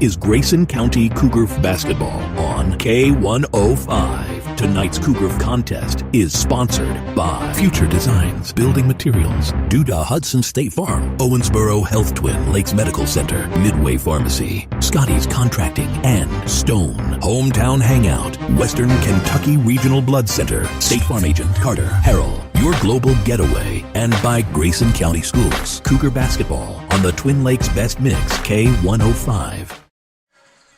is Grayson County Cougar basketball on K105. Tonight's Cougar contest is sponsored by Future Designs Building Materials, Duda Hudson State Farm, Owensboro Health Twin Lakes Medical Center, Midway Pharmacy, Scotty's Contracting, and Stone. Hometown Hangout, Western Kentucky Regional Blood Center, State Farm Agent Carter Harrell, Your Global Getaway, and by Grayson County Schools. Cougar basketball on the Twin Lakes Best Mix, K105.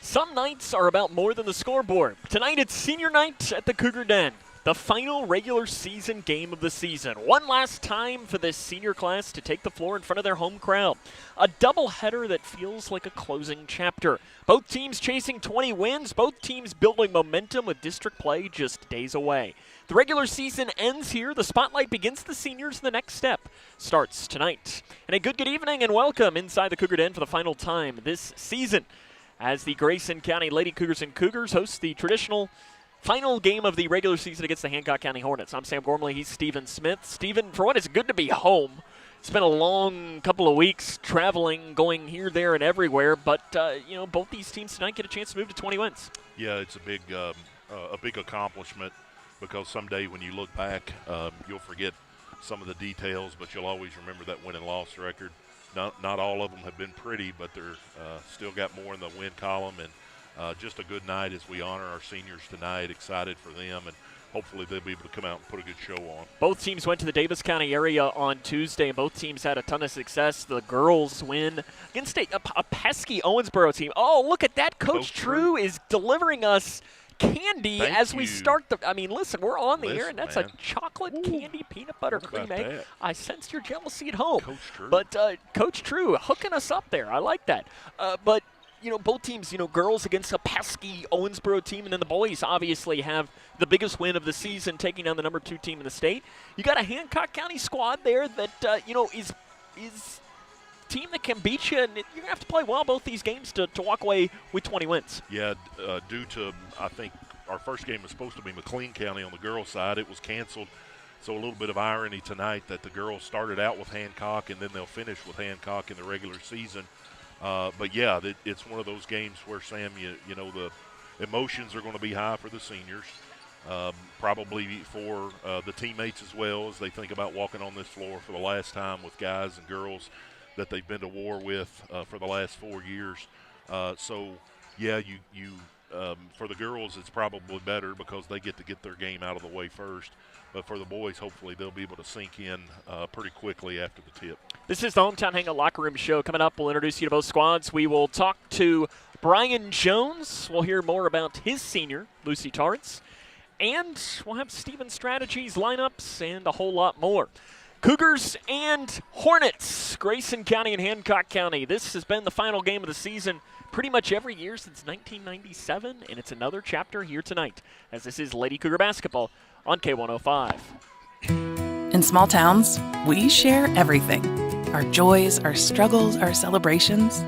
Some nights are about more than the scoreboard. Tonight it's senior night at the Cougar Den, the final regular season game of the season. One last time for this senior class to take the floor in front of their home crowd. A doubleheader that feels like a closing chapter. Both teams chasing 20 wins, both teams building momentum with district play just days away. The regular season ends here. The spotlight begins the seniors. The next step starts tonight. And a good evening and welcome inside the Cougar Den for the final time this season, as the Grayson County Lady Cougars and Cougars host the traditional final game of the regular season against the Hancock County Hornets. I'm Sam Gormley. He's Stephen Smith. Stephen, for one, it's good to be home. It's been a long couple of weeks traveling, going here, there, and everywhere. But, both these teams tonight get a chance to move to 20 wins. Yeah, it's a big accomplishment, because someday when you look back, you'll forget some of the details, but you'll always remember that win and loss record. Not all of them have been pretty, but they're still got more in the win column. And just a good night as we honor our seniors tonight. Excited for them, and hopefully they'll be able to come out and put a good show on. Both teams went to the Davis County area on Tuesday, and both teams had a ton of success. The girls win against a pesky Owensboro team. Oh, look at that. Coach True is delivering us candy we start the. Listen, we're on the air, and that's a chocolate candy peanut butter cream egg. That? I sensed your jealousy at home. Coach True. But Coach True hooking us up there. I like that. But both teams, girls against a pesky Owensboro team, and then the boys obviously have the biggest win of the season, taking down the number 2 team in the state. You got a Hancock County squad there that is team that can beat you, and you're going to have to play well both these games to walk away with 20 wins. Yeah, due to, I think, our first game was supposed to be McLean County on the girls' side. It was canceled, so a little bit of irony tonight that the girls started out with Hancock, and then they'll finish with Hancock in the regular season. But, yeah, it's one of those games where, Sam, the emotions are going to be high for the seniors, probably for the teammates as well, as they think about walking on this floor for the last time with guys and girls that they've been to war with for the last 4 years. For the girls, it's probably better because they get to get their game out of the way first. But for the boys, hopefully they'll be able to sink in pretty quickly after the tip. This is the Hometown Hangout Locker Room Show. Coming up, we'll introduce you to both squads. We will talk to Brian Jones. We'll hear more about his senior, Lucy Tarrance. And we'll have Steven's strategies, lineups, and a whole lot more. Cougars and Hornets, Grayson County and Hancock County. This has been the final game of the season pretty much every year since 1997, and it's another chapter here tonight, as this is Lady Cougar basketball on K105. In small towns, we share everything. Our joys, our struggles, our celebrations.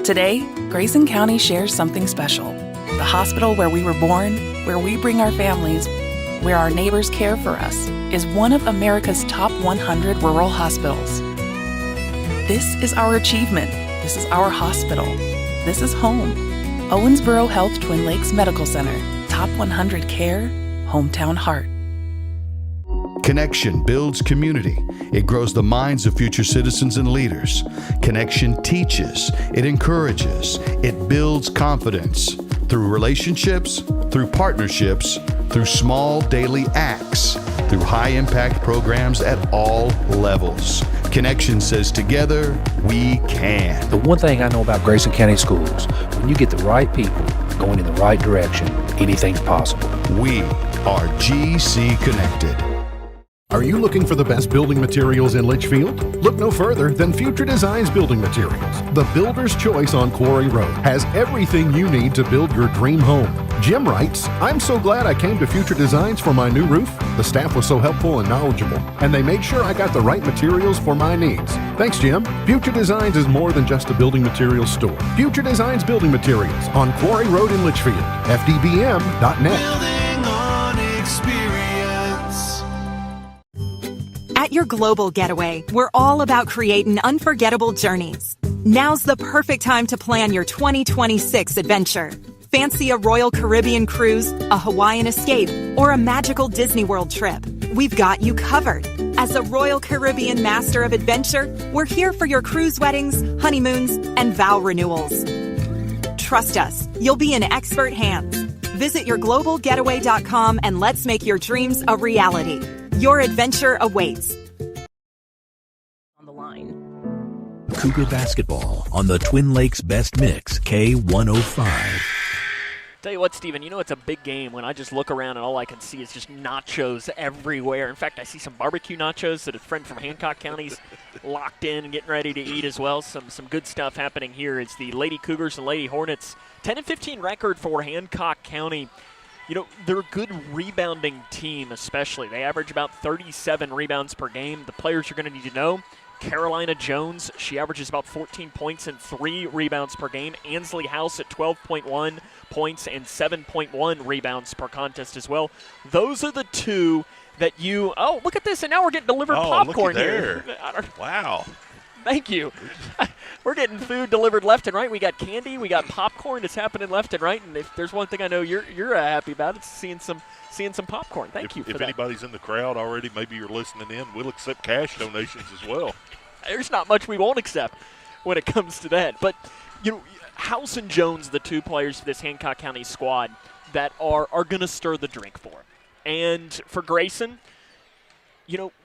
Today, Grayson County shares something special. The hospital where we were born, where we bring our families, where our neighbors care for us, is one of America's top 100 rural hospitals. This is our achievement. This is our hospital. This is home. Owensboro Health Twin Lakes Medical Center. Top 100 care, hometown heart. Connection builds community. It grows the minds of future citizens and leaders. Connection teaches. It encourages. It builds confidence. Through relationships, through partnerships, through small daily acts, through high-impact programs at all levels. Connection says together, we can. The one thing I know about Grayson County Schools, when you get the right people going in the right direction, anything's possible. We are GC Connected. Are you looking for the best building materials in Leitchfield? Look no further than Future Designs Building Materials. The builder's choice on Quarry Road has everything you need to build your dream home. Jim writes, "I'm so glad I came to Future Designs for my new roof. The staff was so helpful and knowledgeable, and they made sure I got the right materials for my needs. Thanks, Jim." Future Designs is more than just a building materials store. Future Designs Building Materials on Quarry Road in Leitchfield. FDBM.net. Building on experience. At your global getaway, we're all about creating unforgettable journeys. Now's the perfect time to plan your 2026 adventure. Fancy a Royal Caribbean cruise, a Hawaiian escape, or a magical Disney World trip? We've got you covered. As a Royal Caribbean Master of Adventure, we're here for your cruise weddings, honeymoons, and vow renewals. Trust us, you'll be in expert hands. Visit yourglobalgetaway.com and let's make your dreams a reality. Your adventure awaits. On the line. Cougar basketball on the Twin Lakes Best Mix, K105. Tell you what, Steven, it's a big game when I just look around and all I can see is just nachos everywhere. In fact, I see some barbecue nachos that a friend from Hancock County's locked in and getting ready to eat as well. Some good stuff happening here. It's the Lady Cougars and Lady Hornets. 10-15 record for Hancock County. They're a good rebounding team, especially. They average about 37 rebounds per game. The players you're going to need to know: Carolina Jones, she averages about 14 points and 3 rebounds per game. Ansley House at 12.1 points and 7.1 rebounds per contest as well. Those are the two that oh, look at this, and now we're getting delivered popcorn look at here. There. Wow. Thank you. We're getting food delivered left and right. We got candy, we got popcorn. It's happening left and right. And if there's one thing I know you're happy about, it's seeing some popcorn. Thank you for that. If anybody's in the crowd already, maybe you're listening in, we'll accept cash donations as well. There's not much we won't accept when it comes to that. But, House and Jones, the two players for this Hancock County squad that are going to stir the drink for. And for Grayson,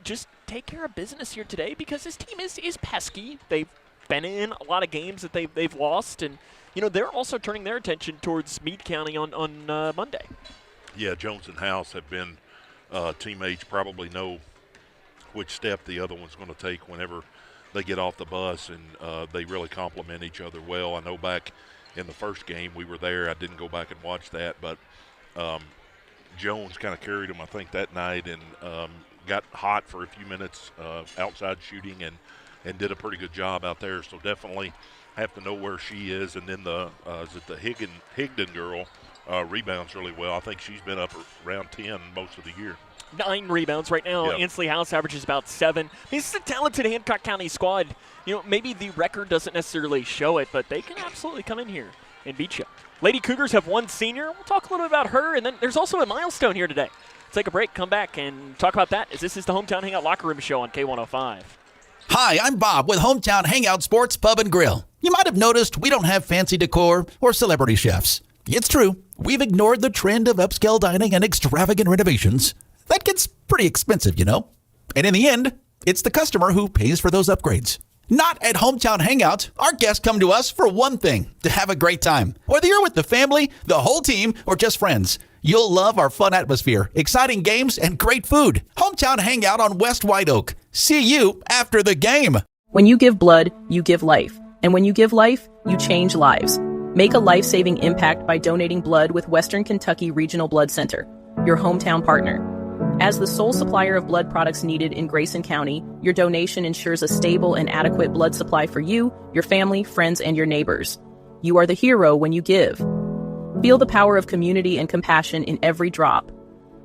just take care of business here today because this team is pesky. They've been in a lot of games that they've lost. And, they're also turning their attention towards Meade County on Monday. Yeah, Jones and House have been teammates, probably know which step the other one's going to take whenever they get off the bus, and they really complement each other well. I know back in the first game we were there. I didn't go back and watch that, but Jones kind of carried him, I think, that night and got hot for a few minutes outside shooting and did a pretty good job out there. So definitely have to know where she is. And then the Higdon girl rebounds really well. I think she's been up around 10 most of the year. 9 rebounds right now. Yep. Ansley House averages about 7. This is a talented Hancock County squad. Maybe the record doesn't necessarily show it, but they can absolutely come in here and beat you. Lady Cougars have one senior. We'll talk a little bit about her, and then there's also a milestone here today. Let's take a break, come back, and talk about that, as this is the Hometown Hangout Locker Room Show on K105. Hi, I'm Bob with Hometown Hangout Sports Pub and Grill. You might have noticed we don't have fancy decor or celebrity chefs. It's true. We've ignored the trend of upscale dining and extravagant renovations. That gets pretty expensive, And in the end, it's the customer who pays for those upgrades. Not at Hometown Hangout. Our guests come to us for one thing, to have a great time. Whether you're with the family, the whole team, or just friends, you'll love our fun atmosphere, exciting games, and great food. Hometown Hangout on West White Oak. See you after the game. When you give blood, you give life. And when you give life, you change lives. Make a life-saving impact by donating blood with Western Kentucky Regional Blood Center, your hometown partner. As the sole supplier of blood products needed in Grayson County, your donation ensures a stable and adequate blood supply for you, your family, friends, and your neighbors. You are the hero when you give. Feel the power of community and compassion in every drop.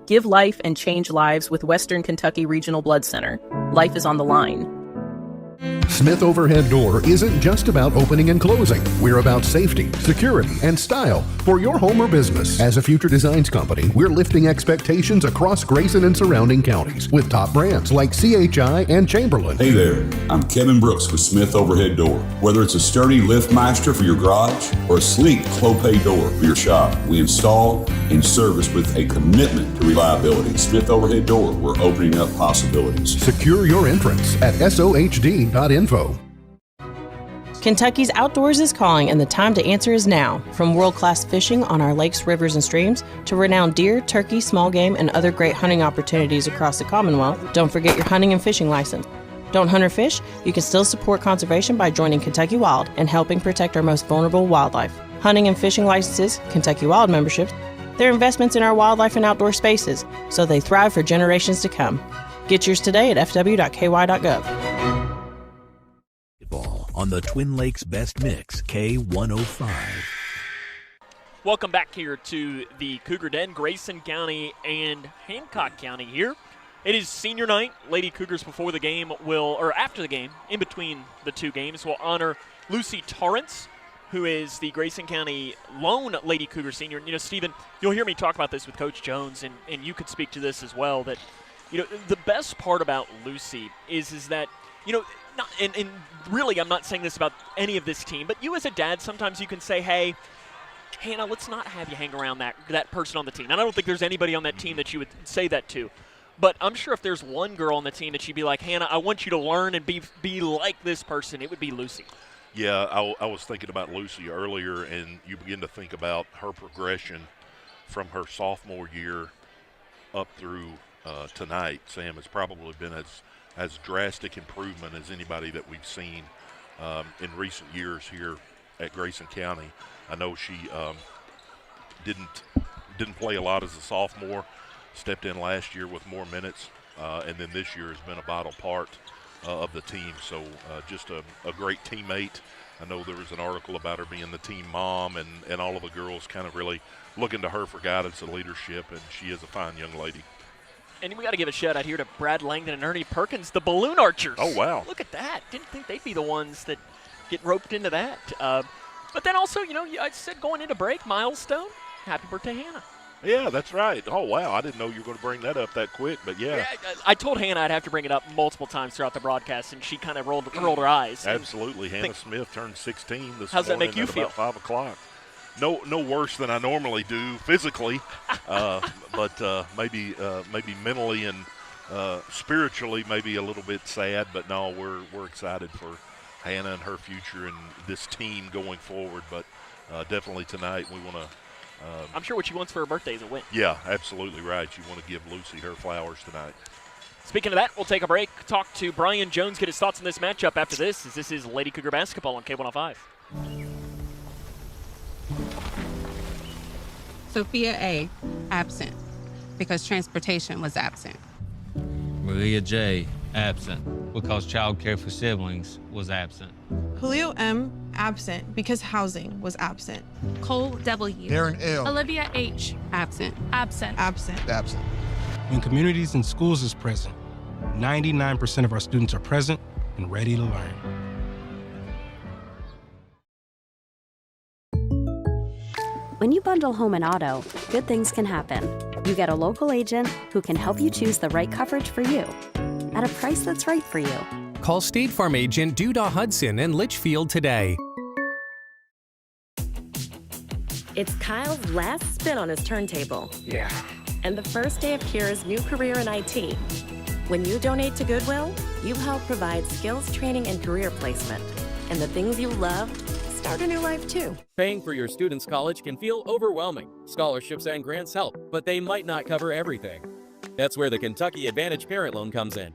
Give life and change lives with Western Kentucky Regional Blood Center. Life is on the line. Smith Overhead Door isn't just about opening and closing. We're about safety, security, and style for your home or business. As a Future Designs company, we're lifting expectations across Grayson and surrounding counties with top brands like CHI and Chamberlain. Hey there, I'm Kevin Brooks with Smith Overhead Door. Whether it's a sturdy LiftMeister for your garage or a sleek Clopay door for your shop, we install and service with a commitment to reliability. Smith Overhead Door, we're opening up possibilities. Secure your entrance at sohd.info. Kentucky's outdoors is calling, and the time to answer is now. From world-class fishing on our lakes, rivers, and streams to renowned deer, turkey, small game, and other great hunting opportunities across the Commonwealth, don't forget your hunting and fishing license. Don't hunt or fish? You can still support conservation by joining Kentucky Wild and helping protect our most vulnerable wildlife. Hunting and fishing licenses, Kentucky Wild memberships, they're investments in our wildlife and outdoor spaces, so they thrive for generations to come. Get yours today at fw.ky.gov. On the Twin Lakes Best Mix, K105. Welcome back here to the Cougar Den, Grayson County and Hancock County here. It is senior night. Lady Cougars before the game will, or after the game, in between the two games, will honor Lucy Tarrance, who is the Grayson County lone Lady Cougar senior. You know, Stephen, you'll hear me talk about this with Coach Jones, and you could speak to this as well, that, you know, the best part about Lucy is that, you know, and really I'm not saying this about any of this team, but you as a dad, sometimes you can say, hey, Hannah, let's not have you hang around that person on the team. And I don't think there's anybody on that team that you would say that to. But I'm sure if there's one girl on the team that she'd be like, Hannah, I want you to learn and be like this person, it would be Lucy. Yeah, I was thinking about Lucy earlier, and you begin to think about her progression from her sophomore year up through tonight. Sam, has probably been as drastic improvement as anybody that we've seen in recent years here at Grayson County. I know she didn't play a lot as a sophomore, stepped in last year with more minutes, and then this year has been a vital part of the team. So just a great teammate. I know there was an article about her being the team mom, and all of the girls kind of really looking to her for guidance and leadership, and she is a fine young lady. And we got to give a shout out here to Brad Langdon and Ernie Perkins, the balloon archers. Oh, wow. Look at that. Didn't think they'd be the ones that get roped into that. But then also, you know, I said going into break, milestone, happy birthday, Hannah. Yeah, that's right. Oh, wow. I didn't know you were going to bring that up that quick, but yeah. I told Hannah I'd have to bring it up multiple times throughout the broadcast, and she kind of rolled her eyes. Absolutely. Hannah Smith turned 16 this morning. How's that make you at feel? About 5 o'clock. No worse than I normally do physically, but maybe mentally and spiritually maybe a little bit sad. But no, we're excited for Hannah and her future and this team going forward. But definitely tonight we want to. I'm sure what she wants for her birthday is a win. Yeah, absolutely right. You want to give Lucy her flowers tonight. Speaking of that, we'll take a break, talk to Brian Jones, get his thoughts on this matchup after this, as this is Lady Cougar basketball on K105. Sophia A., absent, because transportation was absent. Maria J., absent, because child care for siblings was absent. Julio M., absent, because housing was absent. Cole W. Darren L. Olivia H. Absent. Absent. Absent. Absent. When communities and schools is present, 99% of our students are present and ready to learn. When you bundle home and auto, good things can happen. You get a local agent who can help you choose the right coverage for you at a price that's right for you. Call State Farm agent Duda Hudson in Leitchfield today. It's Kyle's last spin on his turntable. Yeah. And the first day of Kira's new career in IT. When you donate to Goodwill, you help provide skills training and career placement. And the things you loved start a new life too. Paying for your student's college can feel overwhelming. Scholarships and grants help, but they might not cover everything. That's where the Kentucky Advantage Parent Loan comes in.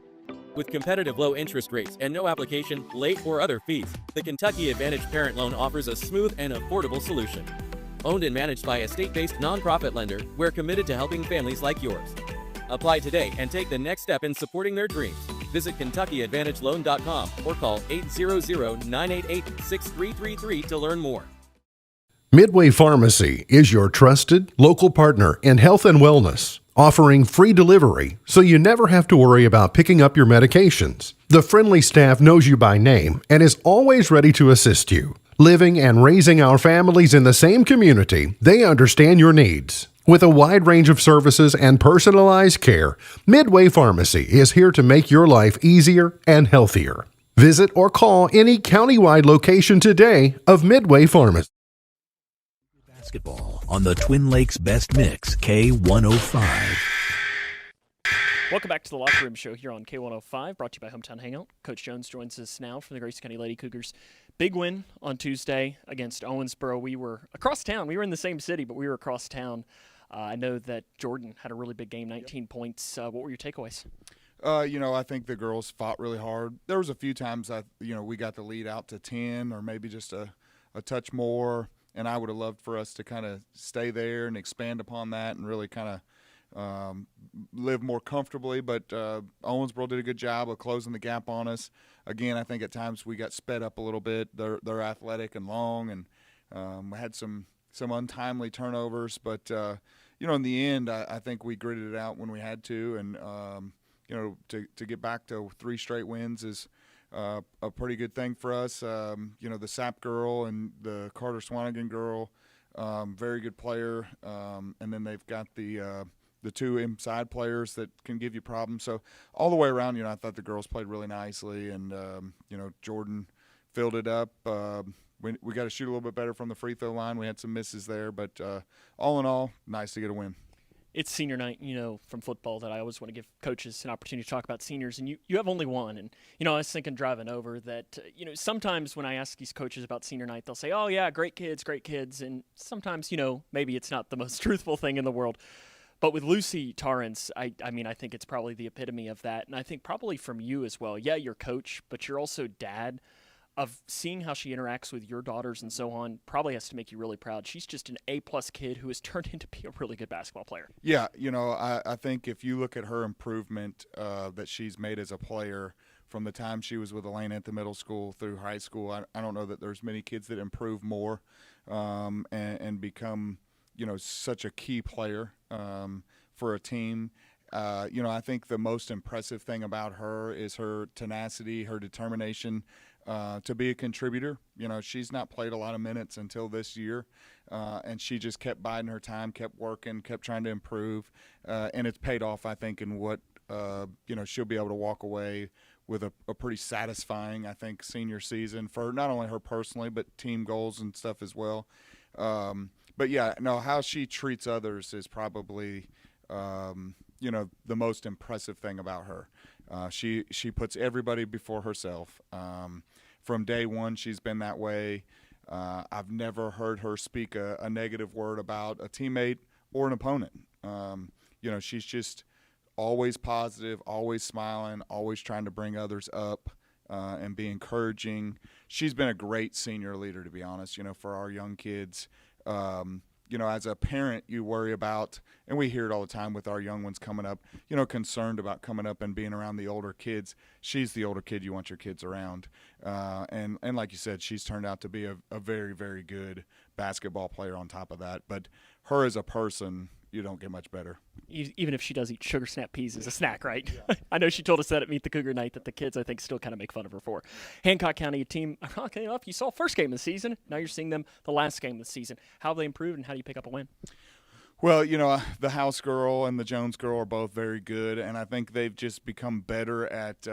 With competitive low interest rates and no application, late, or other fees, the Kentucky Advantage Parent Loan offers a smooth and affordable solution. Owned and managed by a state-based nonprofit lender, we're committed to helping families like yours. Apply today and take the next step in supporting their dreams. Visit KentuckyAdvantageLoan.com or call 800-988-6333 to learn more. Midway Pharmacy is your trusted local partner in health and wellness, offering free delivery so you never have to worry about picking up your medications. The friendly staff knows you by name and is always ready to assist you. Living and raising our families in the same community, they understand your needs. With a wide range of services and personalized care, Midway Pharmacy is here to make your life easier and healthier. Visit or call any countywide location today of Midway Pharmacy. Basketball on the Twin Lakes Best Mix, K105. Welcome back to the Locker Room Show here on K105, brought to you by Hometown Hangout. Coach Jones joins us now from the Grayson County Lady Cougars. Big win on Tuesday against Owensboro. We were across town. We were in the same city, but we were across town. I know that Jordan had a really big game, 19 points. What were your takeaways? I think the girls fought really hard. There was a few times we got the lead out to 10 or maybe just a touch more, and I would have loved for us to kind of stay there and expand upon that and really kind of live more comfortably. But Owensboro did a good job of closing the gap on us. Again, I think at times we got sped up a little bit. They're athletic and long, and we had some untimely turnovers. But, in the end, I think we gritted it out when we had to. And, to get back to 3 straight wins is a pretty good thing for us. The Sapp girl and the Carter Swanigan girl, very good player. And then they've got the two inside players that can give you problems. So all the way around, I thought the girls played really nicely, and Jordan filled it up. We got to shoot a little bit better from the free throw line. We had some misses there, but all in all, nice to get a win. It's senior night, from football, that I always want to give coaches an opportunity to talk about seniors, and you have only one. And, I was thinking driving over that, sometimes when I ask these coaches about senior night, they'll say, oh, yeah, great kids. And sometimes, maybe it's not the most truthful thing in the world. But with Lucy Tarrance, I think it's probably the epitome of that. And I think probably from you as well. Yeah, you're coach, but you're also dad. Of seeing how she interacts with your daughters and so on probably has to make you really proud. She's just an A-plus kid who has turned into be a really good basketball player. Yeah, I think if you look at her improvement that she's made as a player from the time she was with Elaine at the middle school through high school, I don't know that there's many kids that improve more and become, such a key player for a team. I think the most impressive thing about her is her tenacity, her determination to be a contributor. She's not played a lot of minutes until this year, and she just kept biding her time, kept working, kept trying to improve, and it's paid off, I think, in what, she'll be able to walk away with a pretty satisfying, I think, senior season for not only her personally, but team goals and stuff as well. But, yeah, no, how she treats others is probably the most impressive thing about her. She puts everybody before herself. From day one, she's been that way. I've never heard her speak a negative word about a teammate or an opponent. She's just always positive, always smiling, always trying to bring others up and be encouraging. She's been a great senior leader, to be honest, for our young kids. As a parent, you worry about, and we hear it all the time with our young ones coming up, concerned about coming up and being around the older kids. She's the older kid you want your kids around. And like you said, she's turned out to be a very, very good basketball player on top of that. But her as a person, you don't get much better. Even if she does eat sugar snap peas as a snack, right? Yeah. I know she told us that at Meet the Cougar Night that the kids, I think, still kind of make fun of her for. Hancock County, a team, ironically enough, you saw first game of the season. Now you're seeing them the last game of the season. How have they improved, and how do you pick up a win? Well, the House girl and the Jones girl are both very good, and I think they've just become better at,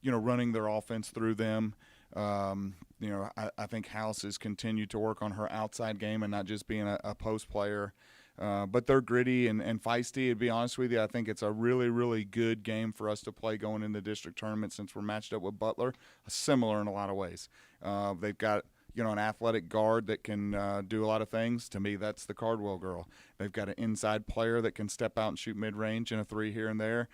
running their offense through them. I think House has continued to work on her outside game and not just being a post player. But they're gritty and feisty. To be honest with you, I think it's a really, really good game for us to play going into district tournament since we're matched up with Butler, similar in a lot of ways. They've got, an athletic guard that can do a lot of things. To me, that's the Cardwell girl. They've got an inside player that can step out and shoot mid-range and a three here and there.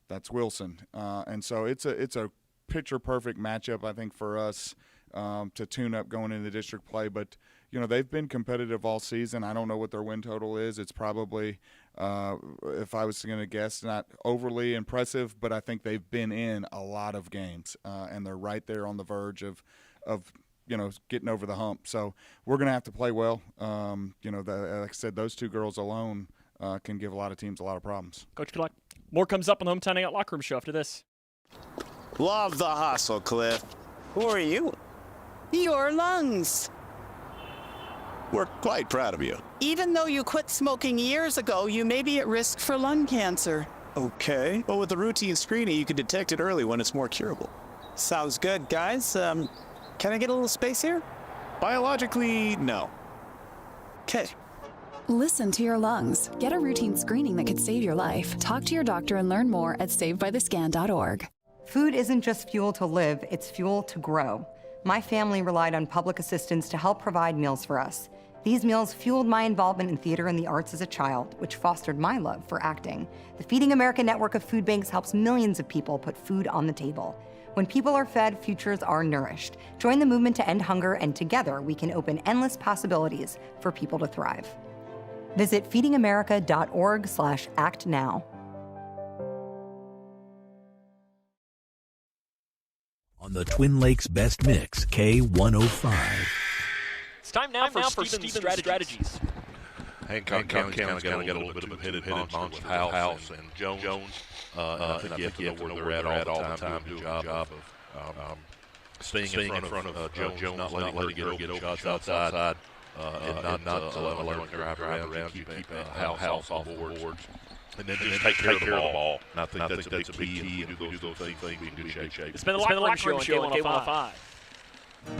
That's Wilson. And so it's a picture-perfect matchup, I think, for us to tune up going into district play. But they've been competitive all season. I don't know what their win total is. It's probably, if I was going to guess, not overly impressive, but I think they've been in a lot of games, and they're right there on the verge of getting over the hump. So we're going to have to play well. Like I said, those two girls alone can give a lot of teams a lot of problems. Coach, good luck. More comes up on the Hometown Hangout Locker Room Show after this. Love the hustle, Cliff. Who are you? Your lungs. We're quite proud of you. Even though you quit smoking years ago, you may be at risk for lung cancer. Okay. Well, with a routine screening, you can detect it early when it's more curable. Sounds good, guys. Can I get a little space here? Biologically, no. Okay. Listen to your lungs. Get a routine screening that could save your life. Talk to your doctor and learn more at savedbythescan.org. Food isn't just fuel to live, it's fuel to grow. My family relied on public assistance to help provide meals for us. These meals fueled my involvement in theater and the arts as a child, which fostered my love for acting. The Feeding America network of food banks helps millions of people put food on the table. When people are fed, futures are nourished. Join the movement to end hunger, and together we can open endless possibilities for people to thrive. Visit feedingamerica.org/actnow. On the Twin Lakes Best Mix, K105. It's time now for Stephen's strategies. Hancock County's kind of got a little bit of a hit-headed monster with House and Jones. I think you have to know where they're at all the time, do a good job of staying in front of Jones, not letting her get open shots outside, and not allowing her to drive around you, keep a house off the boards. And then just take care of the ball. And I think that's a big key. And do those things, be in good shape. It's been the Locker Room Show on K105.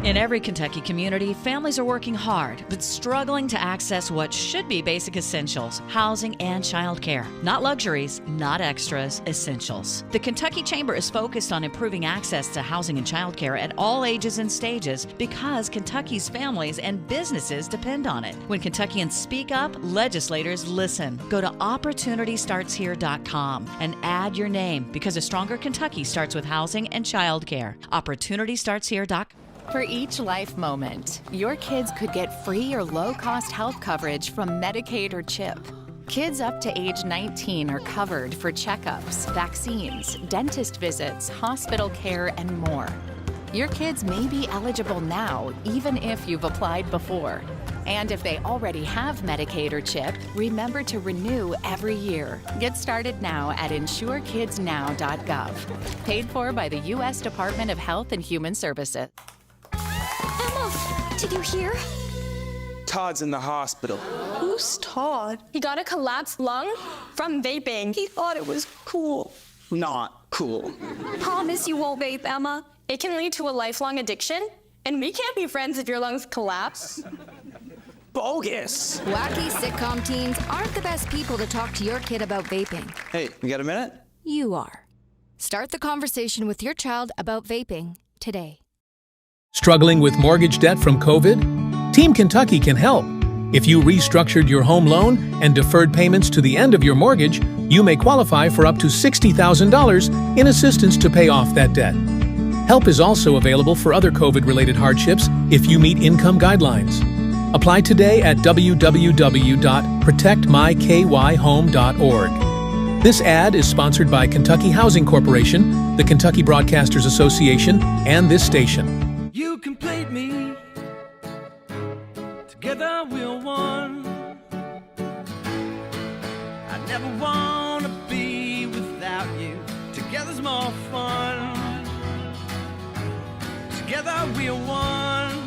In every Kentucky community, families are working hard, but struggling to access what should be basic essentials, housing and childcare. Not luxuries, not extras, essentials. The Kentucky Chamber is focused on improving access to housing and childcare at all ages and stages because Kentucky's families and businesses depend on it. When Kentuckians speak up, legislators listen. Go to OpportunityStartsHere.com and add your name because a stronger Kentucky starts with housing and childcare. OpportunityStartsHere.com. For each life moment, your kids could get free or low-cost health coverage from Medicaid or CHIP. Kids up to age 19 are covered for checkups, vaccines, dentist visits, hospital care, and more. Your kids may be eligible now, even if you've applied before. And if they already have Medicaid or CHIP, remember to renew every year. Get started now at insurekidsnow.gov. Paid for by the U.S. Department of Health and Human Services. Emma, did you hear? Todd's in the hospital. Who's Todd? He got a collapsed lung from vaping. He thought it was cool. Not cool. Promise you won't vape, Emma. It can lead to a lifelong addiction, and we can't be friends if your lungs collapse. Bogus. Wacky sitcom teens aren't the best people to talk to your kid about vaping. Hey, you got a minute? You are. Start the conversation with your child about vaping today. Struggling with mortgage debt from COVID? Team Kentucky can help. If you restructured your home loan and deferred payments to the end of your mortgage, you may qualify for up to $60,000 in assistance to pay off that debt. Help is also available for other COVID-related hardships if you meet income guidelines. Apply today at www.protectmykyhome.org. This ad is sponsored by Kentucky Housing Corporation, the Kentucky Broadcasters Association, and this station. You complete me. Together we're one. I never want to be without you. Together's more fun. Together we're one.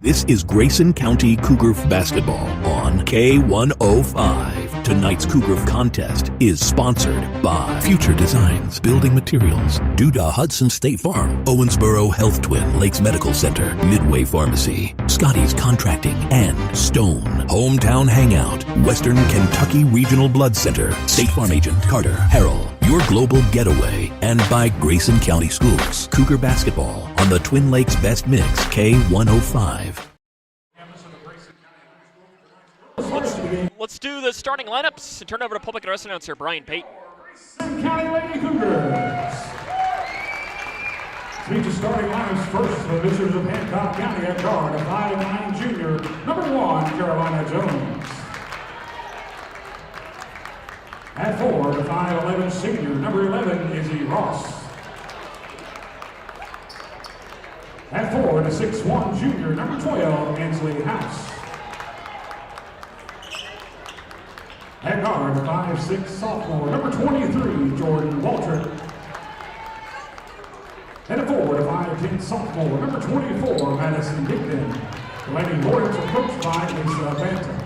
This is Grayson County Cougar basketball on K105. Tonight's Cougar contest is sponsored by Future Designs Building Materials, Duda Hudson State Farm, Owensboro Health Twin Lakes Medical Center, Midway Pharmacy, Scotty's Contracting, and Stone Hometown Hangout, Western Kentucky Regional Blood Center, State Farm Agent Carter Harrell, Your Global Getaway, and by Grayson County Schools. Cougar basketball on the Twin Lakes Best Mix, K105. Let's do the starting lineups and turn over to public address announcer Brian Payton. Grayson County Lady Cougars. Feature starting lineups first for the visitors of Hancock County at guard, a 5'9" junior, number 1, Carolina Jones. At 4, the 5'11" senior, number 11, Izzy Ross. At 4, the 6'1" junior, number 12, Ansley House. At guard, 5'6" sophomore, number 23, Jordan Waltrip. And a 4, the 5'10" sophomore, number 24, Madison Digdon. The Lady Hornets are coached by Lisa Banta.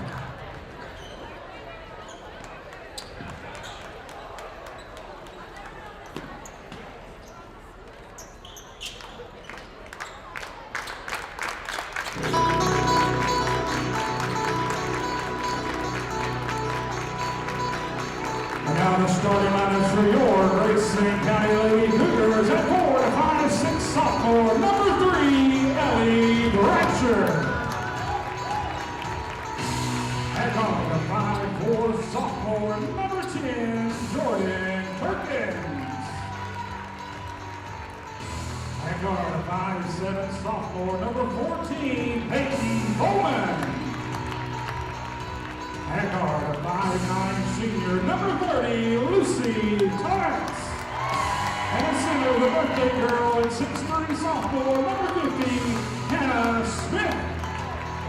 Now the starting lineups for your Grayson County Lady Cougars at 4, the 5'6" sophomore, number 3, Ellie Bratcher. At guard, the 5'4" sophomore, number 10, Jordan Perkins. At guard, the 5'7" sophomore, number 14, Peyton Bowman. At guard, a 5'9" senior, number 30, Lucy Tarrance. And at center, the birthday girl, and 6'3" sophomore, number 50, Hannah Smith.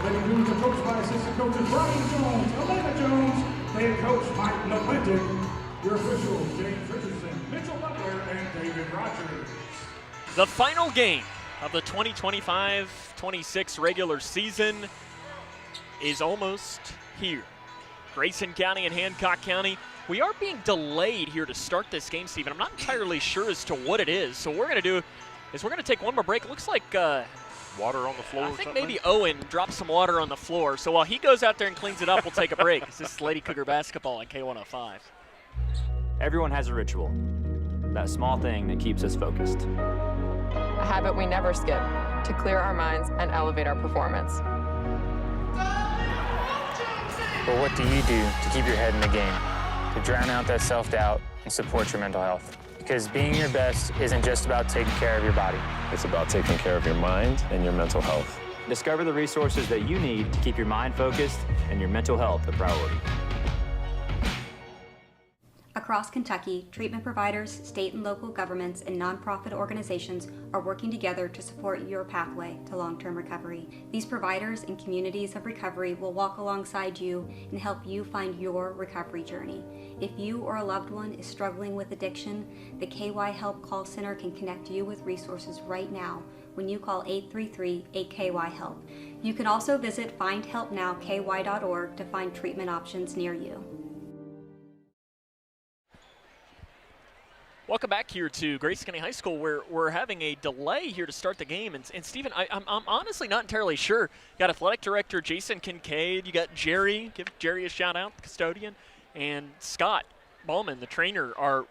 Lady Cougars are coached by assistant coaches Brian Jones, Elena Jones, head coach Mike McClinton, your officials James Richardson, Mitchell Butler, and David Rogers. The final game of the 2025-26 regular season is almost here. Grayson County and Hancock County. We are being delayed here to start this game, Stephen. I'm not entirely sure as to what it is. So what we're going to do is we're going to take one more break. It looks like water on the floor. I think maybe Owen dropped some water on the floor. So while he goes out there and cleans it up, we'll take a break. This is Lady Cougar basketball on K105. Everyone has a ritual, that small thing that keeps us focused. A habit we never skip to clear our minds and elevate our performance. But what do you do to keep your head in the game, to drown out that self-doubt and support your mental health? Because being your best isn't just about taking care of your body. It's about taking care of your mind and your mental health. Discover the resources that you need to keep your mind focused and your mental health a priority. Across Kentucky, treatment providers, state and local governments, and nonprofit organizations are working together to support your pathway to long-term recovery. These providers and communities of recovery will walk alongside you and help you find your recovery journey. If you or a loved one is struggling with addiction, the KY Help Call Center can connect you with resources right now when you call 833-8KY-HELP. You can also visit findhelpnowky.org to find treatment options near you. Welcome back here to Grayson County High School, where we're having a delay here to start the game. And Stephen, I'm honestly not entirely sure. You got Athletic Director Jason Kincaid. You got Jerry. Give Jerry a shout-out, the custodian. And Scott Ballman, the trainer, are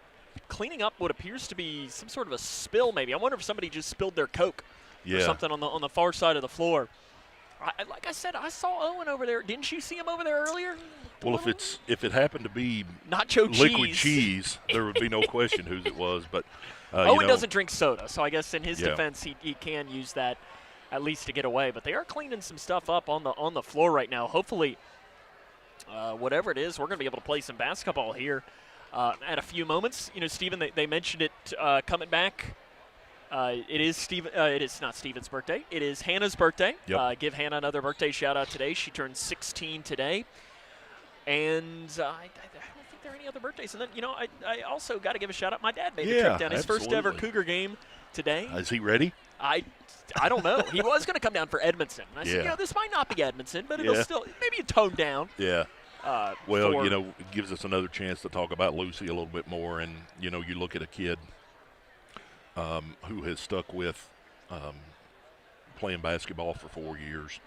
cleaning up what appears to be some sort of a spill maybe. I wonder if somebody just spilled their Coke or something on the far side of the floor. Like I said, I saw Owen over there. Didn't you see him over there earlier? Well, if it happened to be nacho liquid cheese, there would be no question whose it was. But Owen doesn't drink soda, so I guess in his defense, he can use that at least to get away. But they are cleaning some stuff up on the floor right now. Hopefully, whatever it is, we're going to be able to play some basketball here at a few moments. You know, Stephen, they mentioned it coming back. It is not Steven's birthday. It is Hannah's birthday. Yep. Give Hannah another birthday shout out today. She turned 16 today. And I don't think there are any other birthdays. And then, you know, I also got to give a shout out. My dad made the trip down. His first ever Cougar game today. Is he ready? I don't know. He was going to come down for Edmondson. And I said, you know, this might not be Edmondson, but it'll still maybe a tone down. Yeah. Well, you know, it gives us another chance to talk about Lucy a little bit more. And, you know, you look at a kid who has stuck with playing basketball for 4 years.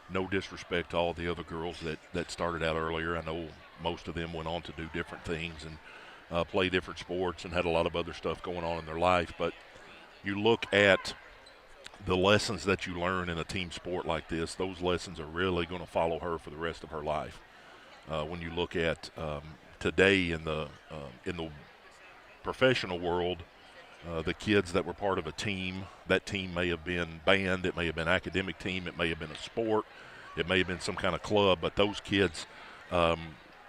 No disrespect to all the other girls that started out earlier. I know most of them went on to do different things and play different sports and had a lot of other stuff going on in their life. But you look at the lessons that you learn in a team sport like this, those lessons are really going to follow her for the rest of her life. When you look at today in the professional world, the kids that were part of a team, that team may have been band, it may have been academic team, it may have been a sport, it may have been some kind of club, but those kids,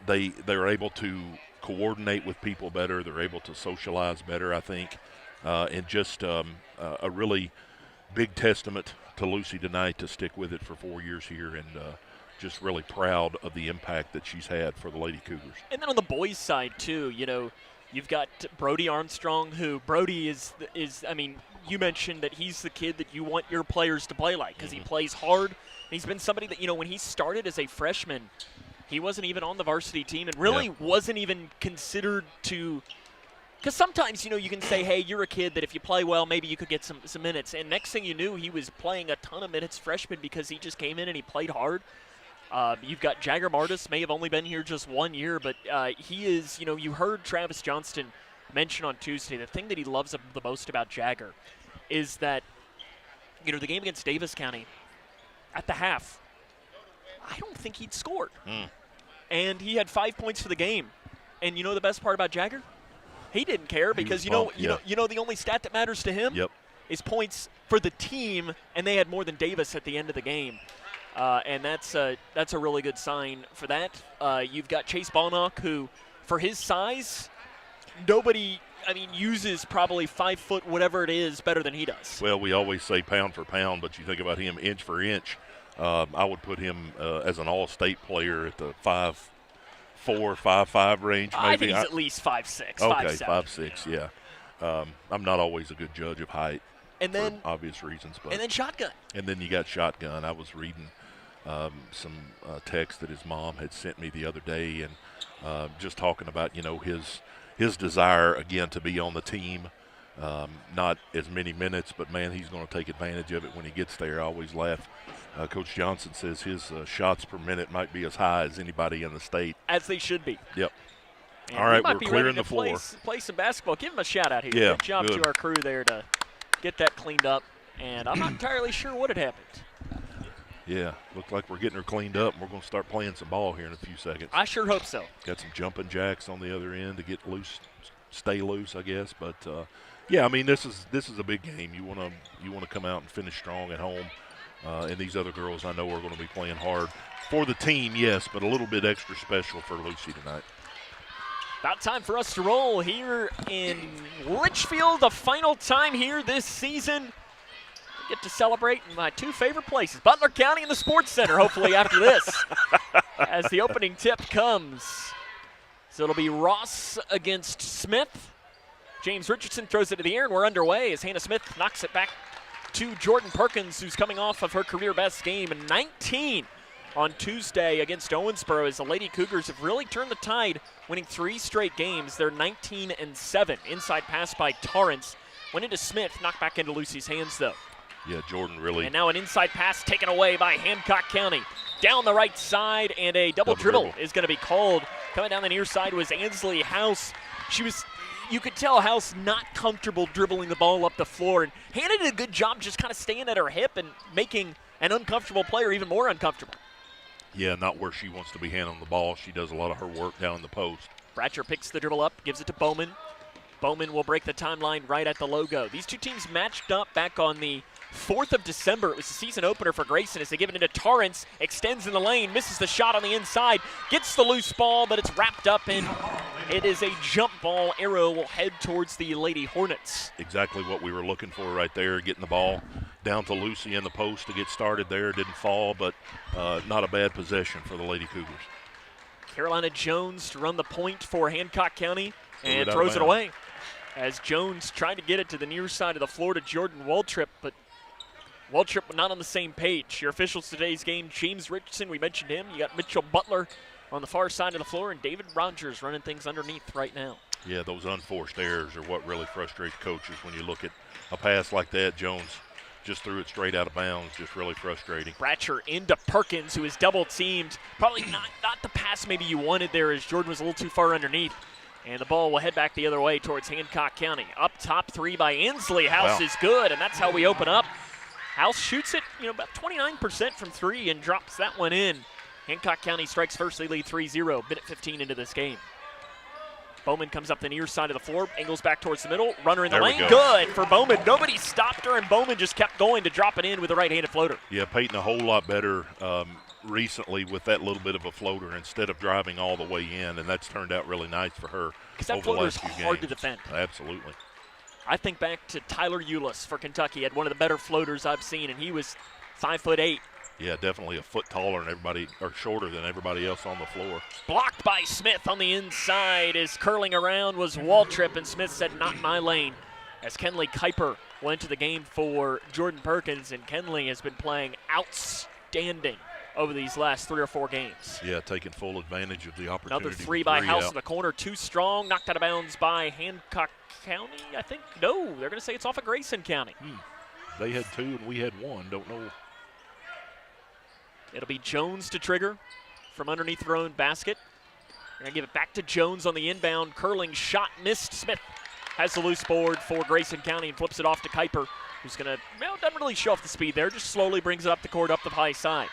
they're able to coordinate with people better, they're able to socialize better, I think, and just a really big testament to Lucy tonight to stick with it for 4 years here, and just really proud of the impact that she's had for the Lady Cougars. And then on the boys' side, too, you know, you've got Brody Armstrong, who Brody is I mean, you mentioned that he's the kid that you want your players to play like because he plays hard. He's been somebody that, you know, when he started as a freshman, he wasn't even on the varsity team and really wasn't even considered to – because sometimes, you know, you can say, hey, you're a kid that if you play well, maybe you could get some minutes. And next thing you knew, he was playing a ton of minutes freshman because he just came in and he played hard. You've got Jagger Martis, may have only been here just 1 year, but he is, you know, you heard Travis Johnston mention on Tuesday, the thing that he loves the most about Jagger is that, you know, the game against Davis County, at the half, I don't think he'd scored. And he had 5 points for the game. And you know the best part about Jagger? He didn't care because, you know, the only stat that matters to him is points for the team, and they had more than Davis at the end of the game. And that's a really good sign for that. You've got Chase Bonnock, who, for his size, nobody uses probably 5 foot whatever it is better than he does. Well, we always say pound for pound, but you think about him inch for inch. I would put him as an all-state player at the 5'4", 5'5" range. Maybe. I think he's at least 5'6", okay, 5'7". 5'6", yeah. I'm not always a good judge of height for obvious reasons. But and then shotgun. And then you got shotgun. I was reading some text that his mom had sent me the other day, and just talking about, his desire, again, to be on the team. Not as many minutes, but, man, he's going to take advantage of it when he gets there. I always laugh. Coach Johnson says his shots per minute might be as high as anybody in the state. As they should be. Yep. And all right, we're clearing the floor. Play some basketball. Give him a shout-out here. Yeah, good job to our crew there to get that cleaned up. And I'm not entirely sure what had happened. Yeah, looked like we're getting her cleaned up, and we're going to start playing some ball here in a few seconds. I sure hope so. Got some jumping jacks on the other end to get loose, stay loose, I guess. But yeah, I mean, this is a big game. You want to come out and finish strong at home. And these other girls I know are going to be playing hard for the team, yes, but a little bit extra special for Lucy tonight. About time for us to roll here in Leitchfield, the final time here this season. Get to celebrate in my two favorite places, Butler County and the Sports Center, hopefully after this, as the opening tip comes. So it'll be Ross against Smith. James Richardson throws it to the air, and we're underway as Hannah Smith knocks it back to Jordan Perkins, who's coming off of her career best game, 19 on Tuesday against Owensboro, as the Lady Cougars have really turned the tide, winning 3 straight games. They're 19-7. Inside pass by Tarrance. Went into Smith, knocked back into Lucy's hands, though. Yeah, Jordan really. And now an inside pass taken away by Hancock County. Down the right side, and a double dribble is going to be called. Coming down the near side was Ansley House. You could tell House not comfortable dribbling the ball up the floor, and Hannah did a good job just kind of staying at her hip and making an uncomfortable player even more uncomfortable. Yeah, not where she wants to be handling the ball. She does a lot of her work down in the post. Bratcher picks the dribble up, gives it to Bowman. Bowman will break the timeline right at the logo. These two teams matched up back on the 4th of December. It was the season opener for Grayson as they give it into Tarrance, extends in the lane, misses the shot on the inside, gets the loose ball, but it's wrapped up in. It is a jump ball. Arrow will head towards the Lady Hornets. Exactly what we were looking for right there, getting the ball down to Lucy in the post to get started there. Didn't fall, but not a bad possession for the Lady Cougars. Carolina Jones to run the point for Hancock County and throws it away. As Jones tried to get it to the near side of the floor to Jordan Waltrip, but Waltrip not on the same page. Your officials today's game, James Richardson, we mentioned him. You got Mitchell Butler on the far side of the floor, and David Rogers running things underneath right now. Yeah, those unforced errors are what really frustrates coaches when you look at a pass like that. Jones just threw it straight out of bounds, just really frustrating. Bratcher into Perkins, who is double-teamed. Probably not the pass maybe you wanted there, as Jordan was a little too far underneath. And the ball will head back the other way towards Hancock County. Up top, 3 by Ansley. House is good, and that's how we open up. House shoots it, about 29% from 3 and drops that one in. Hancock County strikes first. They lead 3-0, minute 15 into this game. Bowman comes up the near side of the floor, angles back towards the middle, runner in the lane. Good for Bowman. Nobody stopped her, and Bowman just kept going to drop it in with a right-handed floater. Yeah, Peyton a whole lot better recently with that little bit of a floater instead of driving all the way in, and that's turned out really nice for her. Because that floater is hard to defend. Absolutely. I think back to Tyler Eulis for Kentucky, had one of the better floaters I've seen, and he was 5'8". Yeah, definitely a foot taller than everybody, or shorter than everybody else on the floor. Blocked by Smith on the inside. As curling around was Waltrip, and Smith said, "Not my lane." As Kenley Kuiper went to the game for Jordan Perkins, and Kenley has been playing outstanding over these last 3 or 4 games. Yeah, taking full advantage of the opportunity. Another 3 by House in the corner, too strong, knocked out of bounds by Hancock County, I think. No, they're going to say it's off of Grayson County. They had 2 and we had 1, don't know. It'll be Jones to trigger from underneath their own basket. They're going to give it back to Jones on the inbound. Curling shot missed. Smith has the loose board for Grayson County and flips it off to Kuiper, who's going to, doesn't really show off the speed there, just slowly brings it up the court, up the high side.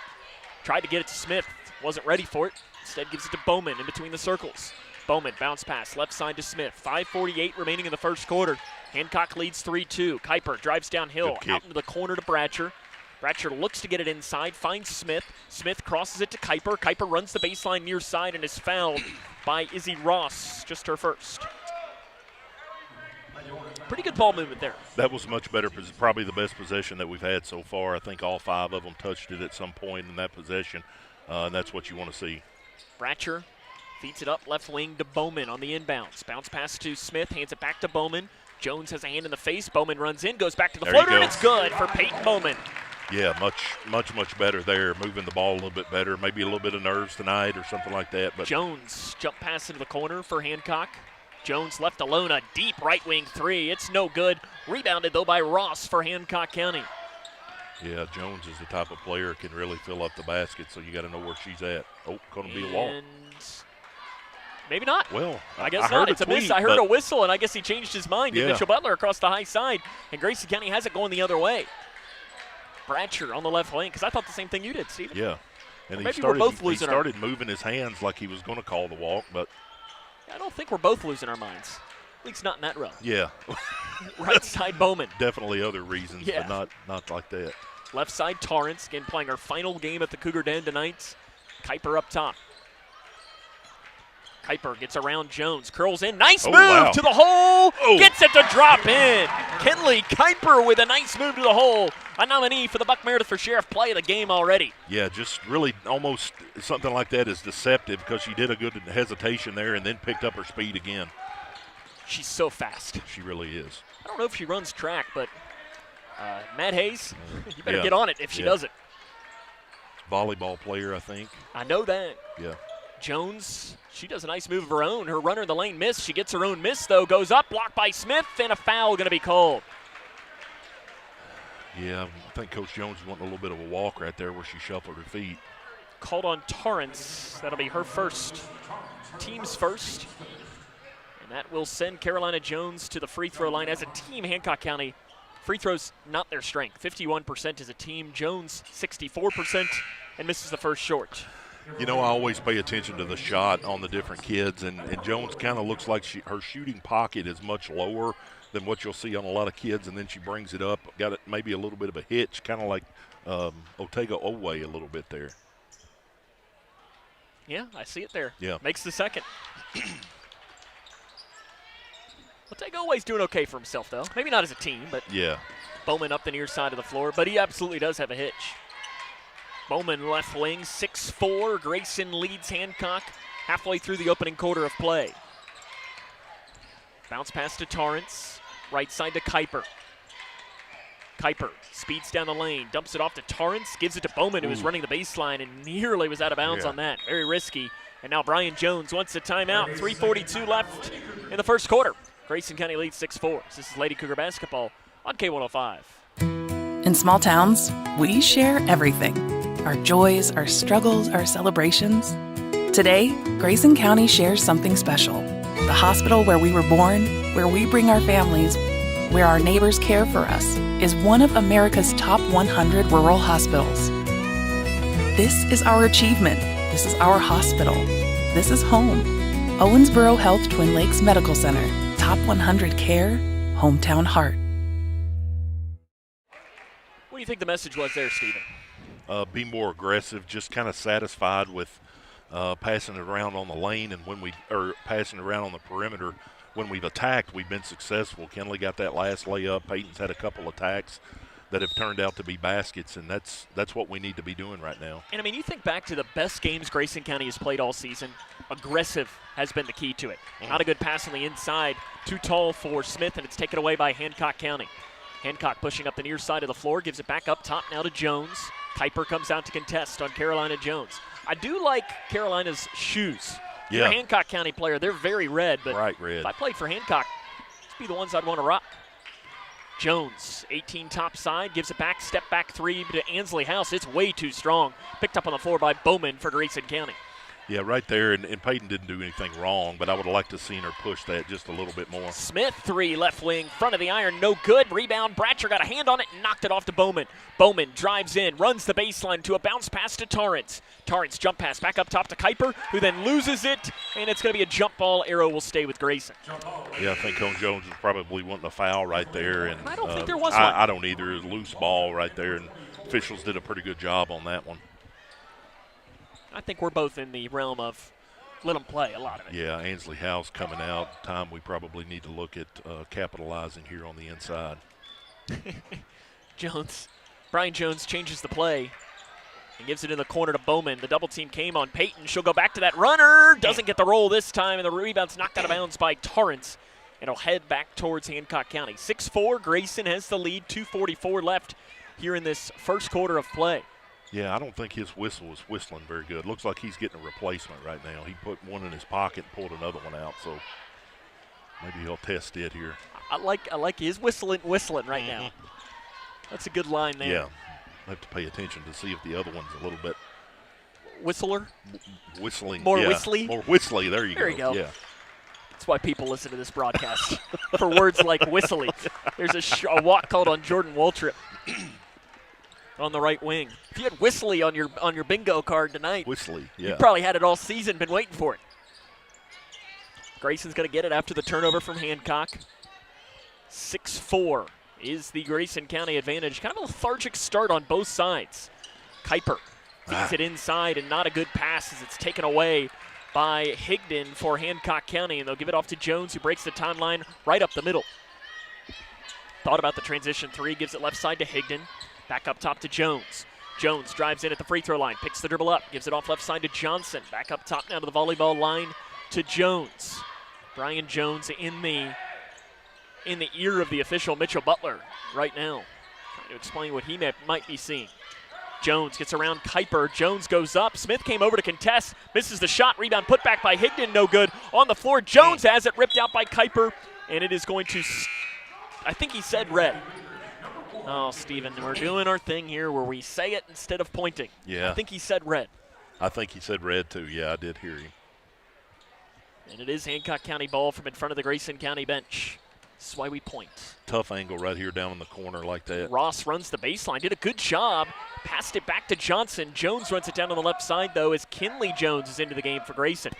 Tried to get it to Smith, wasn't ready for it. Instead gives it to Bowman in between the circles. Bowman, bounce pass, left side to Smith. 5:48 remaining in the first quarter. Hancock leads 3-2. Kuiper drives downhill, out into the corner to Bratcher. Bratcher looks to get it inside, finds Smith. Smith crosses it to Kuiper. Kuiper runs the baseline near side and is fouled by Izzy Ross, just her first. Pretty good ball movement there. That was much better, probably the best possession that we've had so far. I think all 5 of them touched it at some point in that possession, and that's what you want to see. Bratcher feeds it up left wing to Bowman on the inbounds. Bounce pass to Smith, hands it back to Bowman. Jones has a hand in the face. Bowman runs in, goes back to the floater, and it's good for Peyton Bowman. Yeah, much better there, moving the ball a little bit better. Maybe a little bit of nerves tonight or something like that. But Jones jump pass into the corner for Hancock. Jones left alone, a deep right wing 3. It's no good. Rebounded, though, by Ross for Hancock County. Yeah, Jones is the type of player who can really fill up the basket, so you got to know where she's at. Oh, going to be a walk. Maybe not. Well, I guess not. It's a miss. I heard a whistle, and I guess he changed his mind. Yeah. Mitchell Butler across the high side, and Grayson County has it going the other way. Bratcher on the left lane, because I thought the same thing you did, Steven. Yeah. And maybe we're both he losing started moving his hands like he was going to call the walk, but I don't think we're both losing our minds. At least not in that row. Yeah. Right side Bowman. Definitely other reasons, Yeah. but not like that. Left side Tarrance, again playing our final game at the Cougar Den tonight. Kuiper up top. Kuiper gets around Jones, curls in, nice move to the hole, gets it to drop in. Kenley Kuiper with a nice move to the hole. A nominee for the Buck Meredith for Sheriff Play of the game already. Yeah, just really almost something like that is deceptive because she did a good hesitation there and then picked up her speed again. She's so fast. She really is. I don't know if she runs track, but Matt Hayes, you better get on it if she does it. Volleyball player, I think. I know that. Yeah. Jones, she does a nice move of her own. Her runner in the lane missed. She gets her own miss, though. Goes up, blocked by Smith, and a foul going to be called. Yeah, I think Coach Jones is wanting a little bit of a walk right there where she shuffled her feet. Called on Torrance. That'll be her first. Team's first. And that will send Carolina Jones to the free throw line. As a team, Hancock County, free throws not their strength. 51% as a team. Jones, 64%, and misses the first short. You know, I always pay attention to the shot on the different kids, and Jones kind of looks like her shooting pocket is much lower than what you'll see on a lot of kids, and then she brings it up, got it maybe a little bit of a hitch, kind of like Otega Owe a little bit there. Yeah, I see it there. Yeah. Makes the second. Otega Owe's doing okay for himself, though. Maybe not as a team, but yeah. Bowman up the near side of the floor, but he absolutely does have a hitch. Bowman left wing, 6'4". Grayson leads Hancock halfway through the opening quarter of play. Bounce pass to Torrance. Right side to Kuiper. Kuiper speeds down the lane, dumps it off to Torrance, gives it to Bowman, who was running the baseline and nearly was out of bounds on that. Very risky. And now Brian Jones wants a timeout. 3:42 left in the first quarter. Grayson County leads 6-4. This is Lady Cougar basketball on K105. In small towns, we share everything. Our joys, our struggles, our celebrations. Today, Grayson County shares something special. The hospital where we were born, where we bring our families, where our neighbors care for us, is one of America's top 100 rural hospitals. This is our achievement. This is our hospital. This is home. Owensboro Health Twin Lakes Medical Center. Top 100 care, hometown heart. What do you think the message was there, Stephen? Be more aggressive, just kind of satisfied with passing it around on the lane, and passing it around on the perimeter. When we've attacked, we've been successful. Kenley got that last layup. Peyton's had a couple attacks that have turned out to be baskets, and that's what we need to be doing right now. And, I mean, you think back to the best games Grayson County has played all season, aggressive has been the key to it. Not a good pass on the inside, too tall for Smith, and it's taken away by Hancock County. Hancock pushing up the near side of the floor, gives it back up top now to Jones. Kuiper comes out to contest on Carolina Jones. I do like Carolina's shoes. Yeah. You're a Hancock County player. They're very red, but bright red. If I played for Hancock, these would be the ones I'd want to rock. Jones, 18 top side, gives it back, step back three to Ansley House. It's way too strong. Picked up on the floor by Bowman for Grayson County. Yeah, right there, and Peyton didn't do anything wrong, but I would have liked to have seen her push that just a little bit more. Smith, three, left wing, front of the iron, no good. Rebound, Bratcher got a hand on it and knocked it off to Bowman. Bowman drives in, runs the baseline to a bounce pass to Torrance. Torrance jump pass back up top to Kuiper, who then loses it, and it's going to be a jump ball. Arrow will stay with Grayson. Yeah, I think Coach Jones was probably wanting a foul right there. And I don't think there was one. I don't either. It was a loose ball right there, and officials did a pretty good job on that one. I think we're both in the realm of let them play a lot of it. Yeah, Ainsley House coming out. Time we probably need to look at capitalizing here on the inside. Brian Jones changes the play and gives it in the corner to Bowman. The double team came on Peyton. She'll go back to that runner. Doesn't get the roll this time, and the rebound's knocked out of bounds by Tarrance. It'll head back towards Hancock County. 6-4, Grayson has the lead. 2:44 left here in this first quarter of play. Yeah, I don't think his whistle was whistling very good. Looks like he's getting a replacement right now. He put one in his pocket and pulled another one out, so maybe he'll test it here. I like his whistling right now. That's a good line there. Yeah, I have to pay attention to see if the other one's a little bit whistling. More whistly. More whistly. There you go. Yeah. That's why people listen to this broadcast for words like whistly. There's a walk called on Jordan Waltrip on the right wing. If you had whistly on your bingo card tonight, whistly, yeah, you probably had it all season, been waiting for it. Grayson's going to get it after the turnover from Hancock. 6-4 is the Grayson County advantage. Kind of a lethargic start on both sides. Kuiper feeds it inside, and not a good pass as it's taken away by Higdon for Hancock County, and they'll give it off to Jones, who breaks the timeline right up the middle. Thought about the transition three, gives it left side to Higdon. Back up top to Jones. Jones drives in at the free throw line, picks the dribble up, gives it off left side to Johnson. Back up top now to the volleyball line to Jones. Brian Jones in the ear of the official Mitchell Butler right now, trying to explain what he might be seeing. Jones gets around Kuiper. Jones goes up. Smith came over to contest. Misses the shot. Rebound put back by Higdon. No good. On the floor, Jones has it ripped out by Kuiper. And it is going to, I think he said red. Oh, Steven, we're doing our thing here where we say it instead of pointing. Yeah. I think he said red. I think he said red too. Yeah, I did hear you. And it is Hancock County ball from in front of the Grayson County bench. That's why we point. Tough angle right here down in the corner like that. Ross runs the baseline, did a good job, passed it back to Johnson. Jones runs it down on the left side, though, as Kinley Jones is into the game for Grayson.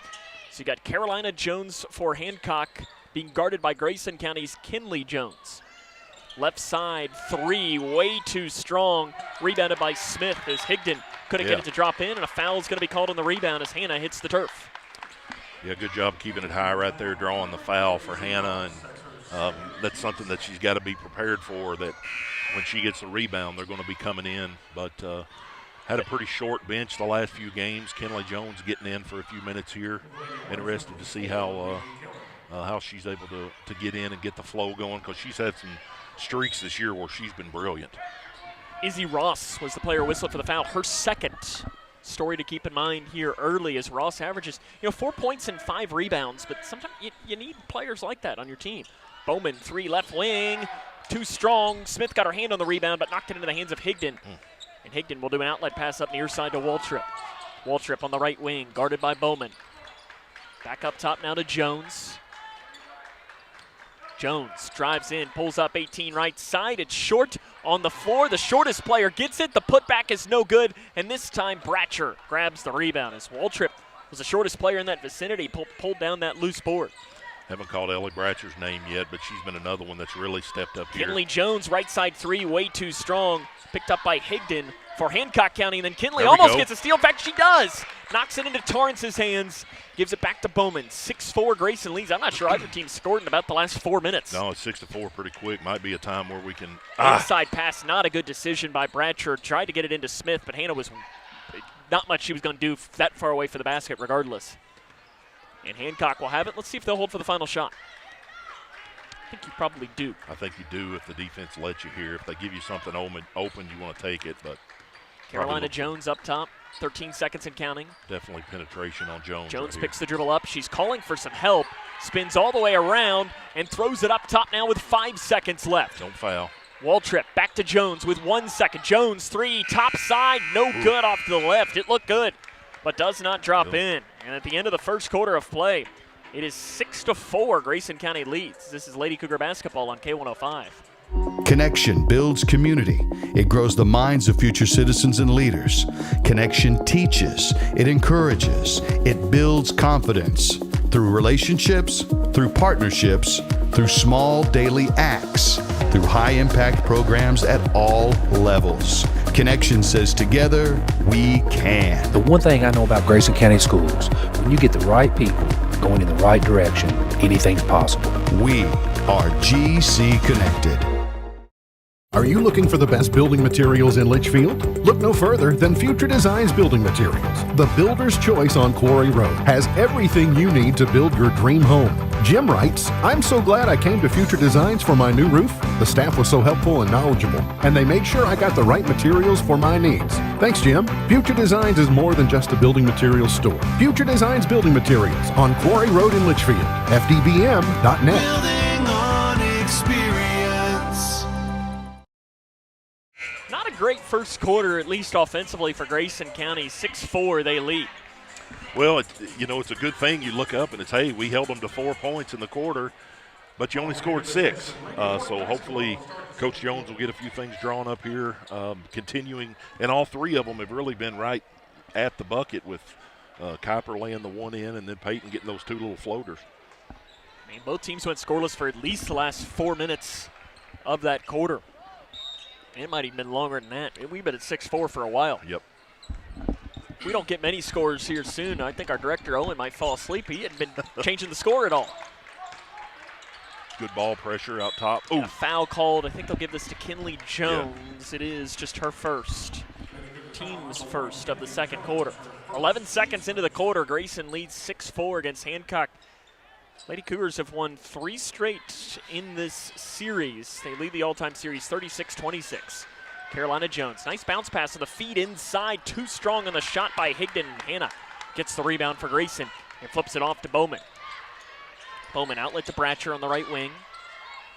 So you got Carolina Jones for Hancock being guarded by Grayson County's Kinley Jones. Left side three, way too strong. Rebounded by Smith as Higdon couldn't get it to drop in, and a foul is going to be called on the rebound as Hannah hits the turf. Yeah, good job keeping it high right there, drawing the foul for Hannah. And that's something that she's got to be prepared for, that when she gets the rebound, they're going to be coming in. But had a pretty short bench the last few games. Kinley Jones getting in for a few minutes here. Interested to see how she's able to get in and get the flow going, because she's had some streaks this year where she's been brilliant. Izzy Ross was the player whistled for the foul. Her second. Story to keep in mind here early as Ross averages 4 points and 5 rebounds, but sometimes you need players like that on your team. Bowman, three left wing, too strong. Smith got her hand on the rebound, but knocked it into the hands of Higdon. And Higdon will do an outlet pass up near side to Waltrip. Waltrip on the right wing, guarded by Bowman. Back up top now to Jones. Jones drives in, pulls up 18 right side. It's short on the floor. The shortest player gets it. The putback is no good. And this time Bratcher grabs the rebound as Waltrip was the shortest player in that vicinity, pulled down that loose board. Haven't called Ellie Bratcher's name yet, but she's been another one that's really stepped up here. Kinley Jones, right side three, way too strong. Picked up by Higdon for Hancock County, and then Kinley almost gets a steal. In fact, she does. Knocks it into Torrance's hands. Gives it back to Bowman. 6-4 Grayson leads. I'm not sure either team scored in about the last 4 minutes. No, it's 6-4 pretty quick. Might be a time where we can. Inside pass, not a good decision by Bratcher. Tried to get it into Smith, but Hannah was not much she was going to do that far away for the basket regardless. And Hancock will have it. Let's see if they'll hold for the final shot. I think you probably do. I think you do if the defense lets you here. If they give you something open, you want to take it. But Carolina Jones up top, 13 seconds and counting. Definitely penetration on Jones. Jones picks the dribble up. She's calling for some help. Spins all the way around and throws it up top now with 5 seconds left. Don't foul. Waltrip back to Jones with 1 second. Jones three, top side, no good off to the left. It looked good, but does not drop in. And at the end of the first quarter of play, it is 6-4 Grayson County leads. This is Lady Cougar basketball on K105. Connection builds community. It grows the minds of future citizens and leaders. Connection teaches. It encourages. It builds confidence. Through relationships, through partnerships, through small daily acts, through high-impact programs at all levels. Connection says together, we can. The one thing I know about Grayson County Schools, when you get the right people going in the right direction, anything's possible. We are GC Connected. Are you looking for the best building materials in Leitchfield? Look no further than Future Designs Building Materials. The builder's choice on Quarry Road has everything you need to build your dream home. Jim writes, "I'm so glad I came to Future Designs for my new roof. The staff was so helpful and knowledgeable, and they made sure I got the right materials for my needs. Thanks, Jim." Future Designs is more than just a building materials store. Future Designs Building Materials on Quarry Road in Litchfield. FDBM.net. Building on experience. Not a great first quarter, at least offensively, for Grayson County. 6-4 they lead. Well, it's a good thing. You look up and it's, hey, we held them to 4 points in the quarter, but you only scored 6. So hopefully Coach Jones will get a few things drawn up here, continuing. And all 3 of them have really been right at the bucket, with Kuiper laying the one in and then Peyton getting those 2 little floaters. I mean, both teams went scoreless for at least the last 4 minutes of that quarter. It might even been longer than that. We've been at 6-4 for a while. Yep. We don't get many scores here soon. I think our director, Owen, might fall asleep. He hadn't been changing the score at all. Good ball pressure out top. Ooh. Foul called. I think they'll give this to Kinley Jones. Yeah. It is just her first. Team's first of the second quarter. 11 seconds into the quarter, Grayson leads 6-4 against Hancock. Lady Cougars have won 3 straight in this series. They lead the all-time series 36-26. Carolina Jones, nice bounce pass on the feed inside. Too strong on the shot by Higdon. Hannah gets the rebound for Grayson and flips it off to Bowman. Bowman outlet to Bratcher on the right wing.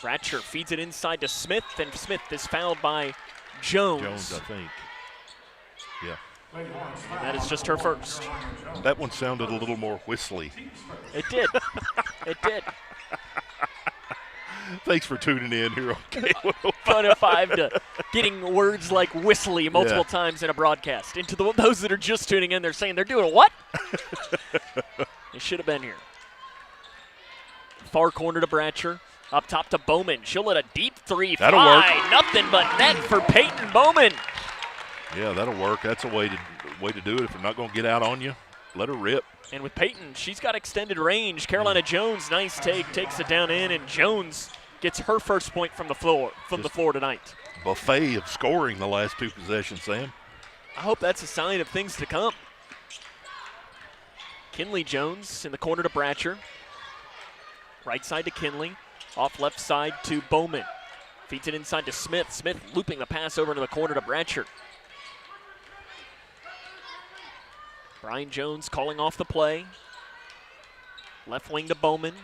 Bratcher feeds it inside to Smith, and Smith is fouled by Jones. Jones, I think. Yeah. And that is just her first. That one sounded a little more whistly. It did. It did. Thanks for tuning in here on K105. Fun of 5 to getting words like whistly multiple times in a broadcast. And to those that are just tuning in, they're saying they're doing what? They should have been here. Far corner to Bratcher. Up top to Bowman. She'll let a deep 3 that'll fly. Work. Nothing but net for Peyton Bowman. Yeah, that'll work. That's a way to do it. If they're not going to get out on you, let her rip. And with Peyton, she's got extended range. Carolina Jones, nice take, takes it down in, and Jones gets her first point from the floor tonight. Buffet of scoring the last 2 possessions, Sam. I hope that's a sign of things to come. Kinley Jones in the corner to Bratcher. Right side to Kinley. Off left side to Bowman. Feeds it inside to Smith. Smith looping the pass over into the corner to Bratcher. Brian Jones calling off the play. Left wing to Bowman.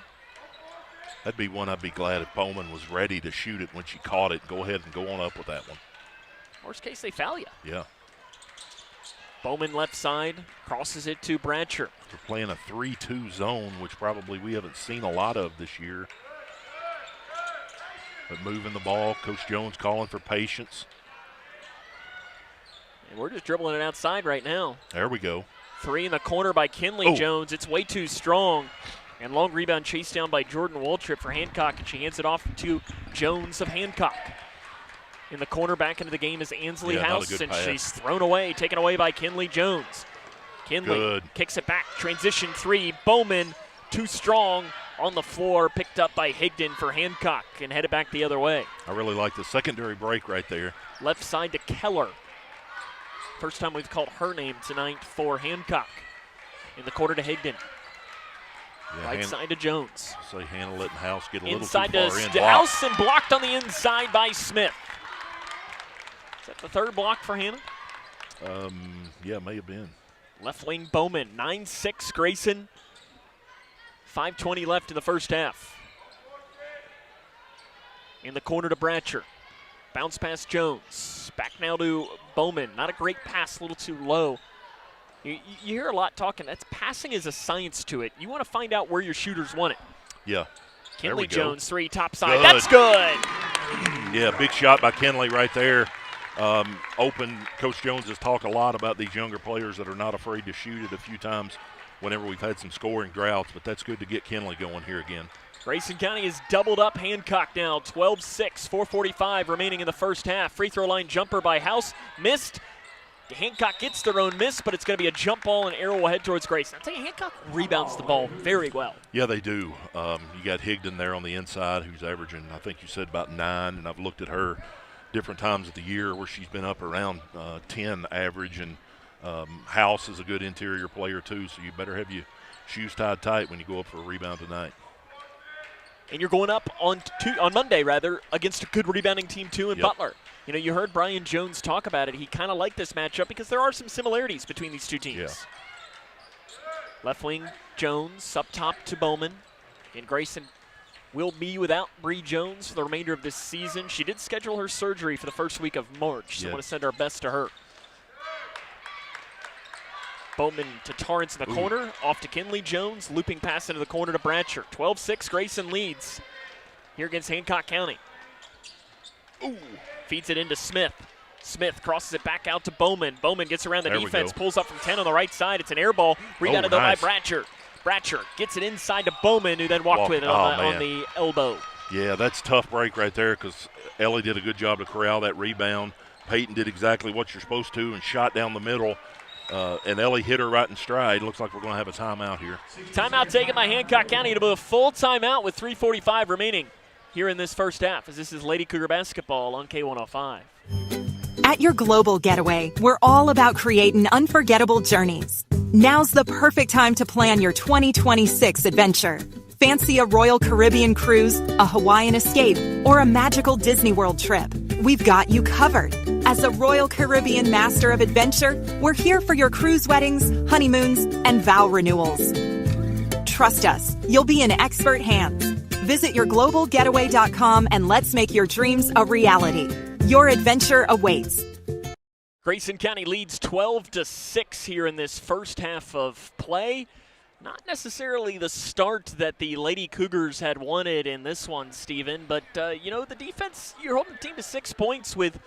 That'd be one I'd be glad if Bowman was ready to shoot it when she caught it. Go ahead and go on up with that one. Worst case, they foul you. Yeah. Bowman left side, crosses it to Bratcher. They're playing a 3-2 zone, which probably we haven't seen a lot of this year. But moving the ball, Coach Jones calling for patience. And we're just dribbling it outside right now. There we go. 3 in the corner by Kinley Jones. It's way too strong. And long rebound chased down by Jordan Waltrip for Hancock, and she hands it off to Jones of Hancock. In the corner, back into the game is Ansley House, and she's thrown away, taken away by Kinley Jones. Kinley kicks it back, transition 3. Bowman, too strong on the floor, picked up by Higdon for Hancock and headed back the other way. I really like the secondary break right there. Left side to Keller. First time we've called her name tonight for Hancock. In the corner to Higdon. Yeah, right side to Jones. Say Hannah letting House get a little inside too far in. Inside to House and blocked on the inside by Smith. Is that the 3rd block for Hannah? Yeah, may have been. Left wing Bowman, 9-6 Grayson. 5:20 left in the first half. In the corner to Bratcher. Bounce pass Jones. Back now to Bowman. Not a great pass, a little too low. You hear a lot talking. That's passing is a science to it. You want to find out where your shooters want it. Yeah. Kinley Jones, 3, top side. Good. That's good. Yeah, big shot by Kinley right there. Open. Coach Jones has talked a lot about these younger players that are not afraid to shoot it a few times whenever we've had some scoring droughts, but that's good to get Kinley going here again. Grayson County has doubled up Hancock now, 12-6, 4:45 remaining in the first half. Free throw line jumper by House, missed. Hancock gets their own miss, but it's going to be a jump ball, and arrow will head towards Grayson. I'll tell you, Hancock rebounds the ball very well. Yeah, they do. You got Higdon there on the inside, who's averaging, I think you said about 9, and I've looked at her different times of the year where she's been up around 10 average, and House is a good interior player too, so you better have your shoes tied tight when you go up for a rebound tonight. And you're going up on Monday, against a good rebounding team too in Butler. You know, you heard Brian Jones talk about it. He kind of liked this matchup because there are some similarities between these two teams. Yeah. Left wing Jones up top to Bowman. And Grayson will be without Bree Jones for the remainder of this season. She did schedule her surgery for the first week of March, so I want to send our best to her. Bowman to Tarrance in the corner, off to Kinley Jones, looping pass into the corner to Bratcher. 12-6, Grayson leads here against Hancock County. Ooh, feeds it into Smith. Smith crosses it back out to Bowman. Bowman gets around the defense, pulls up from 10 on the right side. It's an air ball, rebounded though by Bratcher. Bratcher gets it inside to Bowman, who then walked with it on the elbow. Yeah, that's a tough break right there because Ellie did a good job to corral that rebound. Peyton did exactly what you're supposed to and shot down the middle. And Ellie hit her right in stride. Looks like we're going to have a timeout here. Timeout taken by Hancock County. It'll be a full timeout with 3:45 remaining here in this first half, as this is Lady Cougar basketball on K105. At your global getaway, we're all about creating unforgettable journeys. Now's the perfect time to plan your 2026 adventure. Fancy a Royal Caribbean cruise, a Hawaiian escape, or a magical Disney World trip? We've got you covered. As a Royal Caribbean Master of Adventure, we're here for your cruise weddings, honeymoons, and vow renewals. Trust us, you'll be in expert hands. Visit yourglobalgetaway.com and let's make your dreams a reality. Your adventure awaits. Grayson County leads 12-6 here in this first half of play. Not necessarily the start that the Lady Cougars had wanted in this one, Steven, but, the defense, you're holding the team to 6 points with,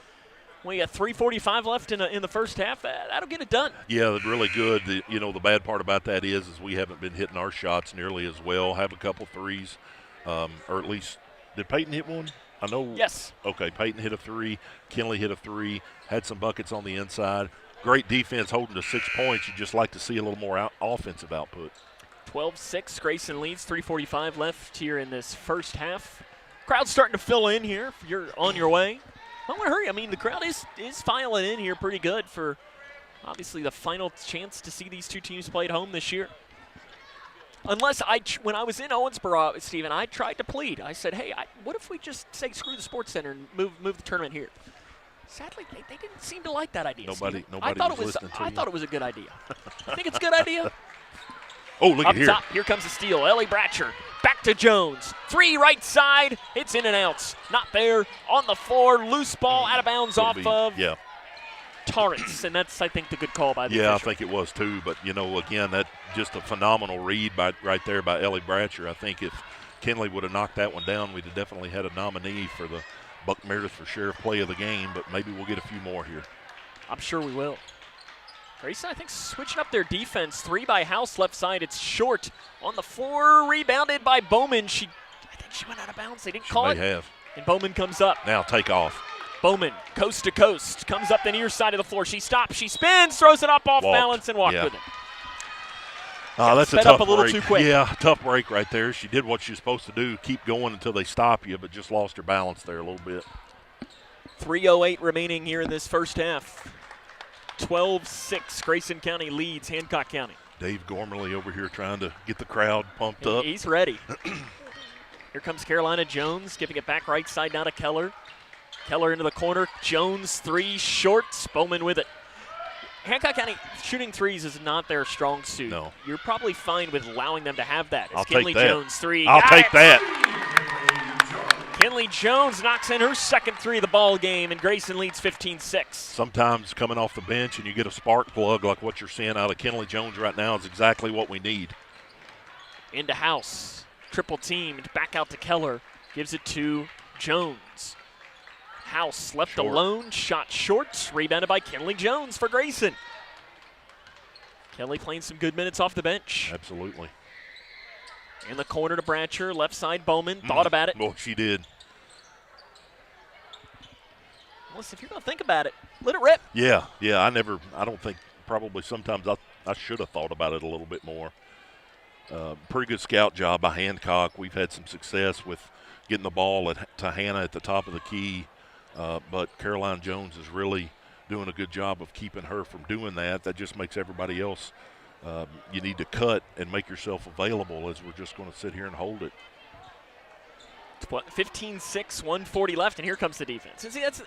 we got 3:45 left in the first half. That'll get it done. Yeah, really good. The bad part about that is we haven't been hitting our shots nearly as well. Have a couple threes, or at least, did Peyton hit one? I know. Yes. Okay, Peyton hit a 3. Kinley hit a 3. Had some buckets on the inside. Great defense holding to 6 points. You just like to see a little more offensive output. 12-6, Grayson leads, 3:45 left here in this first half. Crowd's starting to fill in here. You're on your way. Don't want to hurry. I mean, the crowd is filing in here pretty good for, obviously, the final chance to see these two teams play at home this year. Unless when I was in Owensboro, Stephen, I tried to plead. I said, hey, what if we just say screw the Sports Center and move the tournament here? Sadly, they didn't seem to like that idea. Nobody I thought it was a good idea. You think it's a good idea? Oh, look at here. Top, here comes the steal. Ellie Bratcher back to Jones. 3 right side. It's in and out. Not there. On the floor. Loose ball out of bounds off of Torrance. And that's, I think, the good call by the official. I think it was too. But, again, that just a phenomenal read right there by Ellie Bratcher. I think if Kinley would have knocked that one down, we'd have definitely had a nominee for the Buck Meredith for Sheriff Play of the Game. But maybe we'll get a few more here. I'm sure we will. Grayson, I think, switching up their defense. 3 by House, left side. It's short. On the floor, rebounded by Bowman. I think she went out of bounds. They didn't call it. They have. And Bowman comes up. Now take off. Bowman, coast to coast, comes up the near side of the floor. She stops, she spins, throws it up off balance, and walked with it. That's a tough up a little break. Too quick. Yeah, tough break right there. She did what she was supposed to do, keep going until they stop you, but just lost her balance there a little bit. 3:08 remaining here in this first half. 12-6, Grayson County leads Hancock County. Dave Gormley over here trying to get the crowd pumped up. He's ready. Here comes Carolina Jones, giving it back right side now to Keller. Keller into the corner. Jones 3 short. Bowman with it. Hancock County shooting threes is not their strong suit. No. You're probably fine with allowing them to have that. It's I'll Kinley take that. Jones 3. I'll take that. Kinley Jones knocks in her second 3 of the ball game, and Grayson leads 15-6. Sometimes coming off the bench and you get a spark plug like what you're seeing out of Kinley Jones right now is exactly what we need. Into House. Triple teamed. Back out to Keller. Gives it to Jones. House left alone. Shot short. Rebounded by Kinley Jones for Grayson. Kelly playing some good minutes off the bench. Absolutely. In the corner to Bratcher, left side Bowman. Thought about it. Well, she did. Listen, if you're going to think about it, let it rip. Yeah. I don't think, probably sometimes I should have thought about it a little bit more. Pretty good scout job by Hancock. We've had some success with getting the ball to Hannah at the top of the key, but Caroline Jones is really doing a good job of keeping her from doing that. That just makes everybody else, you need to cut and make yourself available, as we're just going to sit here and hold it. 15-6, 140 left, and here comes the defense. And see, that's,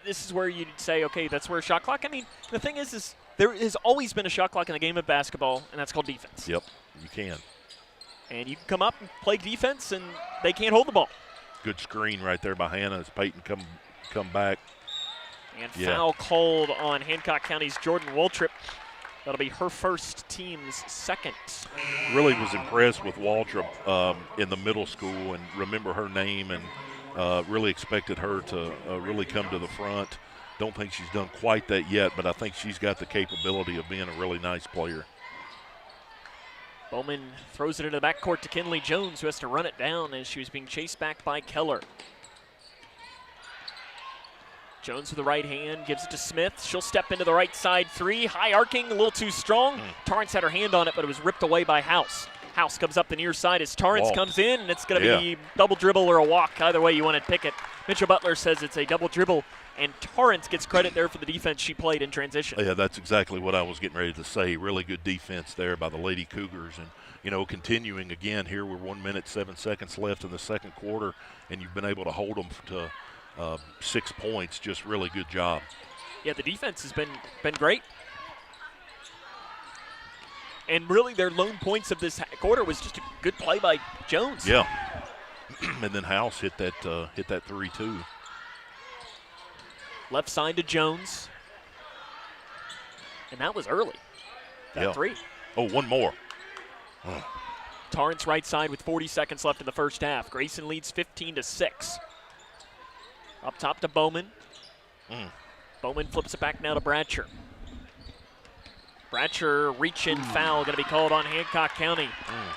this is where you'd say, okay, that's where a shot clock. I mean, the thing is there has always been a shot clock in the game of basketball, and that's called defense. Yep, you can. And you can come up and play defense, and they can't hold the ball. Good screen right there by Hannah as Peyton come back. And foul called on Hancock County's Jordan Waltrip. That'll be her first, team's second. Really was impressed with Waltrip in the middle school, and remember her name, and really expected her to really come to the front. Don't think she's done quite that yet, but I think she's got the capability of being a really nice player. Bowman throws it into the backcourt to Kinley Jones, who has to run it down as she was being chased back by Keller. Jones with the right hand, gives it to Smith. She'll step into the right side three. High arcing, a little too strong. Tarrance had her hand on it, but it was ripped away by House. House comes up the near side as Tarrance comes in, and it's going to be double dribble or a walk. Either way you want to pick it. Mitchell Butler says it's a double dribble, and Tarrance gets credit there for the defense she played in transition. Yeah, that's exactly what I was getting ready to say. Really good defense there by the Lady Cougars. And, continuing again here, we're 1 minute, 7 seconds left in the second quarter, and you've been able to hold them to 6 points. Just really good job. Yeah, the defense has been great. And really their lone points of this quarter was just a good play by Jones. Yeah. And then House hit that 3 too. Left side to Jones. And that was early. That three. Oh, one more. Torrance right side with 40 seconds left in the first half. Grayson leads 15-6. Up top to Bowman. Bowman flips it back now to Bratcher. Bratcher reach-in foul going to be called on Hancock County.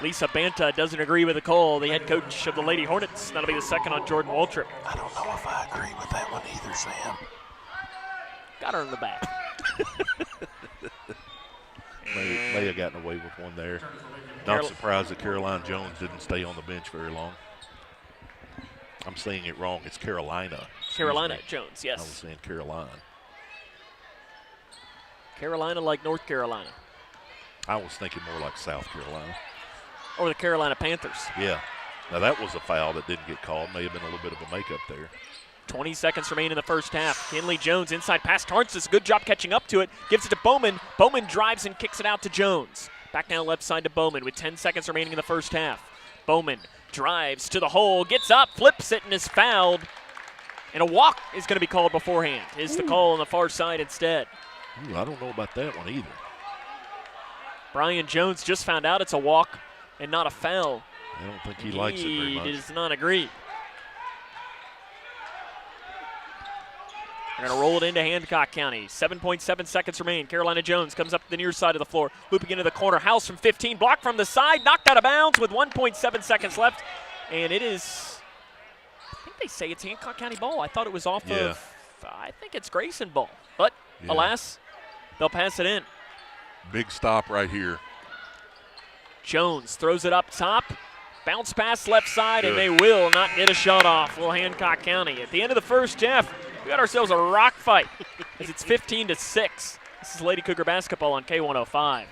Lisa Banta doesn't agree with the call. The head coach of the Lady Hornets. That'll be the second on Jordan Waltrip. I don't know if I agree with that one either, Sam. Got her in the back. May have gotten away with one there. Not surprised that Caroline Jones didn't stay on the bench very long. I'm saying it wrong. It's Carolina. Carolina Jones, yes. I was saying Carolina. Carolina like North Carolina. I was thinking more like South Carolina. Or the Carolina Panthers. Yeah. Now that was a foul that didn't get called. May have been a little bit of a makeup there. 20 seconds remain in the first half. Kinley Jones inside pass. Torrance does a good job catching up to it. Gives it to Bowman. Bowman drives and kicks it out to Jones. Back now left side to Bowman with 10 seconds remaining in the first half. Bowman drives to the hole, gets up, flips it, and is fouled. And a walk is going to be called beforehand. Is the call on the far side instead. I don't know about that one either. Brian Jones just found out it's a walk and not a foul. I don't think he likes it very much. He does not agree. They're going to roll it into Hancock County. 7.7 seconds remain. Carolina Jones comes up the near side of the floor, looping into the corner. House from 15, blocked from the side, knocked out of bounds with 1.7 seconds left. And it is, I think they say it's Hancock County ball. I thought it was off of, I think it's Grayson ball. But alas, they'll pass it in. Big stop right here. Jones throws it up top. Bounce pass left side, and they will not get a shot off. Will Hancock County. At the end of the first half, we got ourselves a rock fight as it's 15-6. This is Lady Cougar basketball on K105.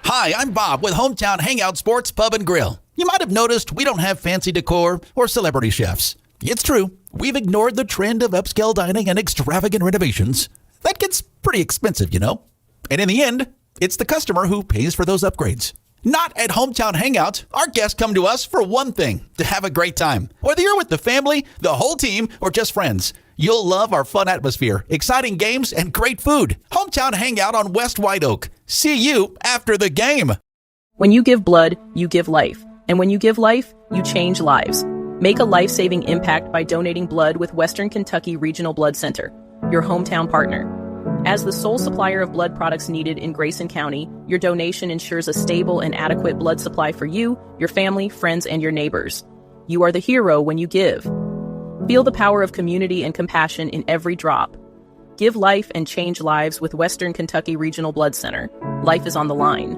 Hi, I'm Bob with Hometown Hangout Sports Pub and Grill. You might have noticed we don't have fancy decor or celebrity chefs. It's true. We've ignored the trend of upscale dining and extravagant renovations. That gets pretty expensive, you know. And in the end, it's the customer who pays for those upgrades. Not at Hometown Hangout. Our guests come to us for one thing, to have a great time. Whether you're with the family, the whole team, or just friends, you'll love our fun atmosphere, exciting games, and great food. Hometown Hangout on West White Oak. See you after the game. When you give blood, you give life. And when you give life, you change lives. Make a life-saving impact by donating blood with Western Kentucky Regional Blood Center, your hometown partner. As the sole supplier of blood products needed in Grayson County, your donation ensures a stable and adequate blood supply for you, your family, friends, and your neighbors. You are the hero when you give. Feel the power of community and compassion in every drop. Give life and change lives with Western Kentucky Regional Blood Center. Life is on the line.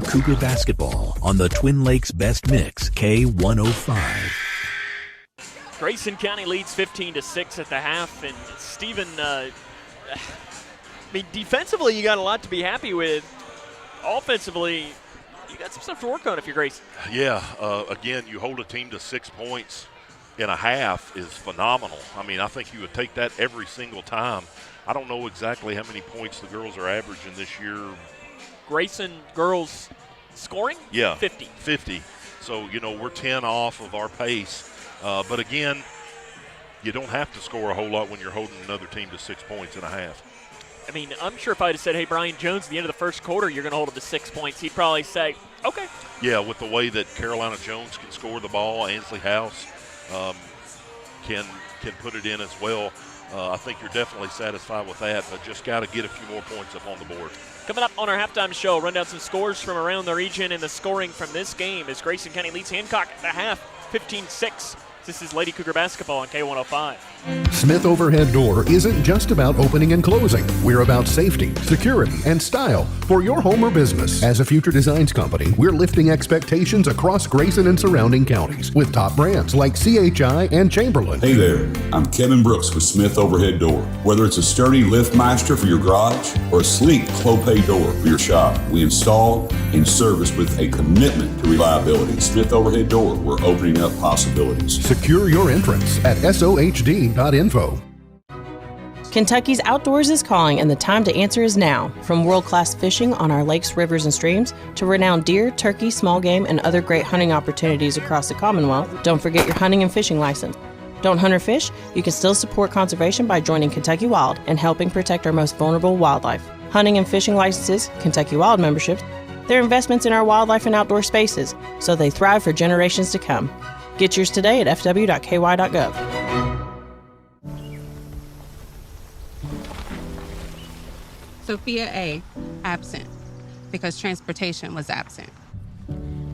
Cougar basketball on the Twin Lakes Best Mix, K105. Grayson County leads 15-6 at the half, and Stephen, I mean, defensively you got a lot to be happy with. Offensively, you got some stuff to work on if you're Grayson. Yeah, again, you hold a team to 6 points in a half is phenomenal. I mean, I think you would take that every single time. I don't know exactly how many points the girls are averaging this year. Grayson girls scoring? Yeah, 50. So, you know, we're 10 off of our pace. But again, you don't have to score a whole lot when you're holding another team to 6 points in a half. I mean, I'm sure if I had said, hey, Brian Jones, at the end of the first quarter, you're going to hold him to 6 points, he'd probably say, okay. Yeah, with the way that Carolina Jones can score the ball, Ansley House can put it in as well. I think you're definitely satisfied with that, but just got to get a few more points up on the board. Coming up on our halftime show, run down some scores from around the region and the scoring from this game as Grayson County leads Hancock at the half, 15-6. This is Lady Cougar basketball on K105. Smith Overhead Door isn't just about opening and closing. We're about safety, security, and style for your home or business. As a Future Designs company, we're lifting expectations across Grayson and surrounding counties with top brands like CHI and Chamberlain. Hey there, I'm Kevin Brooks with Smith Overhead Door. Whether it's a sturdy LiftMaster for your garage or a sleek Clopay door for your shop, we install and service with a commitment to reliability. Smith Overhead Door, we're opening up possibilities. Secure your entrance at sohd.info. Kentucky's outdoors is calling, and the time to answer is now. From world-class fishing on our lakes, rivers, and streams to renowned deer, turkey, small game, and other great hunting opportunities across the Commonwealth, don't forget your hunting and fishing license. Don't hunt or fish? You can still support conservation by joining Kentucky Wild and helping protect our most vulnerable wildlife. Hunting and fishing licenses, Kentucky Wild memberships, they're investments in our wildlife and outdoor spaces, so they thrive for generations to come. Get yours today at fw.ky.gov. Sophia A., absent, because transportation was absent.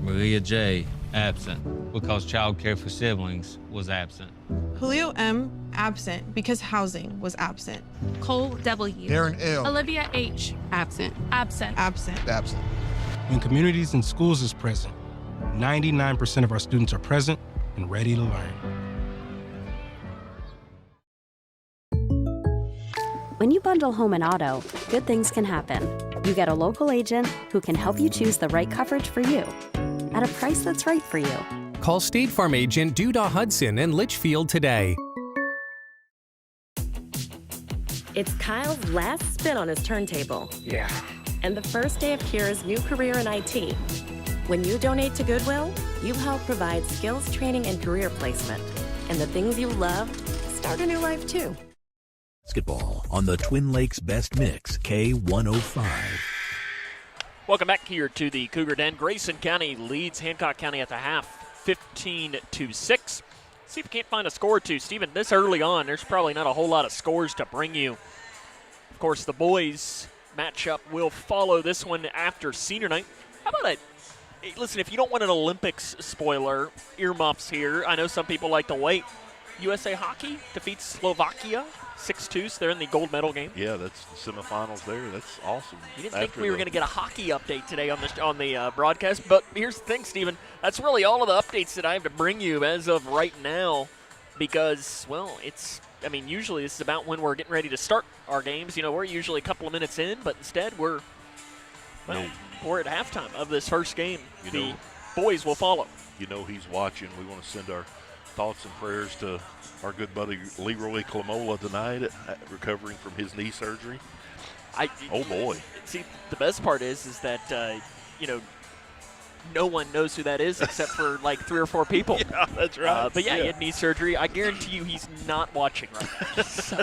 Maria J., absent, because child care for siblings was absent. Julio M., absent, because housing was absent. Cole W. Darren L. Olivia H. Absent. Absent. Absent. Absent. When communities and schools is present, 99% of our students are present and ready to learn. When you bundle home and auto, good things can happen. You get a local agent who can help you choose the right coverage for you at a price that's right for you. Call State Farm agent Duda Hudson in Leitchfield today. It's Kyle's last spin on his turntable. Yeah. And the first day of Kira's new career in IT. When you donate to Goodwill, you help provide skills training and career placement. And the things you loved start a new life too. Basketball on the Twin Lakes Best Mix, K105. Welcome back here to the Cougar Den. Grayson County leads Hancock County at the half, 15-6. See if we can't find a score or two. Stephen, this early on, there's probably not a whole lot of scores to bring you. Of course, the boys matchup will follow this one after senior night. How about listen, if you don't want an Olympics spoiler, earmuffs here. I know some people like to wait. USA Hockey defeats Slovakia 6-2, so they're in the gold medal game. Yeah, that's the semifinals there. That's awesome. You didn't think we were going to get a hockey update today on the broadcast, but here's the thing, Stephen. That's really all of the updates that I have to bring you as of right now because, well, usually this is about when we're getting ready to start our games. You know, we're usually a couple of minutes in, but instead we're at halftime of this first game. The boys will follow. You know he's watching. We want to send our thoughts and prayers to our good buddy Leroy Clamola tonight, recovering from his knee surgery. Oh boy! See, the best part is that no one knows who that is except for like 3 or 4 people. Yeah, that's right. But yeah, he had knee surgery. I guarantee you, he's not watching right now. So,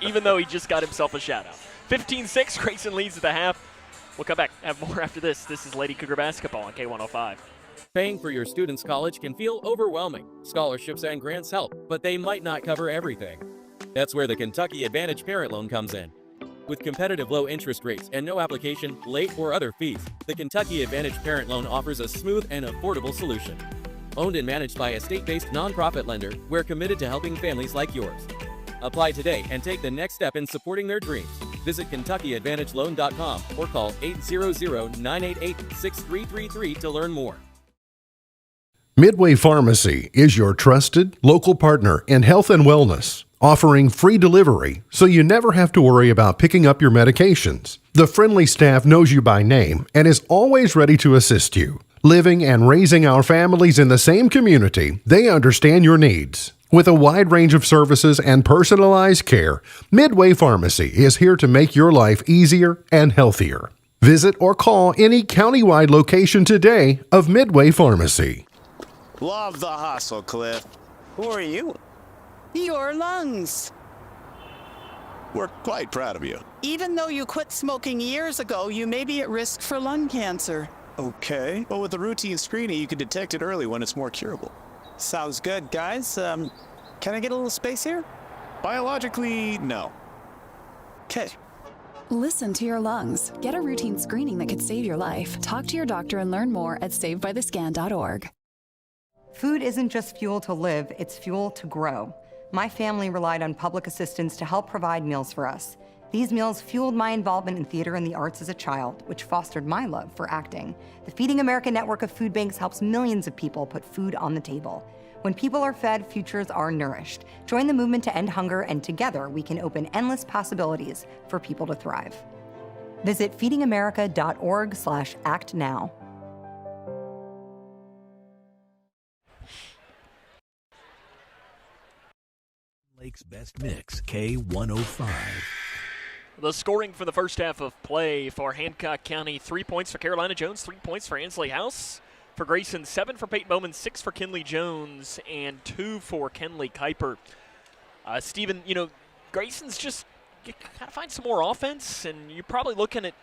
even though he just got himself a shout out. 15-6, Grayson leads at the half. We'll come back, have more after this. This is Lady Cougar basketball on K105. Paying for your student's college can feel overwhelming. Scholarships and grants help, but they might not cover everything. That's where the Kentucky Advantage Parent Loan comes in. With competitive low interest rates and no application, late, or other fees, the Kentucky Advantage Parent Loan offers a smooth and affordable solution. Owned and managed by a state-based nonprofit lender, we're committed to helping families like yours. Apply today and take the next step in supporting their dreams. Visit KentuckyAdvantageLoan.com or call 800-988-6333 to learn more. Midway Pharmacy is your trusted local partner in health and wellness, offering free delivery so you never have to worry about picking up your medications. The friendly staff knows you by name and is always ready to assist you. Living and raising our families in the same community, they understand your needs. With a wide range of services and personalized care, Midway Pharmacy is here to make your life easier and healthier. Visit or call any countywide location today of Midway Pharmacy. Love the hustle, Cliff. Who are you? Your lungs. We're quite proud of you. Even though you quit smoking years ago, you may be at risk for lung cancer. Okay. Well, with the routine screening, you can detect it early when it's more curable. Sounds good, guys. Can I get a little space here? Biologically, no. Okay. Listen to your lungs. Get a routine screening that could save your life. Talk to your doctor and learn more at savedbythescan.org. Food isn't just fuel to live, it's fuel to grow. My family relied on public assistance to help provide meals for us. These meals fueled my involvement in theater and the arts as a child, which fostered my love for acting. The Feeding America network of food banks helps millions of people put food on the table. When people are fed, futures are nourished. Join the movement to end hunger, and together we can open endless possibilities for people to thrive. Visit feedingamerica.org/actnow. Lake's Best Mix, K105. The scoring for the first half of play for Hancock County: 3 points for Carolina Jones, 3 points for Ansley House. For Grayson, 7 for Peyton Bowman, 6 for Kinley Jones, and 2 for Kenley Kuiper. Stephen, Grayson's just got to find some more offense, and you're probably looking at,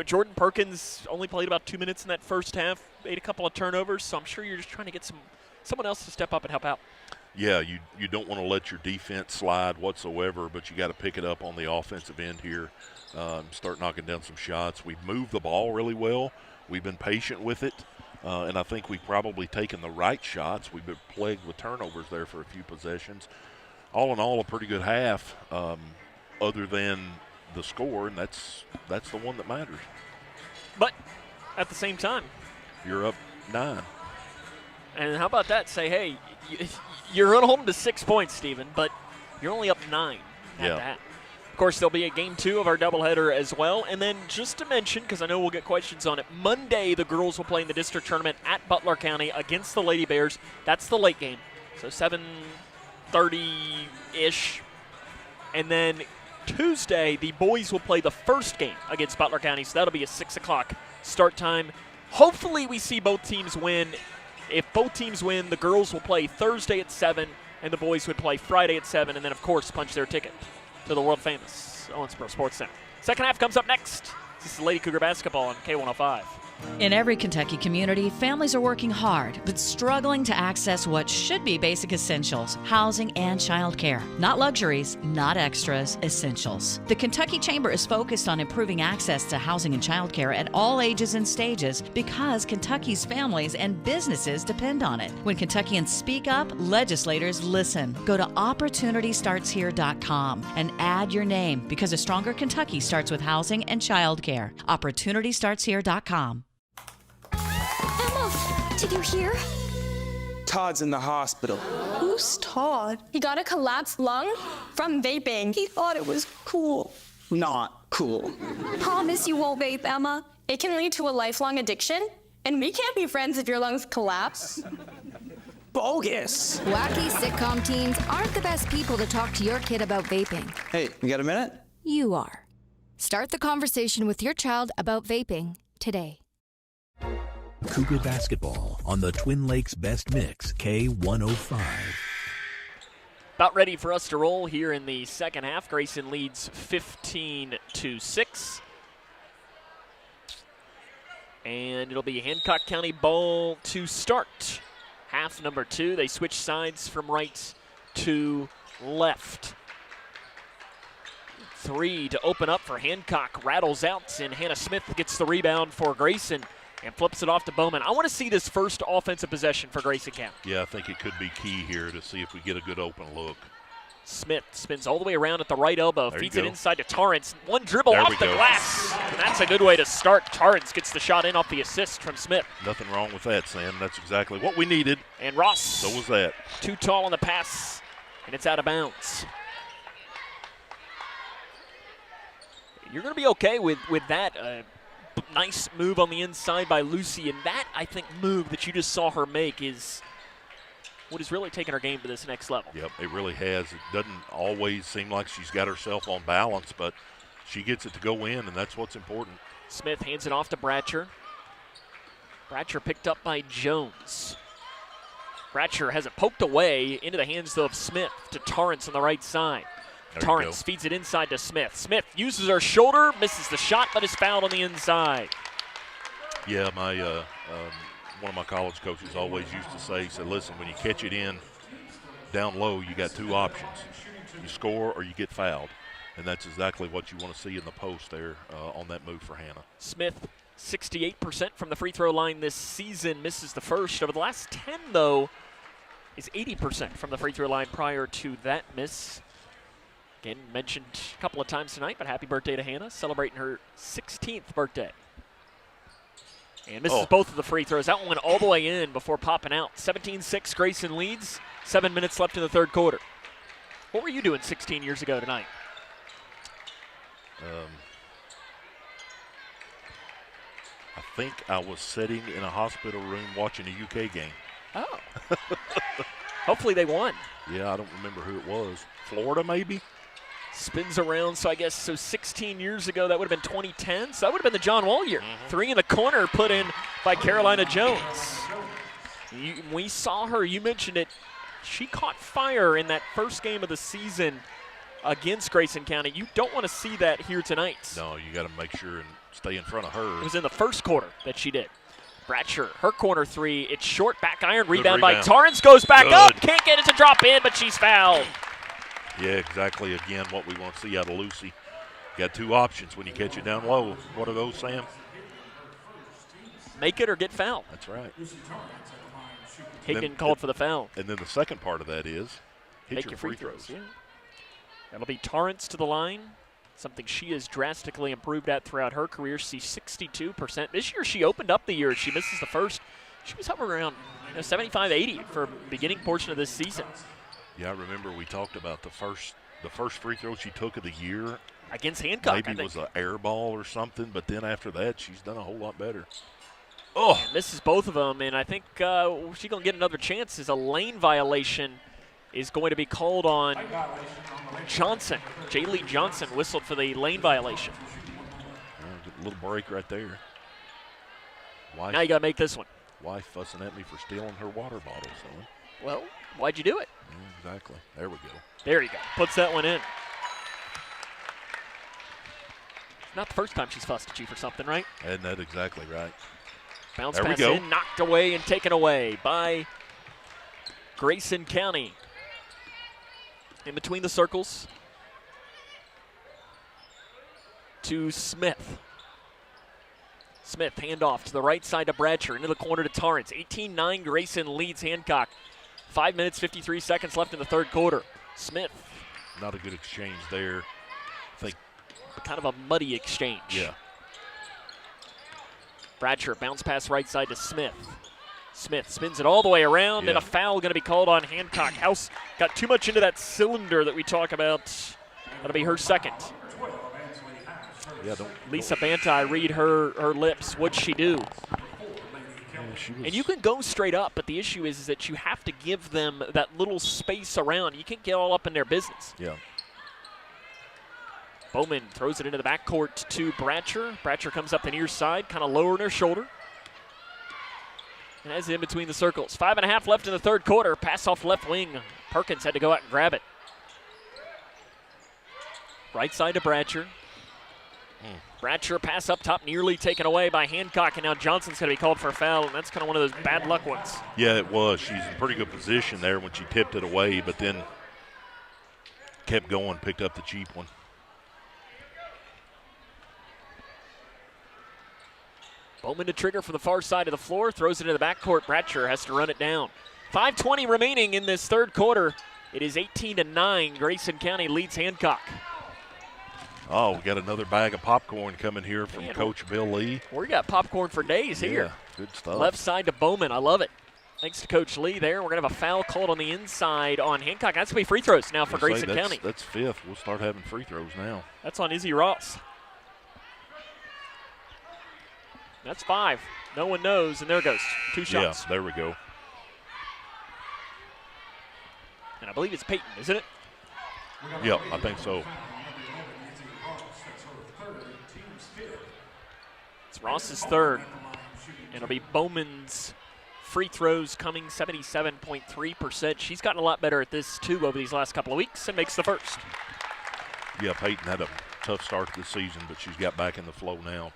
Jordan Perkins only played about 2 minutes in that first half, made a couple of turnovers, so I'm sure you're just trying to get someone else to step up and help out. Yeah, you don't want to let your defense slide whatsoever, but you got to pick it up on the offensive end here, start knocking down some shots. We've moved the ball really well. We've been patient with it, and I think we've probably taken the right shots. We've been plagued with turnovers there for a few possessions. All in all, a pretty good half, other than the score, and that's the one that matters. But at the same time, you're up 9. And how about that? Say, hey, you're going to hold them to 6 points, Stephen, but you're only up 9 at that. Of course, there'll be a game 2 of our doubleheader as well. And then just to mention, because I know we'll get questions on it, Monday the girls will play in the district tournament at Butler County against the Lady Bears. That's the late game, so 7:30-ish. And then Tuesday, the boys will play the first game against Butler County, so that'll be a 6 o'clock start time. Hopefully we see both teams win. If both teams win, the girls will play Thursday at 7, and the boys would play Friday at 7, and then, of course, punch their ticket to the world-famous Owensboro Sports Center. Second half comes up next. This is Lady Cougar basketball on K105. In every Kentucky community, families are working hard, but struggling to access what should be basic essentials, housing and childcare. Not luxuries, not extras, essentials. The Kentucky Chamber is focused on improving access to housing and childcare at all ages and stages because Kentucky's families and businesses depend on it. When Kentuckians speak up, legislators listen. Go to OpportunityStartsHere.com and add your name because a stronger Kentucky starts with housing and childcare. OpportunityStartsHere.com. Did you hear? Todd's in the hospital. Who's Todd? He got a collapsed lung from vaping. He thought it was cool. Not cool. Promise you won't vape, Emma. It can lead to a lifelong addiction, and we can't be friends if your lungs collapse. Bogus. Wacky sitcom teens aren't the best people to talk to your kid about vaping. Hey, you got a minute? You are. Start the conversation with your child about vaping today. Cougar basketball on the Twin Lakes Best Mix, K105. About ready for us to roll here in the second half. Grayson leads 15-6. And it'll be Hancock County ball to start. Half number 2. They switch sides from right to left. three to open up for Hancock. Rattles out, and Hannah Smith gets the rebound for Grayson and flips it off to Bowman. I want to see this first offensive possession for Grayson County. Yeah, I think it could be key here to see if we get a good open look. Smith spins all the way around at the right elbow, There feeds you it go. inside to Tarrance. One dribble There off we the go. glass. And that's a good way to start. Tarrance gets the shot in off the assist from Smith. Nothing wrong with that, Sam. That's exactly what we needed. And Ross. So was that. Too tall on the pass, and it's out of bounds. You're going to be okay with that nice move on the inside by Lucy. And that, I think, move that you just saw her make is what has really taken her game to this next level. Yep, it really has. It doesn't always seem like she's got herself on balance, but she gets it to go in, and that's what's important. Smith hands it off to Bratcher. Bratcher picked up by Jones. Bratcher has it poked away into the hands of Smith to Torrance on the right side. There you Torrance go. feeds it inside to Smith. Smith uses her shoulder, misses the shot, but is fouled on the inside. Yeah, my one of my college coaches always used to say, he said, listen, when you catch it in down low, you got two options. You score or you get fouled. And that's exactly what you want to see in the post there on that move for Hannah. Smith, 68% from the free throw line this season, misses the first. Over the last 10, though, is 80% from the free throw line prior to that miss. Again, mentioned a couple of times tonight, but happy birthday to Hannah, celebrating her 16th birthday. And misses both of the free throws. That one went all the way in before popping out. 17-6, Grayson leads. 7 minutes left in the third quarter. What were you doing 16 years ago tonight? I think I was sitting in a hospital room watching a UK game. Oh. Hopefully they won. Yeah, I don't remember who it was. Florida, maybe? Spins around, so I guess 16 years ago, that would have been 2010. So that would have been the John Wall year. Three in the corner put in by Carolina Jones. We saw her, you mentioned it, she caught fire in that first game of the season against Grayson County. You don't want to see that here tonight. No, you got to make sure and stay in front of her. It was in the first quarter that she did. Bratcher, her corner three, it's short, back iron, Good rebound by rebound. Torrance, goes back Good. up, can't get it to drop in, but she's fouled. Yeah, exactly. Again, what we want to see out of Lucy. Got two options when you catch it down low. What are those, Sam? Make it or get fouled. That's right. Hagen called for the foul. And then the second part of that is hit Make your your free throws. throws. Yeah. That'll be Torrance to the line, something she has drastically improved at throughout her career. She's 62%. This year she opened up the year. She misses the first. She was hovering around 75, 80 for the beginning portion of this season. Yeah, I remember we talked about the first free throw she took of the year. Against Hancock, Maybe I it think. was an air ball or something, but then after that, she's done a whole lot better. Oh, misses both of them, and I think she's going to get another chance as a lane violation is going to be called on Johnson. Jaylee Johnson whistled for the lane violation. A little break right there. Wife, Now you got to make this one. Wife fussing at me for stealing her water bottle, son. Well, why'd you do it? Yeah, exactly. There we go. There you go. Puts that one in. Not the first time she's fussed at you for something, right? Isn't that exactly right? Bounce there pass we go. in, knocked away and taken away by Grayson County. In between the circles to Smith. Smith, handoff to the right side to Bratcher, into the corner to Torrance. 18-9, Grayson leads Hancock. 5 minutes, 53 seconds left in the third quarter. Smith. Not a good exchange there. I think kind of a muddy exchange. Yeah. Bratcher, bounce pass right side to Smith. Smith spins it all the way around, and a foul going to be called on Hancock. House got too much into that cylinder that we talk about. That'll be her second. Yeah, Lisa Bantai, read her lips. What'd she do? And you can go straight up, but the issue is that you have to give them that little space around. You can't get all up in their business. Yeah. Bowman throws it into the backcourt to Bratcher. Bratcher comes up the near side, kind of lowering her shoulder. And has it in between the circles. 5.5 left in the third quarter. Pass off left wing. Perkins had to go out and grab it. Right side to Bratcher. Bratcher pass up top, nearly taken away by Hancock, and now Johnson's going to be called for a foul, and that's kind of one of those bad luck ones. Yeah, it was. She's in pretty good position there when she tipped it away, but then kept going, picked up the cheap one. Bowman to trigger from the far side of the floor, throws it into the backcourt. Bratcher has to run it down. 5:20 remaining in this third quarter. It is 18-9. Grayson County leads Hancock. Oh, we got another bag of popcorn coming here from Coach Bill Lee. We got popcorn for days here. Yeah, good stuff. Left side to Bowman. I love it. Thanks to Coach Lee there. We're going to have a foul called on the inside on Hancock. That's going to be free throws now for Grayson County. That's fifth. We'll start having free throws now. That's on Izzy Ross. That's 5. No one knows, and there goes. 2 shots. Yeah, there we go. And I believe it's Peyton, isn't it? Yep, I think so. It's Ross's third. It'll be Bowman's free throws coming 77.3%. She's gotten a lot better at this, too, over these last couple of weeks and makes the first. Yeah, Peyton had a tough start to the season, but she's got back in the flow now.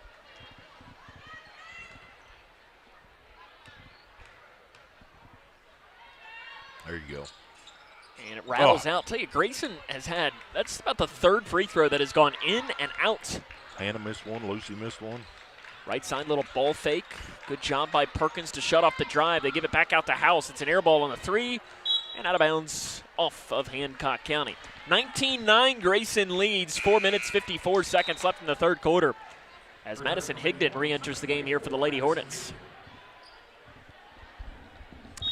There you go. And it rattles out. Tell you, Grayson has had, that's about the third free throw that has gone in and out. Hannah missed one. Lucy missed one. Right side little ball fake. Good job by Perkins to shut off the drive. They give it back out to House. It's an air ball on the 3 and out of bounds off of Hancock County. 19-9, Grayson leads. 4 minutes, 54 seconds left in the third quarter as Madison Higdon re-enters the game here for the Lady Hornets.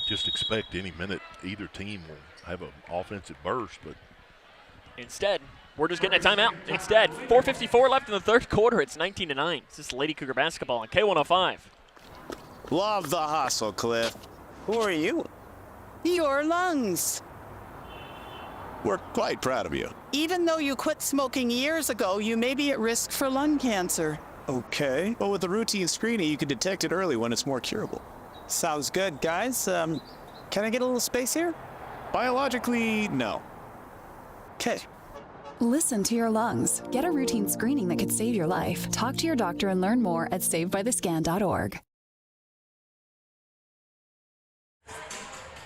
Just expect any minute either team will have an offensive burst, but instead, we're just getting a timeout. Instead, 4:54 left in the third quarter. It's 19-9. This is Lady Cougar basketball on K105. Love the hustle, Cliff. Who are you? Your lungs. We're quite proud of you. Even though you quit smoking years ago, you may be at risk for lung cancer. Okay. Well, with the routine screening, you can detect it early when it's more curable. Sounds good, guys. Can I get a little space here? Biologically, no. Okay. Listen to your lungs. Get a routine screening that could save your life. Talk to your doctor and learn more at savebythescan.org.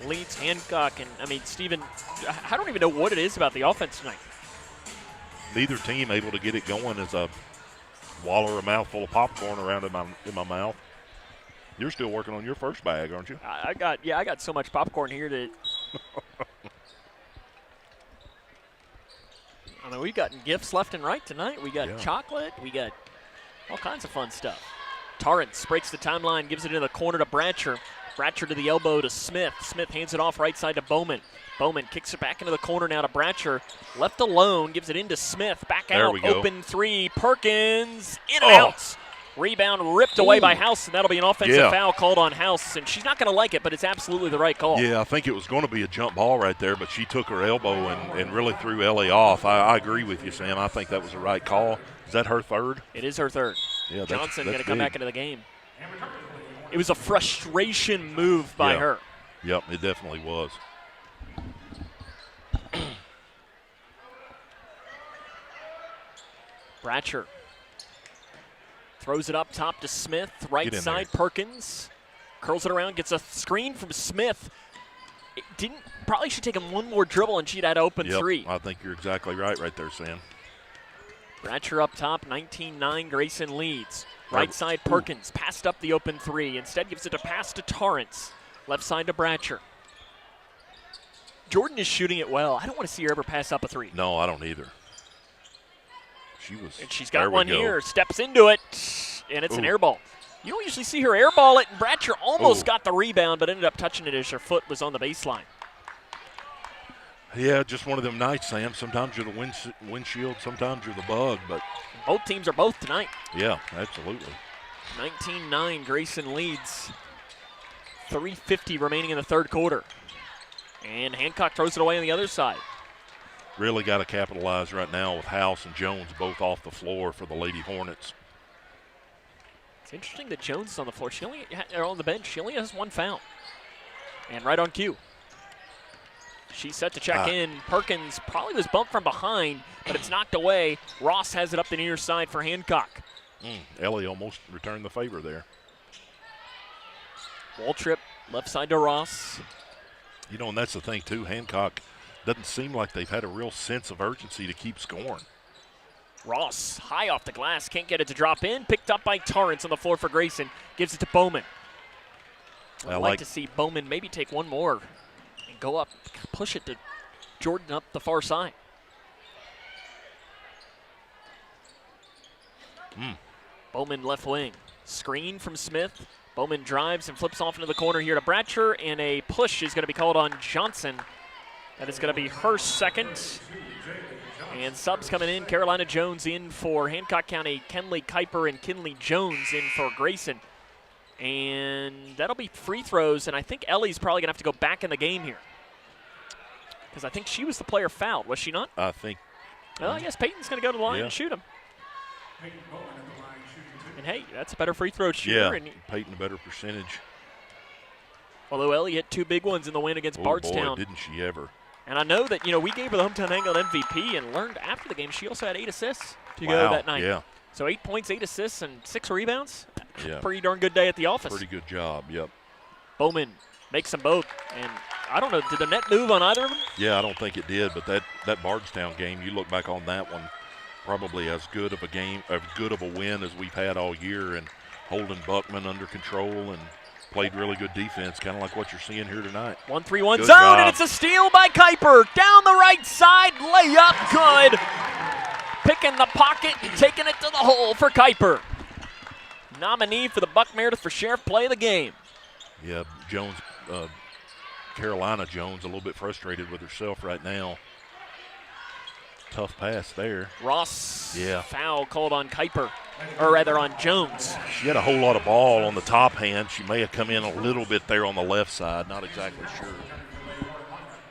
Leads Hancock, and I mean, Stephen, I don't even know what it is about the offense tonight. Neither team able to get it going as a wallow a mouthful of popcorn around in my mouth. You're still working on your first bag, aren't you? I got so much popcorn here that I mean, we got gifts left and right tonight. We got chocolate. We got all kinds of fun stuff. Tarrance breaks the timeline, gives it in the corner to Bratcher. Bratcher to the elbow to Smith. Smith hands it off right side to Bowman. Bowman kicks it back into the corner now to Bratcher. Left alone, gives it into Smith. Back out, open 3. Perkins, in and out. Rebound ripped away by House, and that'll be an offensive foul called on House. And she's not going to like it, but it's absolutely the right call. Yeah, I think it was going to be a jump ball right there, but she took her elbow and really threw Ellie off. I agree with you, Sam. I think that was the right call. Is that her third? It is her third. Yeah, Johnson going to come back into the game. It was a frustration move by her. Yep, it definitely was. Bratcher throws it up top to Smith. Right side, Perkins. Curls it around, gets a screen from Smith. It probably should take him one more dribble and she'd had open 3. I think you're exactly right there, Sam. Bratcher up top, 19-9, Grayson leads. Right side, Perkins, passed up the open 3. Instead gives it a pass to Tarrance. Left side to Bratcher. Jordan is shooting it well. I don't want to see her ever pass up a 3. No, I don't either. And she's got one here, steps into it, and it's an air ball. You don't usually see her air ball it, and Bratcher almost got the rebound, but ended up touching it as her foot was on the baseline. Yeah, just one of them nights, Sam. Sometimes you're the windshield, sometimes you're the bug, but both teams are both tonight. Yeah, absolutely. 19-9, Grayson leads. 3:50 remaining in the third quarter. And Hancock throws it away on the other side. Really got to capitalize right now with House and Jones both off the floor for the Lady Hornets. It's interesting that Jones is on the floor. She only on the bench. She only has 1 foul. And right on cue. She's set to check in. Perkins probably was bumped from behind, but it's knocked away. Ross has it up the near side for Hancock. Ellie almost returned the favor there. Waltrip, left side to Ross. You know, and that's the thing, too. Hancock doesn't seem like they've had a real sense of urgency to keep scoring. Ross, high off the glass, can't get it to drop in. Picked up by Tarrance on the floor for Grayson. Gives it to Bowman. I'd like to see Bowman maybe take one more and go up, push it to Jordan up the far side. Bowman left wing. Screen from Smith. Bowman drives and flips off into the corner here to Bratcher, and a push is going to be called on Johnson. That is going to be her second. And subs coming in. Carolina Jones in for Hancock County, Kenley Kuiper and Kinley Jones in for Grayson. And that'll be free throws, and I think Ellie's probably going to have to go back in the game here. Because I think she was the player fouled, was she not? I think. Well, I guess Peyton's going to go to the line and shoot him. And hey, that's a better free throw shooter. Yeah, Peyton a better percentage. Although Ellie hit 2 big ones in the win against Bardstown. Boy, didn't she ever. And I know that, we gave her the hometown Hangout MVP and learned after the game she also had 8 assists to go that night. Yeah. So 8 points, 8 assists, and 6 rebounds. Yeah. Pretty darn good day at the office. Pretty good job, yep. Bowman makes them both. And I don't know, did the net move on either of them? Yeah, I don't think it did, but that Bardstown game, you look back on that one, probably as good of a game, as good of a win as we've had all year, and holding Buckman under control and played really good defense, kind of like what you're seeing here tonight. 1-3-1 Good zone, job. and it's a steal by Kuiper. Down the right side, layup, good. Picking the pocket and taking it to the hole for Kuiper. Nominee for the Buck Meredith for Sheriff Play of the game. Yeah, Jones, Carolina Jones, a little bit frustrated with herself right now. Tough pass there. Ross, yeah. Foul called on Kuiper, or rather on Jones. She had a whole lot of ball on the top hand. She may have come in a little bit there on the left side, not exactly sure.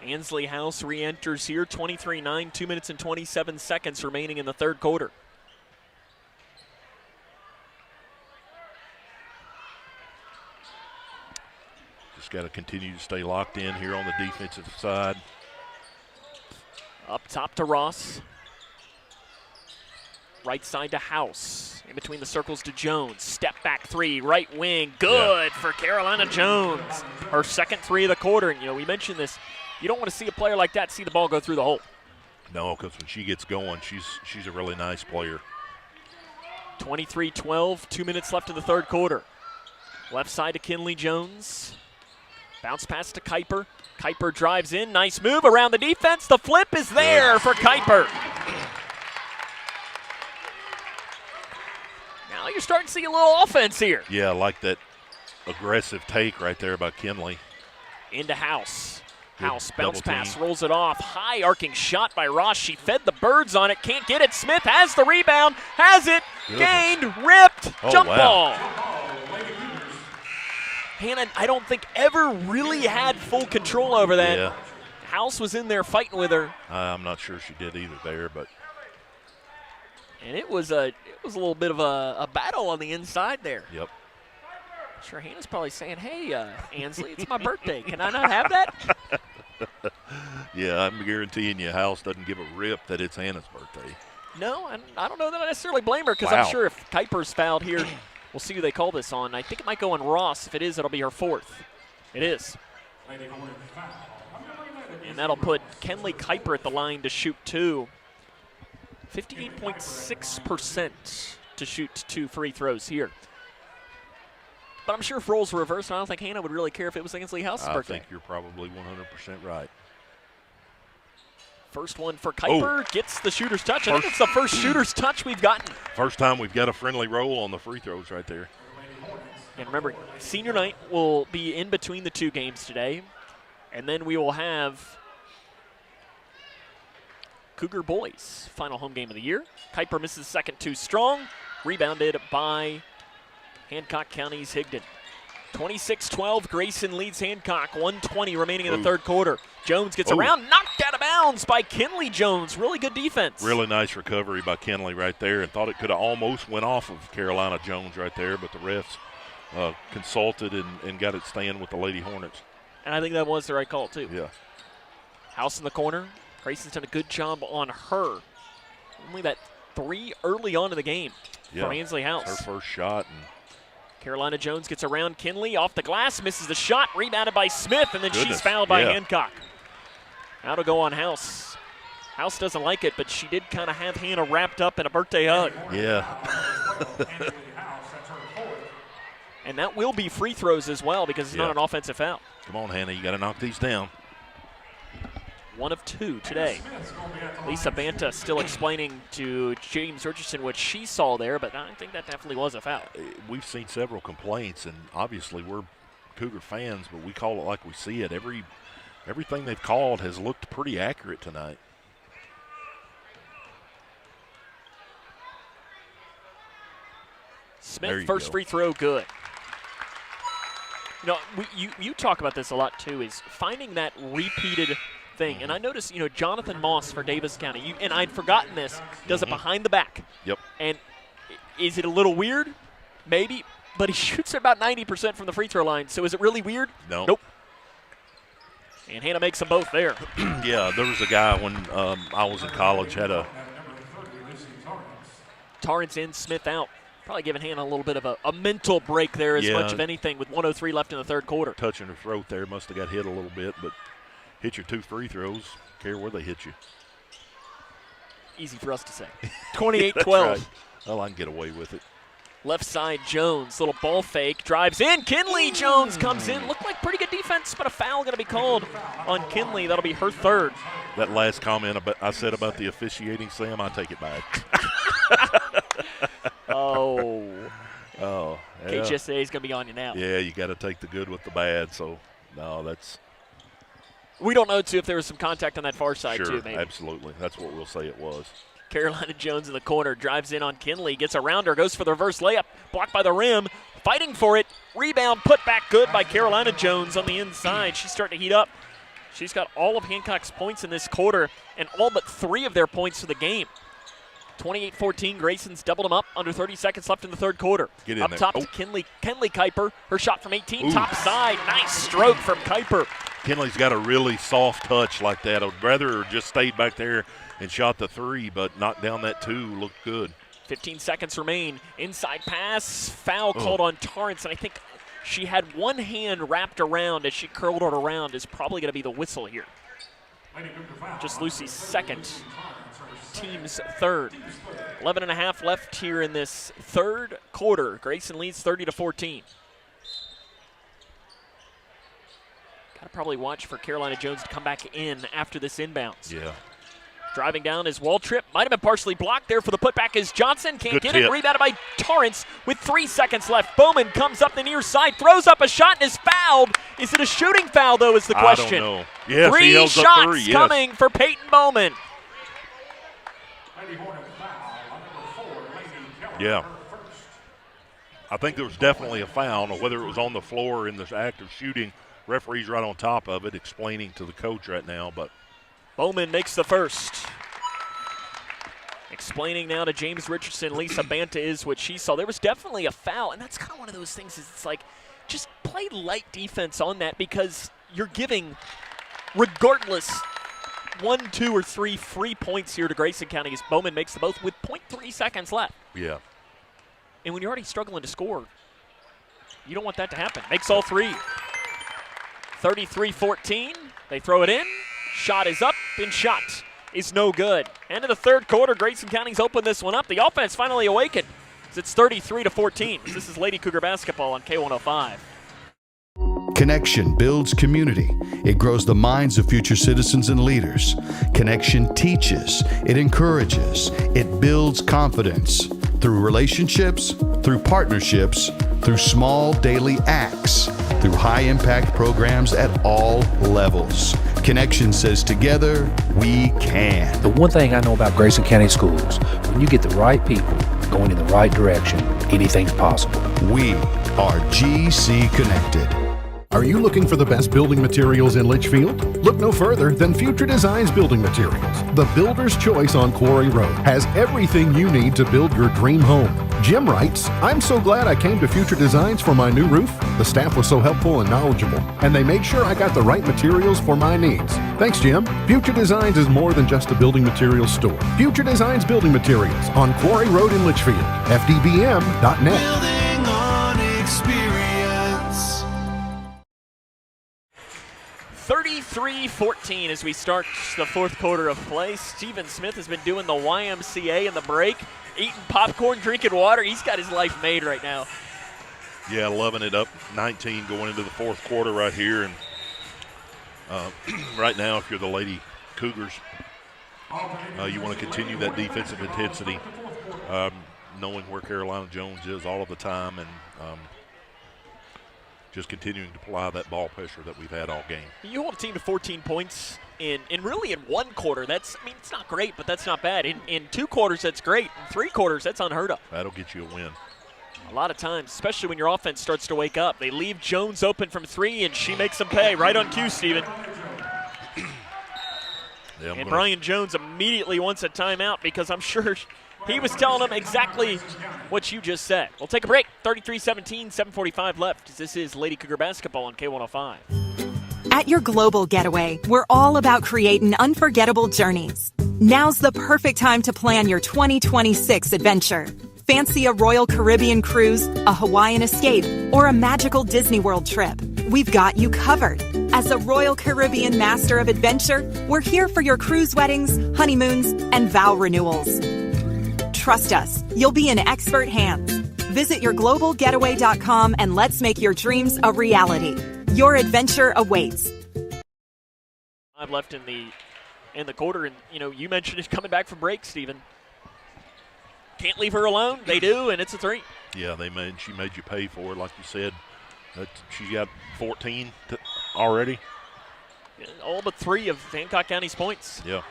Ansley House re-enters here, 23-9, 2 minutes and 27 seconds remaining in the third quarter. Just got to continue to stay locked in here on the defensive side. Up top to Ross. Right side to House. In between the circles to Jones. Step back 3, right wing. Good for Carolina Jones. Her second 3 of the quarter. And, we mentioned this. You don't want to see a player like that see the ball go through the hole. No, because when she gets going, she's a really nice player. 23-12, 2 minutes left in the third quarter. Left side to Kinley Jones. Bounce pass to Kuiper. Kuiper drives in. Nice move around the defense. The flip is there for Kuiper. Now you're starting to see a little offense here. Yeah, I like that aggressive take right there by Kinley. Into House. Good House bounce double pass, team. rolls it off. High arcing shot by Ross. She fed the birds on it. Can't get it. Smith has the rebound. Has it. Gained. Ripped. Jump ball. Hannah, I don't think ever really had full control over that. Yeah. House was in there fighting with her. I'm not sure she did either there, but. And it was a little bit of a battle on the inside there. Yep. Sure, Hannah's probably saying, hey, Ansley, it's my birthday. Can I not have that? Yeah, I'm guaranteeing you House doesn't give a rip that it's Hannah's birthday. No, and I don't know that I necessarily blame her because I'm sure if Kuiper's fouled here, we'll see who they call this on. I think it might go on Ross. If it is, it'll be her 4th. It is. And that'll put Kenley Kuiper at the line to shoot 2. 58.6% to shoot 2 free throws here. But I'm sure if roles were reversed, I don't think Hannah would really care if it was Ansley House's birthday. I think you're probably 100% right. First one for Kuiper, gets the shooter's touch. I think it's the first shooter's touch we've gotten. First time we've got a friendly roll on the free throws right there. And remember, senior night will be in between the 2 games today. And then we will have Cougar boys final home game of the year. Kuiper misses second too strong. Rebounded by Hancock County's Higdon. 26-12, Grayson leads Hancock. 1:20 remaining in the third quarter. Jones gets around, knocked out of bounds by Kinley Jones. Really good defense. Really nice recovery by Kinley right there, and thought it could have almost went off of Carolina Jones right there, but the refs consulted and got it staying with the Lady Hornets. And I think that was the right call, too. Yeah. House in the corner. Grayson's done a good job on her. Only that 3 early on in the game for Ansley House. Her first shot. And Carolina Jones gets around Kinley off the glass, misses the shot, rebounded by Smith, and then she's fouled by Hancock. Now to go on House. House doesn't like it, but she did kind of have Hannah wrapped up in a birthday hug. Yeah. And that will be free throws as well because it's not an offensive foul. Come on, Hannah, you got to knock these down. 1 of 2 today. Lisa Banta still explaining to James Richardson what she saw there, but I think that definitely was a foul. We've seen several complaints, and obviously we're Cougar fans, but we call it like we see it. Everything they've called has looked pretty accurate tonight. Smith, first free throw, good. You know, you talk about this a lot too, is finding that repeated thing. And I noticed, you know, Jonathan Moss for Davis County, and I'd forgotten this, does it behind the back. Yep. And is it a little weird? Maybe. But he shoots about 90% from the free throw line. So is it really weird? No. Nope. And Hannah makes them both there. Yeah, there was a guy when I was in college, had a Tarrance in, Smith out. Probably giving Hannah a little bit of a mental break there as much of anything with 1:03 left in the third quarter. Touching her throat there, must have got hit a little bit, but hit your 2 free throws, care where they hit you. Easy for us to say. 28-12. Right. Well, I can get away with it. Left side, Jones, little ball fake, drives in. Kinley Jones comes in. Looked like pretty good defense, but a foul going to be called on Kinley. That'll be her third. That last comment I said about the officiating, Sam, I take it back. Oh. Oh. Yeah. KGSA is going to be on you now. Yeah, you got to take the good with the bad. So, no, that's. We don't know, too, if there was some contact on that far side, sure, too, maybe. Absolutely. That's what we'll say it was. Carolina Jones in the corner, drives in on Kinley, gets around her, goes for the reverse layup, blocked by the rim, fighting for it, rebound, put back good by Carolina Jones on the inside. She's starting to heat up. She's got all of Hancock's points in this quarter and all but 3 of their points for the game. 28-14, Grayson's doubled them up, under 30 seconds left in the third quarter. Get in up there. top to Kinley Kuiper, her shot from 18, top side, nice stroke from Kuiper. Kinley's got a really soft touch like that. I'd rather have just stayed back there and shot the 3, but knocked down that 2, looked good. 15 seconds remain. Inside pass, foul called on Tarrance, and I think she had one hand wrapped around as she curled it around is probably going to be the whistle here. Just Lucy's second, team's third. 11 and a half left here in this third quarter. Grayson leads 30-14. Got to probably watch for Carolina Jones to come back in after this inbounds. Yeah. Driving down is Waltrip. Might have been partially blocked there for the putback is Johnson. Can't get it. Rebounded by Torrance with 3 seconds left. Bowman comes up the near side, throws up a shot and is fouled. Is it a shooting foul, though, is the question. I don't know. Yes, 3 shots coming for Peyton Bowman. Yeah. I think there was definitely a foul, or whether it was on the floor or in the act of shooting. Referee's right on top of it, explaining to the coach right now, but Bowman makes the first. Explaining now to James Richardson, Lisa Banta is what she saw. There was definitely a foul, and that's kind of one of those things. It's like, just play light defense on that because you're giving, regardless, 1, 2, or 3 free points here to Grayson County as Bowman makes them both with 0.3 seconds left. Yeah. And when you're already struggling to score, you don't want that to happen. Makes all 3. 33-14. They throw it in. Shot is up, and shot is no good. End of the third quarter, Grayson County's opened this one up. The offense finally awakened. It's 33-14. This is Lady Cougar basketball on K105. Connection builds community. It grows the minds of future citizens and leaders. Connection teaches. It encourages. It builds confidence. Through relationships, through partnerships, through small daily acts, through high-impact programs at all levels. Connection says together, we can. The one thing I know about Grayson County Schools, when you get the right people going in the right direction, anything's possible. We are GC Connected. Are you looking for the best building materials in Leitchfield? Look no further than Future Designs Building Materials. The builder's choice on Quarry Road has everything you need to build your dream home. Jim writes, I'm so glad I came to Future Designs for my new roof. The staff was so helpful and knowledgeable, and they made sure I got the right materials for my needs. Thanks, Jim. Future Designs is more than just a building materials store. Future Designs Building Materials on Quarry Road in Litchfield. FDBM.net. Building on experience. 33-14 as we start the fourth quarter of play. Steven Smith has been doing the YMCA in the break, eating popcorn, drinking water. He's got his life made right now. Yeah, loving it, up 19 going into the fourth quarter right here. And right now, if you're the Lady Cougars, you want to continue that defensive intensity, knowing where Carolina Jones is all of the time, and just continuing to apply that ball pressure that we've had all game. You hold a team to 14 points in really in one quarter. That's, I mean, it's not great, but that's not bad. In 2 quarters, that's great. In 3 quarters, that's unheard of. That'll get you a win. A lot of times, especially when your offense starts to wake up. They leave Jones open from 3, and she makes them pay. Right on cue, Steven. Yeah, and Brian Jones immediately wants a timeout because I'm sure he was telling them exactly what you just said. We'll take a break. 33-17, 7:45 left. This is Lady Cougar basketball on K105. At your global getaway, we're all about creating unforgettable journeys. Now's the perfect time to plan your 2026 adventure. Fancy a Royal Caribbean cruise, a Hawaiian escape, or a magical Disney World trip? We've got you covered. As a Royal Caribbean Master of Adventure, we're here for your cruise weddings, honeymoons, and vow renewals. Trust us, you'll be in expert hands. Visit yourglobalgetaway.com and let's make your dreams a reality. Your adventure awaits. 5 left in the quarter, and you mentioned it coming back from break, Steven. Can't leave her alone. They do, and it's a 3. Yeah, she made you pay for it, like you said. She got 14 already. All but 3 of Hancock County's points. Yeah.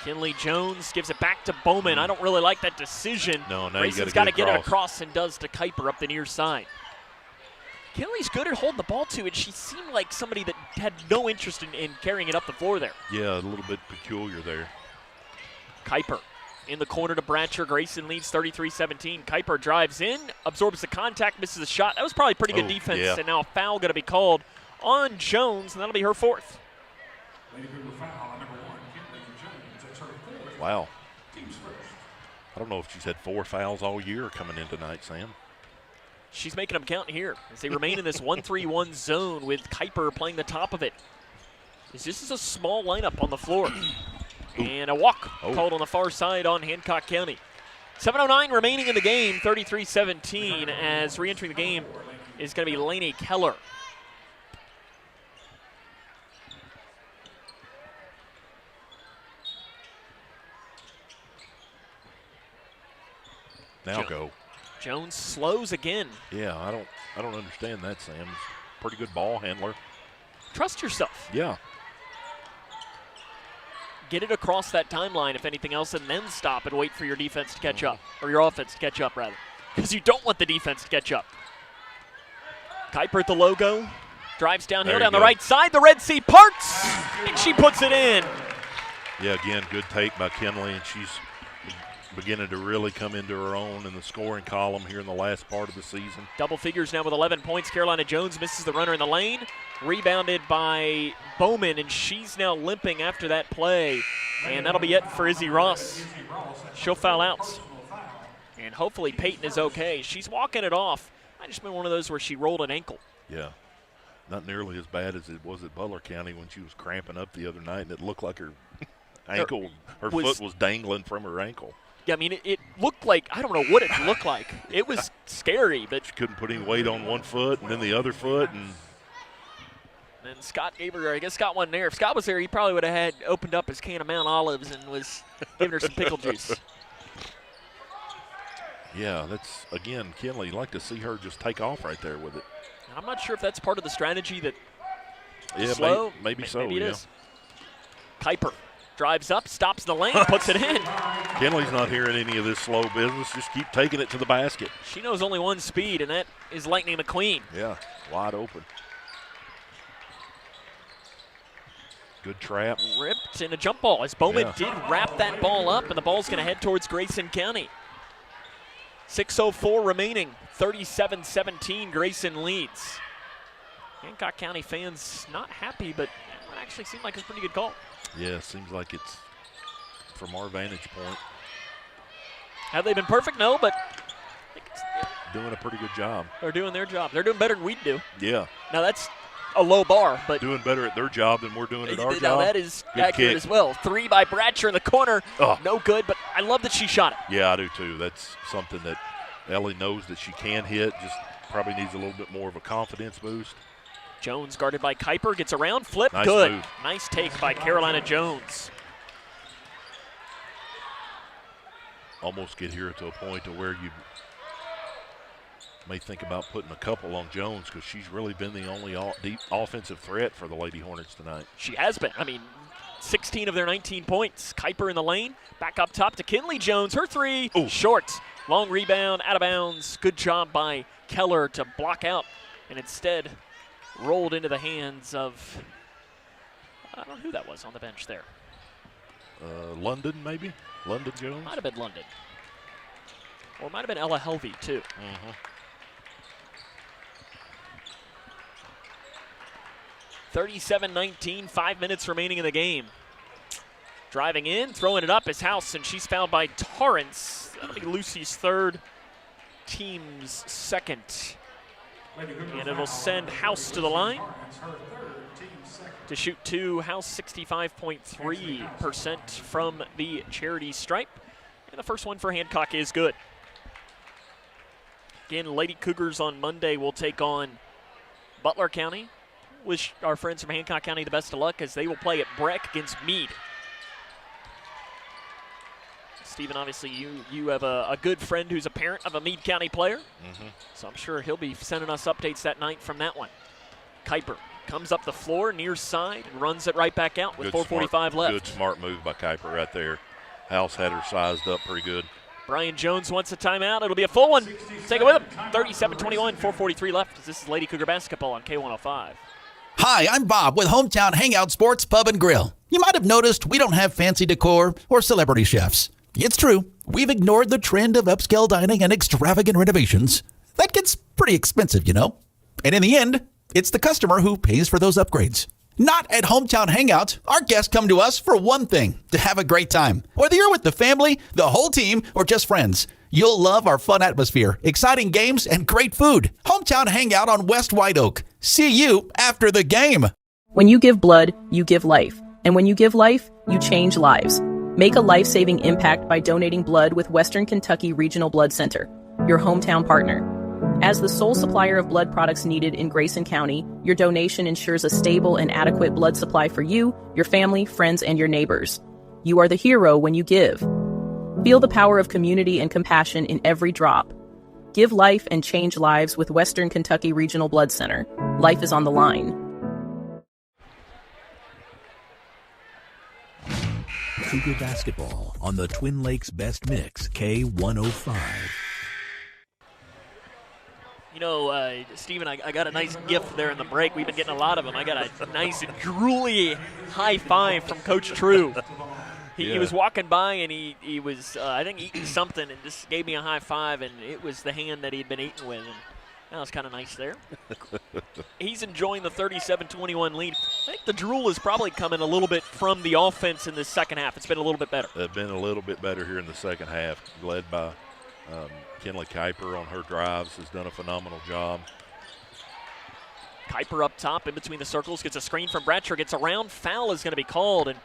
Kinley Jones gives it back to Bowman. I don't really like that decision. No, now Grayson's you got to get it across and does to Kuiper up the near side. Kinley's good at holding the ball too, and she seemed like somebody that had no interest in carrying it up the floor there. Yeah, a little bit peculiar there. Kuiper in the corner to Bratcher. Grayson leads 33-17. Kuiper drives in, absorbs the contact, misses the shot. That was probably pretty good defense, yeah. And now a foul going to be called on Jones, and that'll be her 4th. Wow. I don't know if she's had 4 fouls all year coming in tonight, Sam. She's making them count here as they remain in this 1-3-1 zone with Kuiper playing the top of it. This is a small lineup on the floor. And a walk called on the far side on Hancock County. 7:09 remaining in the game, 33-17, as re-entering the game is going to be Lainey Keller. Now go. Jones slows again. Yeah, I don't understand that, Sam. Pretty good ball handler. Trust yourself. Yeah. Get it across that timeline, if anything else, and then stop and wait for your defense to catch up, or your offense to catch up, rather, because you don't want the defense to catch up. Kuiper at the logo, drives downhill down the right side. The Red Sea parts, and she puts it in. Yeah, again, good take by Kinley, and she's beginning to really come into her own in the scoring column here in the last part of the season. Double figures now with 11 points. Carolina Jones misses the runner in the lane. Rebounded by Bowman, and she's now limping after that play. And that'll be it for Izzy Ross. She'll foul out. And hopefully Peyton is okay. She's walking it off. I just been one of those where she rolled an ankle. Yeah. Not nearly as bad as it was at Butler County when she was cramping up the other night, and it looked like her ankle, her foot was dangling from her ankle. Yeah, I mean, it looked like, I don't know what it looked like. It was scary, but she couldn't put any weight on one foot and then the other foot. And then Scott gave her, I guess Scott wasn't there. If Scott was there, he probably would have had opened up his can of Mount Olives and was giving her some pickle juice. Yeah, that's, again, Kinley, you'd like to see her just take off right there with it. I'm not sure if that's part of the strategy that slow. Maybe so, maybe it yeah. is. Kuiper drives up, stops the lane, puts it in. Kinley's not hearing any of this slow business. Just keep taking it to the basket. She knows only one speed, and that is Lightning McQueen. Yeah, wide open. Good trap. Ripped in a jump ball as Bowman did wrap that ball up, and the ball's going to head towards Grayson County. 6:04 remaining, 37-17, Grayson leads. Hancock County fans not happy, but it actually seemed like it was a pretty good call. Yeah, seems like it's from our vantage point. Have they been perfect? No, but doing a pretty good job. They're doing their job. They're doing better than we'd do. Yeah. Now that's a low bar, but doing better at their job than we're doing at our now job. that is Good accurate kick. as well. 3 by Bratcher in the corner. Oh. No good, but I love that she shot it. Yeah, I do too. That's something that Ellie knows that she can hit, just probably needs a little bit more of a confidence boost. Jones guarded by Kuiper, gets around, flip, Nice good. move. Nice take by Carolina Jones. Almost get here to a point to where you may think about putting a couple on Jones because she's really been the only deep offensive threat for the Lady Hornets tonight. She has been. I mean, 16 of their 19 points. Kuiper in the lane, back up top to Kinley Jones. Her three, short. Long rebound, out of bounds. Good job by Keller to block out, and instead rolled into the hands of, I don't know who that was on the bench there. London, maybe? London Jones? Might have been London. Or it might have been Ella Helvey, too. 37-19, 5 minutes remaining in the game. Driving in, throwing it up is House, and she's fouled by Tarrance. That'll be Lucy's third, team's second. And it'll send House to the line to shoot two. House 65.3% from the charity stripe. And the first one for Hancock is good. Again, Lady Cougars on Monday will take on Butler County. Wish our friends from Hancock County the best of luck as they will play at Breck against Meade. Stephen, obviously you have a good friend who's a parent of a Meade County player. So I'm sure he'll be sending us updates that night from that one. Kuiper comes up the floor, near side, and runs it right back out with 4:45 left. Good smart move by Kuiper right there. House had her sized up pretty good. Brian Jones wants a timeout. It'll be a full one. Take it with him. 37-21, 4:43 left. This is Lady Cougar basketball on K105. Hi, I'm Bob with Hometown Hangout Sports Pub and Grill. You might have noticed we don't have fancy decor or celebrity chefs. It's true, we've ignored the trend of upscale dining and extravagant renovations. That gets pretty expensive, you know. And in the end, it's the customer who pays for those upgrades. Not at Hometown Hangout. Our guests come to us for one thing, to have a great time. Whether you're with the family, the whole team, or just friends, you'll love our fun atmosphere, exciting games, and great food. Hometown Hangout on West White Oak. See you after the game. When you give blood, you give life. And when you give life, you change lives. Make a life-saving impact by donating blood with Western Kentucky Regional Blood Center, your hometown partner. As the sole supplier of blood products needed in Grayson County, your donation ensures a stable and adequate blood supply for you, your family, friends, and your neighbors. You are the hero when you give. Feel the power of community and compassion in every drop. Give life and change lives with Western Kentucky Regional Blood Center. Life is on the line. Cougar basketball on the Twin Lakes Best Mix, K105. You know, Stephen, I got a nice gift there in the break. We've been getting a lot of them. I got a nice drooly high five from Coach True. He was walking by and he was, I think, eating something and just gave me a high five, and it was the hand that he'd been eating with. And that was kind of nice there. He's enjoying the 37-21 lead. I think the drool is probably coming a little bit from the offense in the second half. It's been a little bit better. It's been a little bit better here in the second half, led by Kinley Kuiper on her drives, has done a phenomenal job. Kuiper up top in between the circles, gets a screen from Bratcher, gets around. Foul is going to be called. And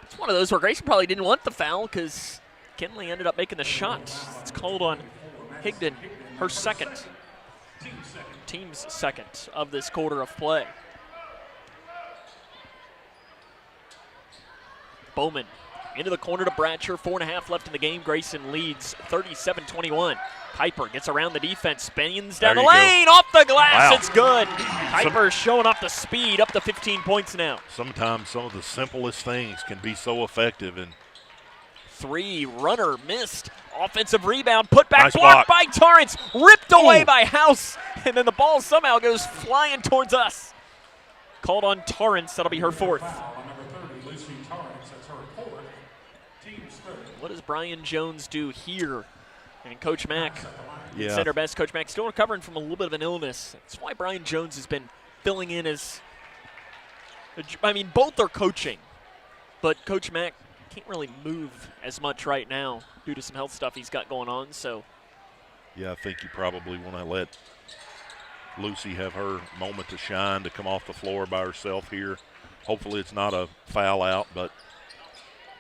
it's one of those where Grayson probably didn't want the foul because Kinley ended up making the shot. It's called on Higdon, her second. Team's second of this quarter of play. Bowman into the corner to Bratcher. 4.5 left in the game. Grayson leads 37-21. Kuiper gets around the defense, spins down the lane, off the glass. Wow. It's good. Kuiper showing off the speed, up to 15 points now. Sometimes some of the simplest things can be so effective. And three, runner missed. Offensive rebound, put back, nice blocked by Tarrance, ripped away by House, and then the ball somehow goes flying towards us. Called on Tarrance, that'll be her fourth. Lucy Tarrance, that's her fourth. Team's third. What does Brian Jones do here? And Coach Mack, yeah, center best. Coach Mack still recovering from a little bit of an illness. That's why Brian Jones has been filling in as, I mean, both are coaching, but Coach Mack can't really move as much right now due to some health stuff he's got going on. So, yeah, I think you probably want to let Lucy have her moment to shine, to come off the floor by herself here. Hopefully it's not a foul out, but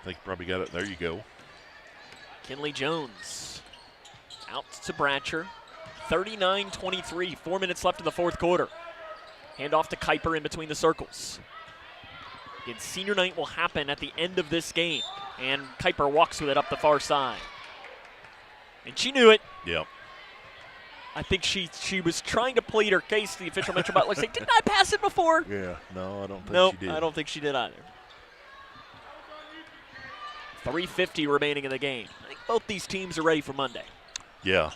I think probably got it. There you go. Kinley Jones out to Bratcher. 39-23, 4 minutes left in the fourth quarter. Hand off to Kuiper in between the circles. Again, senior night will happen at the end of this game, and Kuiper walks with it up the far side. And she knew it. Yep. I think she was trying to plead her case to the official Metro Butler, saying, didn't I pass it before? Yeah, no, I don't think Nope, she did. I don't think she did either. 3:50 remaining in the game. I think both these teams are ready for Monday. Yeah,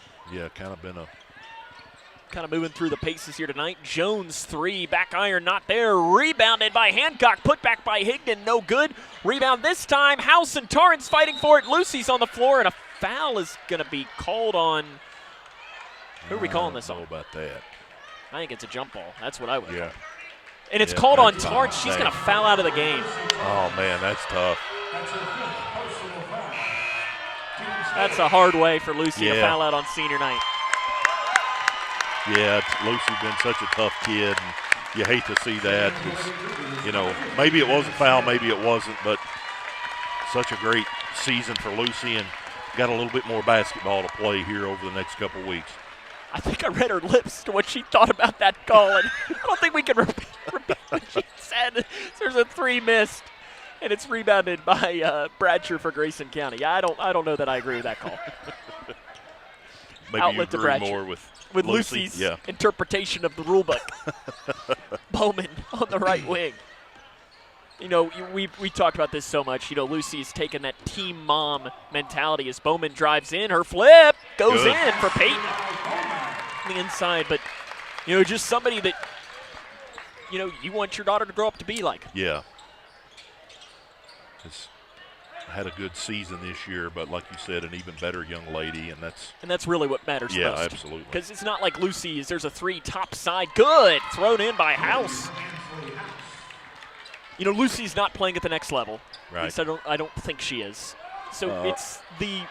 kind of moving through the paces here tonight. Jones 3, back iron not there. Rebounded by Hancock, put back by Higdon, no good. Rebound this time. House and Tarrance fighting for it. Lucy's on the floor, and a foul is going to be called on. Who are we calling this on? I don't know about that. I think it's a jump ball. That's what I would Yeah. call. And it's called on Tarrance. She's going to foul out of the game. Oh, man, that's tough. That's a hard way for Lucy to foul out on senior night. Yeah, Lucy's been such a tough kid, and you hate to see that. It's, maybe it was a foul, maybe it wasn't, but such a great season for Lucy, and got a little bit more basketball to play here over the next couple of weeks. I think I read her lips to what she thought about that call, and I don't think we can repeat what she said. There's a 3 missed, and it's rebounded by Bratcher for Grayson County. Yeah, I don't know that I agree with that call. Maybe Outlet you to agree Bratcher. more with Lucy, Lucy's interpretation of the rule book. Bowman on the right wing. We talked about this so much. Lucy's taken that team mom mentality as Bowman drives in. Her flip goes in for Peyton on the inside. But, just somebody that, you want your daughter to grow up to be like. Yeah. Has had a good season this year, but like you said, an even better young lady, and that's really what matters most. Yeah, absolutely. Because it's not like Lucy's. There's a 3 top side. Good. Thrown in by House. Lucy's not playing at the next level. Right. At least I don't think she is. So it's the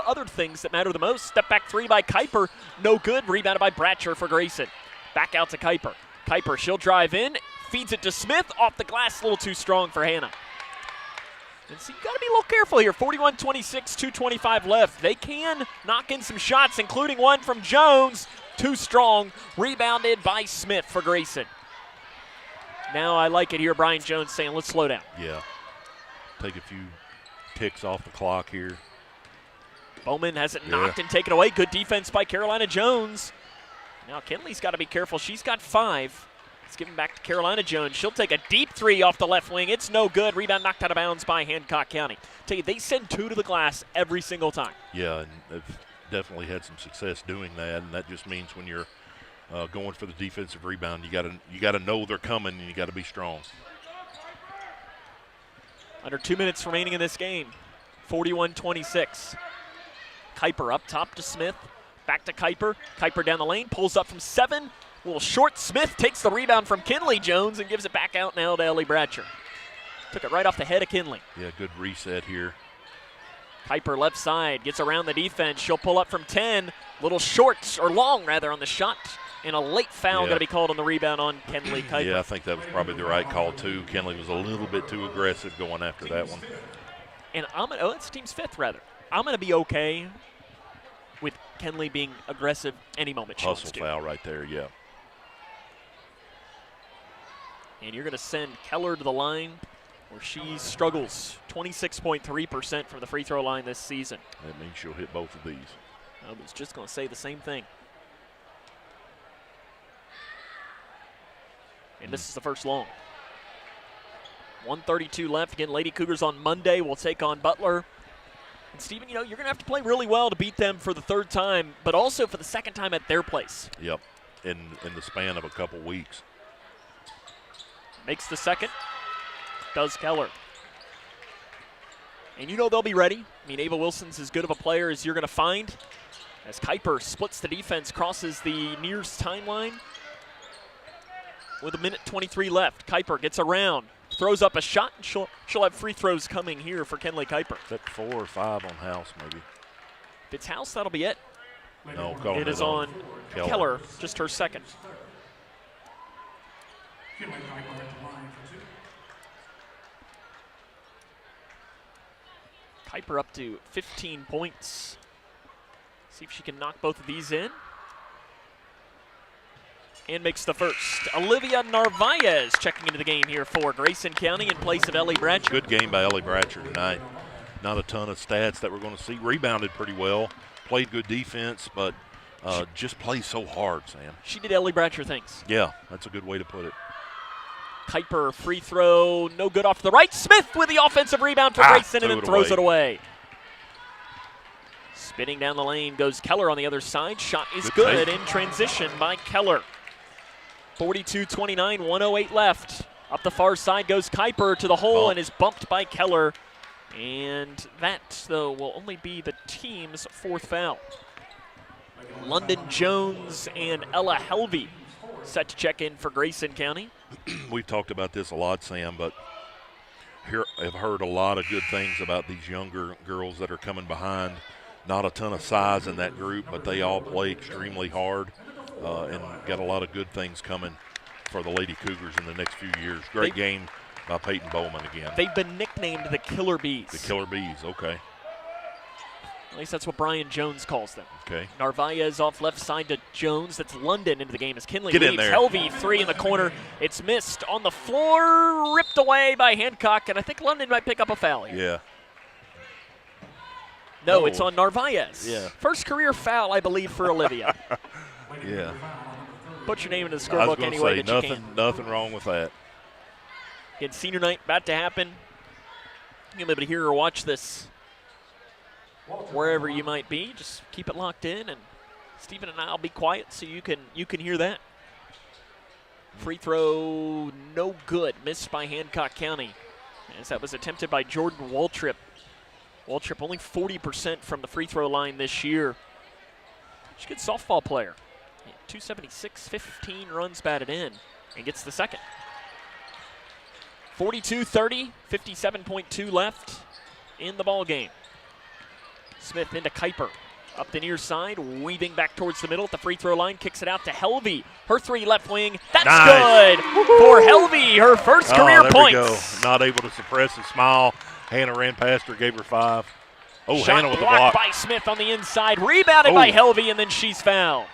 other things that matter the most. Step back 3 by Kuiper. No good. Rebounded by Bratcher for Grayson. Back out to Kuiper. Kuiper, she'll drive in. Feeds it to Smith. Off the glass, a little too strong for Hannah. And so you got to be a little careful here. 41-26, 2:25 left. They can knock in some shots, including one from Jones. Too strong. Rebounded by Smith for Grayson. Now I like it here, Brian Jones saying, let's slow down. Yeah. Take a few ticks off the clock here. Bowman has it knocked and taken away. Good defense by Carolina Jones. Now Kinley's got to be careful. She's got 5. It's given back to Carolina Jones. She'll take a deep 3 off the left wing. It's no good. Rebound knocked out of bounds by Hancock County. Tell you, they send 2 to the glass every single time. Yeah, and they've definitely had some success doing that, and that just means when you're going for the defensive rebound, you got to know they're coming, and you got to be strong. Under 2 minutes remaining in this game. 41-26. Kuiper up top to Smith. Back to Kuiper. Kuiper down the lane. Pulls up from 7. A little short. Smith takes the rebound from Kinley Jones and gives it back out now to Ellie Bratcher. Took it right off the head of Kinley. Yeah, good reset here. Kuiper left side. Gets around the defense. She'll pull up from 10. Little short, or long rather, on the shot. And a late foul going to be called on the rebound on Kinley Kuiper. Yeah, I think that was probably the right call, too. Kinley was a little bit too aggressive going after that one. And it's team's 5th, rather. I'm going to be okay with Kinley being aggressive any moment she wants to. Hustle foul right there, yeah. And you're going to send Keller to the line where she struggles. 26.3% from the free throw line this season. That means she'll hit both of these. I was just going to say the same thing. And this is the first long. 1:32 left. Again, Lady Cougars on Monday will take on Butler. And, Stephen, you're going to have to play really well to beat them for the 3rd time, but also for the 2nd time at their place. Yep, in the span of a couple weeks. Makes the 2nd. Does Keller. And they'll be ready. Ava Wilson's as good of a player as you're going to find. As Kuiper splits the defense, crosses the nearest timeline. With 1:23 left, Kuiper gets around, throws up a shot, and she'll have free throws coming here for Kinley Kuiper. Is that 4 or 5 on House, maybe? If it's House, that'll be it. No, it is on Keller, just her second. Kuiper up to 15 points. See if she can knock both of these in. And makes the first. Olivia Narvaez checking into the game here for Grayson County in place of Ellie Bratcher. Good game by Ellie Bratcher tonight. Not a ton of stats that we're going to see. Rebounded pretty well. Played good defense, but just plays so hard, Sam. She did Ellie Bratcher things. Yeah, that's a good way to put it. Kuiper free throw, no good off to the right. Smith with the offensive rebound for Grayson and then throws it away. Spinning down the lane goes Keller on the other side. Shot is good in transition by Keller. 42-29, 1:08 left. Up the far side goes Kuiper to the hole and is bumped by Keller. And that, though, will only be the team's fourth foul. London Jones and Ella Helvey set to check in for Grayson County. We've talked about this a lot, Sam, but here I've heard a lot of good things about these younger girls that are coming behind. Not a ton of size in that group, but they all play extremely hard and got a lot of good things coming for the Lady Cougars in the next few years. Great game by Peyton Bowman again. They've been nicknamed the Killer Bees. The Killer Bees, okay. At least that's what Brian Jones calls them. Okay. Narvaez off left side to Jones. That's London into the game as Kinley Get leaves. in there. Helvey, three in the corner. It's missed on the floor, ripped away by Hancock, and I think London might pick up a foul here. Yeah. No, it's on Narvaez. Yeah. First career foul, I believe, for Olivia. Yeah. Put your name in the I was scorebook gonna any way say, that you can. nothing wrong with that. Again, senior night about to happen. You'll be able to hear or watch this wherever you might be. Just keep it locked in, and Stephen and I will be quiet so you can hear that. Free throw, no good. Missed by Hancock County, as that was attempted by Jordan Waltrip. Waltrip only 40% from the free throw line this year. She's a good softball player. 276, 15 runs batted in, and gets the second. 42-30, 57.2 left in the ball game. Smith into Kuiper. Up the near side, weaving back towards the middle at the free throw line, kicks it out to Helvey. Her three left wing. That's good for Helvey, her first career there points. We go. Not able to suppress a smile. Hannah ran past her, gave her 5. Oh, Shot Hannah with the blocked block. by Smith on the inside, rebounded by Helvey, and then she's fouled.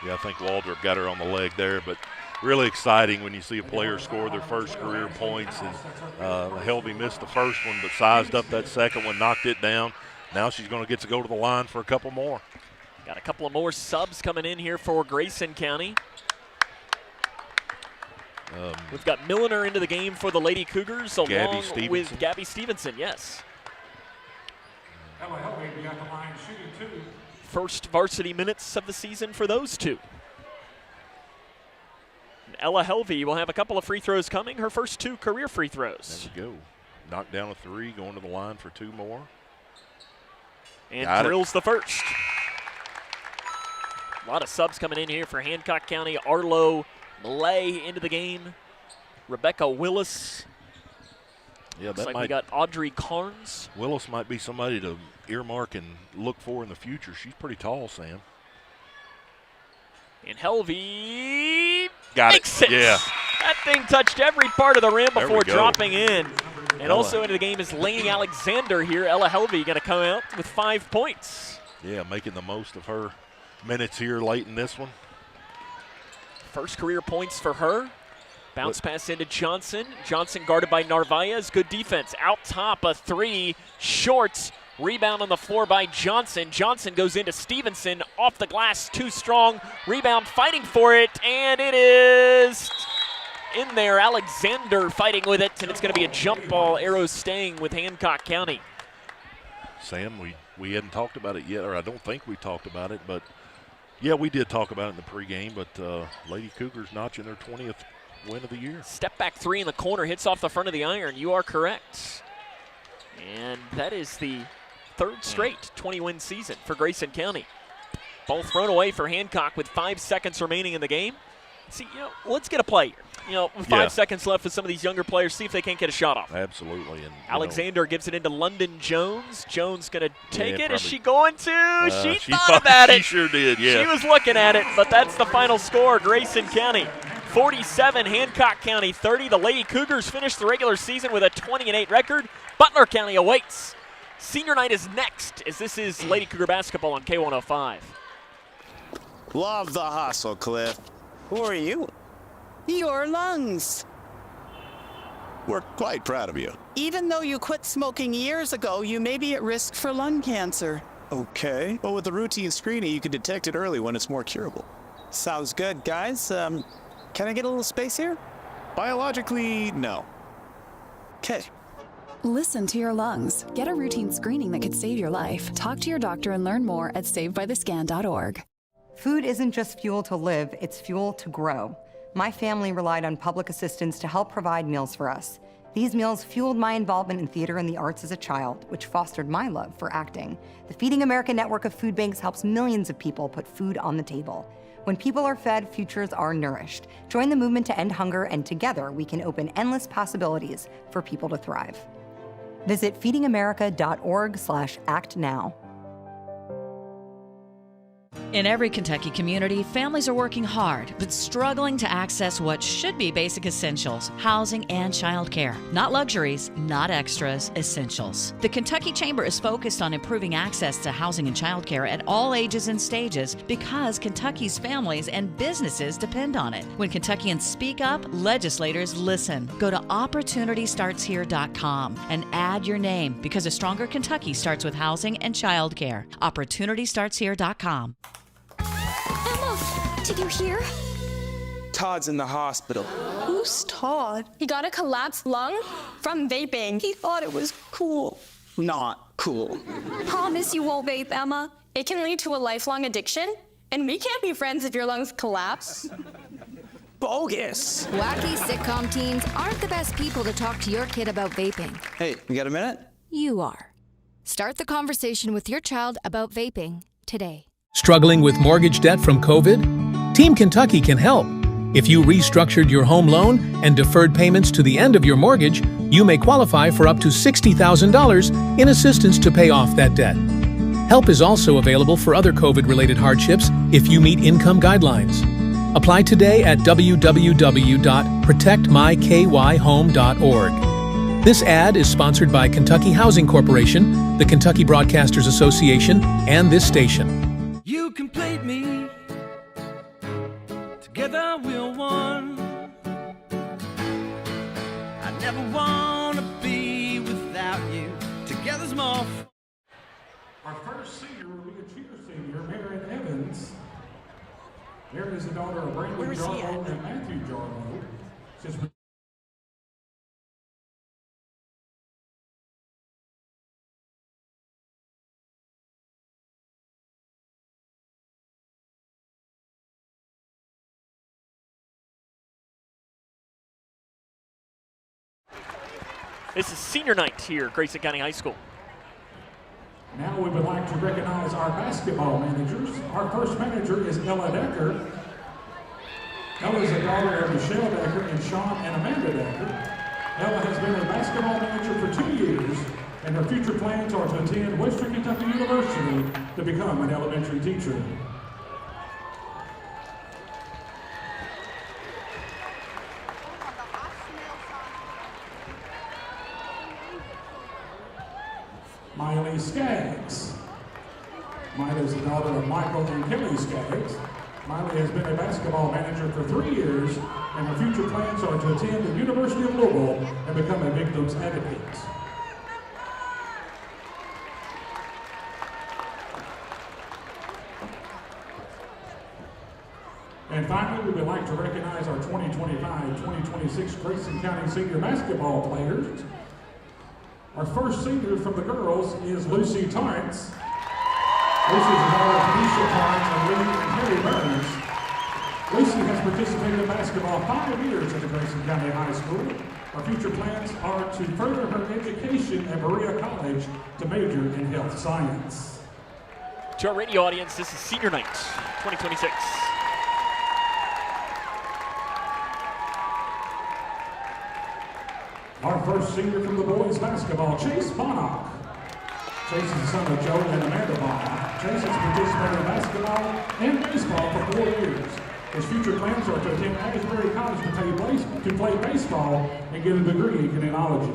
Yeah, I think Waldrop got her on the leg there, but really exciting when you see a player score their first career points. And Helvey missed the first one, but sized up that second one, knocked it down. Now she's going to get to go to the line for a couple more. Got a couple of more subs coming in here for Grayson County. We've got Milliner into the game for the Lady Cougars along with Gabby Stevenson, yes. First varsity minutes of the season for those two. And Ella Helvey will have a couple of free throws coming, her first 2 career free throws. There we go. Knocked down a 3, going to the line for 2 more. And drills the first. A lot of subs coming in here for Hancock County. Arlo Millay into the game. Rebecca Willis. Yeah, Looks that like might, we got Audrey Carnes. Willis might be somebody to earmark and look for in the future. She's pretty tall, Sam. And Helvey makes it. Yeah. That thing touched every part of the rim before dropping in. And also into the game is Lainey Alexander here. Ella Helvey going to come out with 5 points. Yeah, making the most of her minutes here late in this one. First career points for her. Bounce pass into Johnson. Johnson guarded by Narvaez. Good defense. Out top, a 3. Short. Rebound on the floor by Johnson. Johnson goes into Stevenson. Off the glass, too strong. Rebound, fighting for it. And it is in there. Alexander fighting with it. And it's going to be a jump ball. Arrows staying with Hancock County. Sam, we hadn't talked about it yet, or I don't think we talked about it. But, yeah, we did talk about it in the pregame. But Lady Cougars notching their 20th win of the year. Step back 3 in the corner, hits off the front of the iron. You are correct. And that is the 3rd straight 20-win season for Grayson County. Ball thrown away for Hancock with 5 seconds remaining in the game. See, let's get a play here. 5 seconds left with some of these younger players. See if they can't get a shot off. Absolutely. And Alexander gives it into London Jones. Jones going to take it. Probably. Is she going to? She thought about it. She sure did, yeah. She was looking at it, but that's the final score. Grayson County 47, Hancock County 30. The Lady Cougars finished the regular season with a 20-8 record. Butler County awaits. Senior night is next, as this is Lady Cougar basketball on K105. Love the hustle, Cliff. Who are you? Your lungs. We're quite proud of you. Even though you quit smoking years ago, you may be at risk for lung cancer. Okay. But with the routine screening, you can detect it early when it's more curable. Sounds good, guys. Can I get a little space here? Biologically, no. Okay. Listen to your lungs. Get a routine screening that could save your life. Talk to your doctor and learn more at savedbythescan.org. Food isn't just fuel to live, it's fuel to grow. My family relied on public assistance to help provide meals for us. These meals fueled my involvement in theater and the arts as a child, which fostered my love for acting. The Feeding America network of food banks helps millions of people put food on the table. When people are fed, futures are nourished. Join the movement to end hunger, and together we can open endless possibilities for people to thrive. Visit feedingamerica.org/actnow. In every Kentucky community, families are working hard, but struggling to access what should be basic essentials, housing and childcare. Not luxuries, not extras, essentials. The Kentucky Chamber is focused on improving access to housing and childcare at all ages and stages because Kentucky's families and businesses depend on it. When Kentuckians speak up, legislators listen. Go to OpportunityStartsHere.com and add your name because a stronger Kentucky starts with housing and childcare. OpportunityStartsHere.com. Emma, did you hear? Todd's in the hospital. Who's Todd? He got a collapsed lung from vaping. He thought it was cool. Not cool. Promise you won't vape, Emma. It can lead to a lifelong addiction, and we can't be friends if your lungs collapse. Bogus. Wacky sitcom teens aren't the best people to talk to your kid about vaping. Hey, you got a minute? You are. Start the conversation with your child about vaping today. Struggling with mortgage debt from COVID? Team Kentucky can help. If you restructured your home loan and deferred payments to the end of your mortgage, you may qualify for up to $60,000 in assistance to pay off that debt. Help is also available for other COVID-related hardships if you meet income guidelines. Apply today at www.protectmykyhome.org. This ad is sponsored by Kentucky Housing Corporation, the Kentucky Broadcasters Association, and this station. You complete me. Together we're one. I never want to be without you. Together's more. Our first senior will be a cheer senior, Merritt Evans. Merritt is the daughter of Brandon Jarlow and Matthew Jarlow. This is senior night here at Grayson County High School. Now we would like to recognize our basketball managers. Our first manager is Ella Decker. Ella is the daughter of Michelle Decker and Sean and Amanda Decker. Ella has been a basketball manager for 2 years, and her future plans are to attend Western Kentucky University to become an elementary teacher. Miley Skaggs. Miley is the daughter of Michael and Kelly Skaggs. Miley has been a basketball manager for 3 years, and her future plans are to attend the University of Louisville and become a victim's advocate. And finally, we would like to recognize our 2025-2026 Grayson County senior basketball players. Our first senior from the girls is Lucy Tarrance. Lucy is the daughter of Tanisha Tarrance and Lee and Harry Burns. Lucy has participated in basketball 5 years at the Grayson County High School. Our future plans are to further her education at Berea College to major in health science. To our radio audience, this is senior night 2026. Our first senior from the boys basketball, Chase Monarch. Chase is the son of Joe and Amanda Monarch. Chase has participated in basketball and baseball for 4 years. His future plans are to attend Asbury College to play baseball and get a degree in kineology.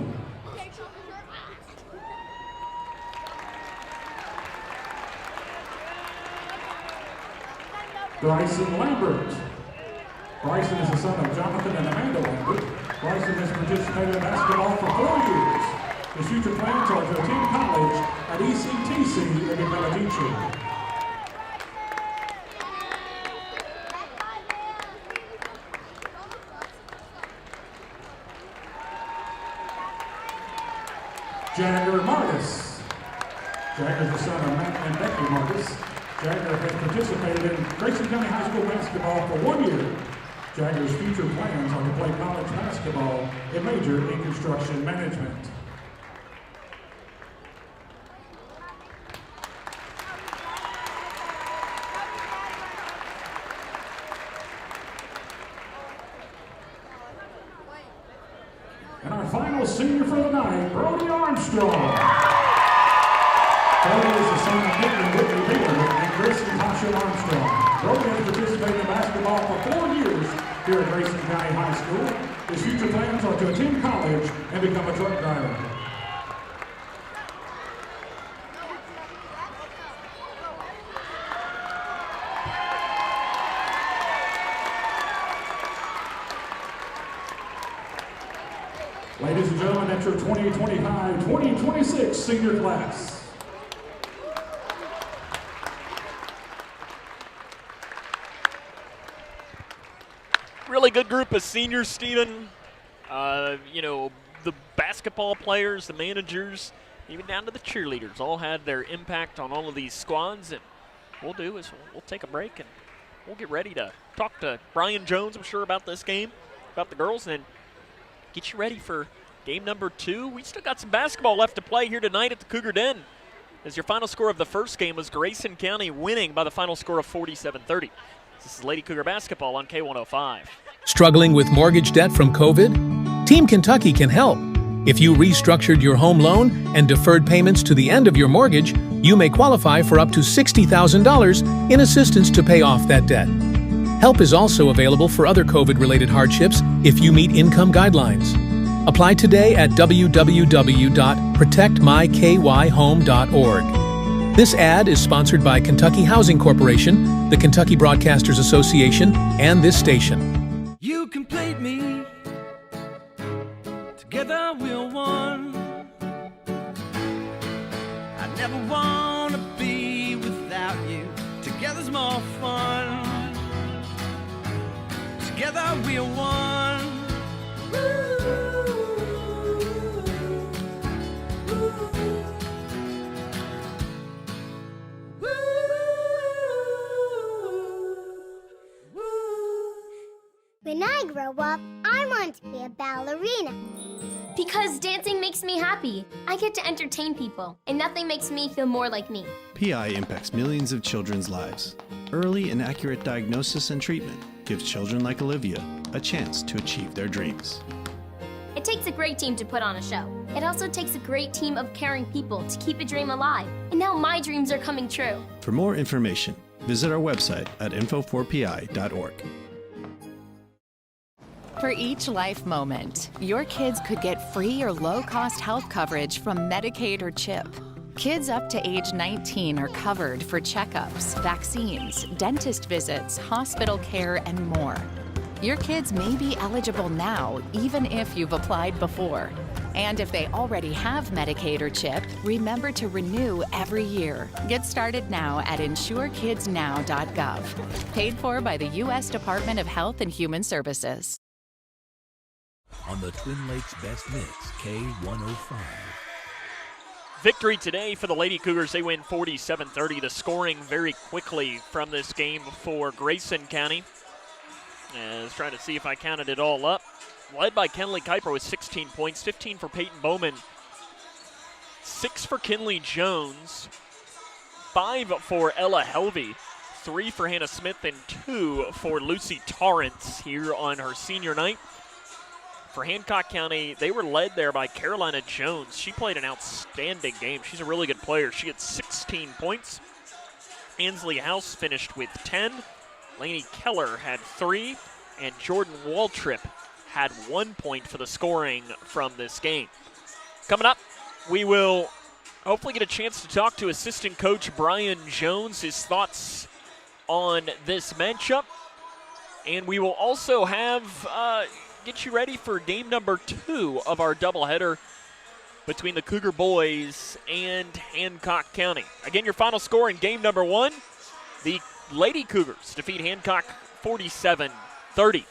Grayson Lambert. Grayson is the son of Jonathan and Amanda Lambert. Grayson has participated in basketball for 4 years. His future plans are to attend college at ECTC and become a teacher. Jagger Martis. Jagger is the son of Matt and Becky Martis. Jagger has participated in Grayson County High School basketball for 1 year. Jagger's future plans are to play college basketball and major in construction management. And our final senior for the night, Brody Armstrong. Brody is the son of Nick and Whitney Miller and Chris and Tasha Armstrong. Brody has participated in basketball for 4 years here at Grayson County High School. His future plans are to attend college and become a truck driver. Ladies and gentlemen, that's your 2025-2026 senior class. Really good group of seniors, Stephen. You know, the basketball players, the managers, even down to the cheerleaders, all had their impact on all of these squads. And what we'll do is we'll take a break and we'll get ready to talk to Brian Jones, I'm sure, about this game, about the girls, and get you ready for game number 2. We still got some basketball left to play here tonight at the Cougar Den, as your final score of the first game was Grayson County winning by the final score of 47-30. This is Lady Cougar basketball on K105. Struggling with mortgage debt from COVID? Team Kentucky can help. If you restructured your home loan and deferred payments to the end of your mortgage, you may qualify for up to $60,000 in assistance to pay off that debt. Help is also available for other COVID-related hardships if you meet income guidelines. Apply today at www.protectmykyhome.org. This ad is sponsored by Kentucky Housing Corporation, the Kentucky Broadcasters Association, and this station. You complete me. Together we're one. I never want to be without you. Together's more fun. Together we're one. When I grow up, I want to be a ballerina. Because dancing makes me happy. I get to entertain people, and nothing makes me feel more like me. PI impacts millions of children's lives. Early and accurate diagnosis and treatment gives children like Olivia a chance to achieve their dreams. It takes a great team to put on a show. It also takes a great team of caring people to keep a dream alive. And now my dreams are coming true. For more information, visit our website at info4pi.org. For each life moment, your kids could get free or low-cost health coverage from Medicaid or CHIP. Kids up to age 19 are covered for checkups, vaccines, dentist visits, hospital care, and more. Your kids may be eligible now, even if you've applied before. And if they already have Medicaid or CHIP, remember to renew every year. Get started now at insurekidsnow.gov. Paid for by the U.S. Department of Health and Human Services. On the Twin Lakes Best Mix, K105. Victory today for the Lady Cougars. They win 47-30. The scoring very quickly from this game for Grayson County. I was trying to see if I counted it all up. Led by Kenley Kuiper with 16 points, 15 for Peyton Bowman, 6 for Kinley Jones, 5 for Ella Helvey, 3 for Hannah Smith, and 2 for Lucy Tarrance here on her senior night. For Hancock County, they were led there by Carolina Jones. She played an outstanding game. She's a really good player. She had 16 points. Ansley House finished with 10. Lainey Keller had 3. And Jordan Waltrip had 1 point for the scoring from this game. Coming up, we will hopefully get a chance to talk to assistant coach Brian Jones, his thoughts on this matchup. And we will also have get you ready for game number 2 of our doubleheader between the Cougar boys and Hancock County. Again, your final score in game number 1, the Lady Cougars defeat Hancock 47-30.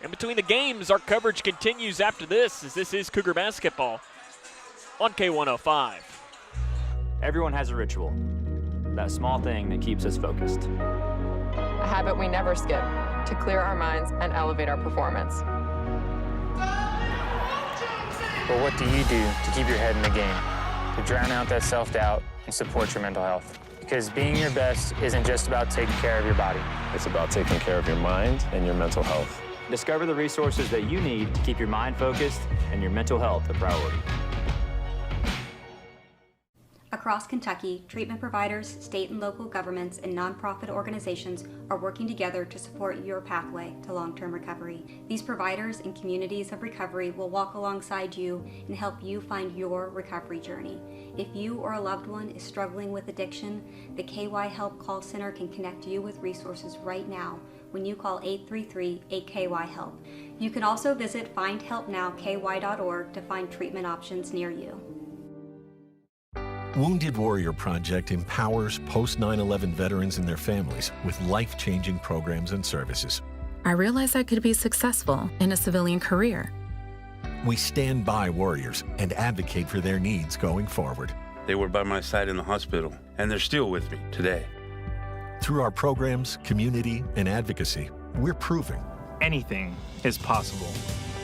And between the games, our coverage continues after this, as this is Cougar basketball on K105. Everyone has a ritual, that small thing that keeps us focused. A habit we never skip to clear our minds and elevate our performance. But what do you do to keep your head in the game, to drown out that self-doubt and support your mental health? Because being your best isn't just about taking care of your body. It's about taking care of your mind and your mental health. Discover the resources that you need to keep your mind focused and your mental health a priority. Across Kentucky, treatment providers, state and local governments, and nonprofit organizations are working together to support your pathway to long-term recovery. These providers and communities of recovery will walk alongside you and help you find your recovery journey. If you or a loved one is struggling with addiction, the KY Help Call Center can connect you with resources right now when you call 833-8KY-HELP. You can also visit findhelpnowky.org to find treatment options near you. Wounded Warrior Project empowers post-9/11 veterans and their families with life-changing programs and services. I realized I could be successful in a civilian career. We stand by warriors and advocate for their needs going forward. They were by my side in the hospital, and they're still with me today. Through our programs, community, and advocacy, we're proving anything is possible.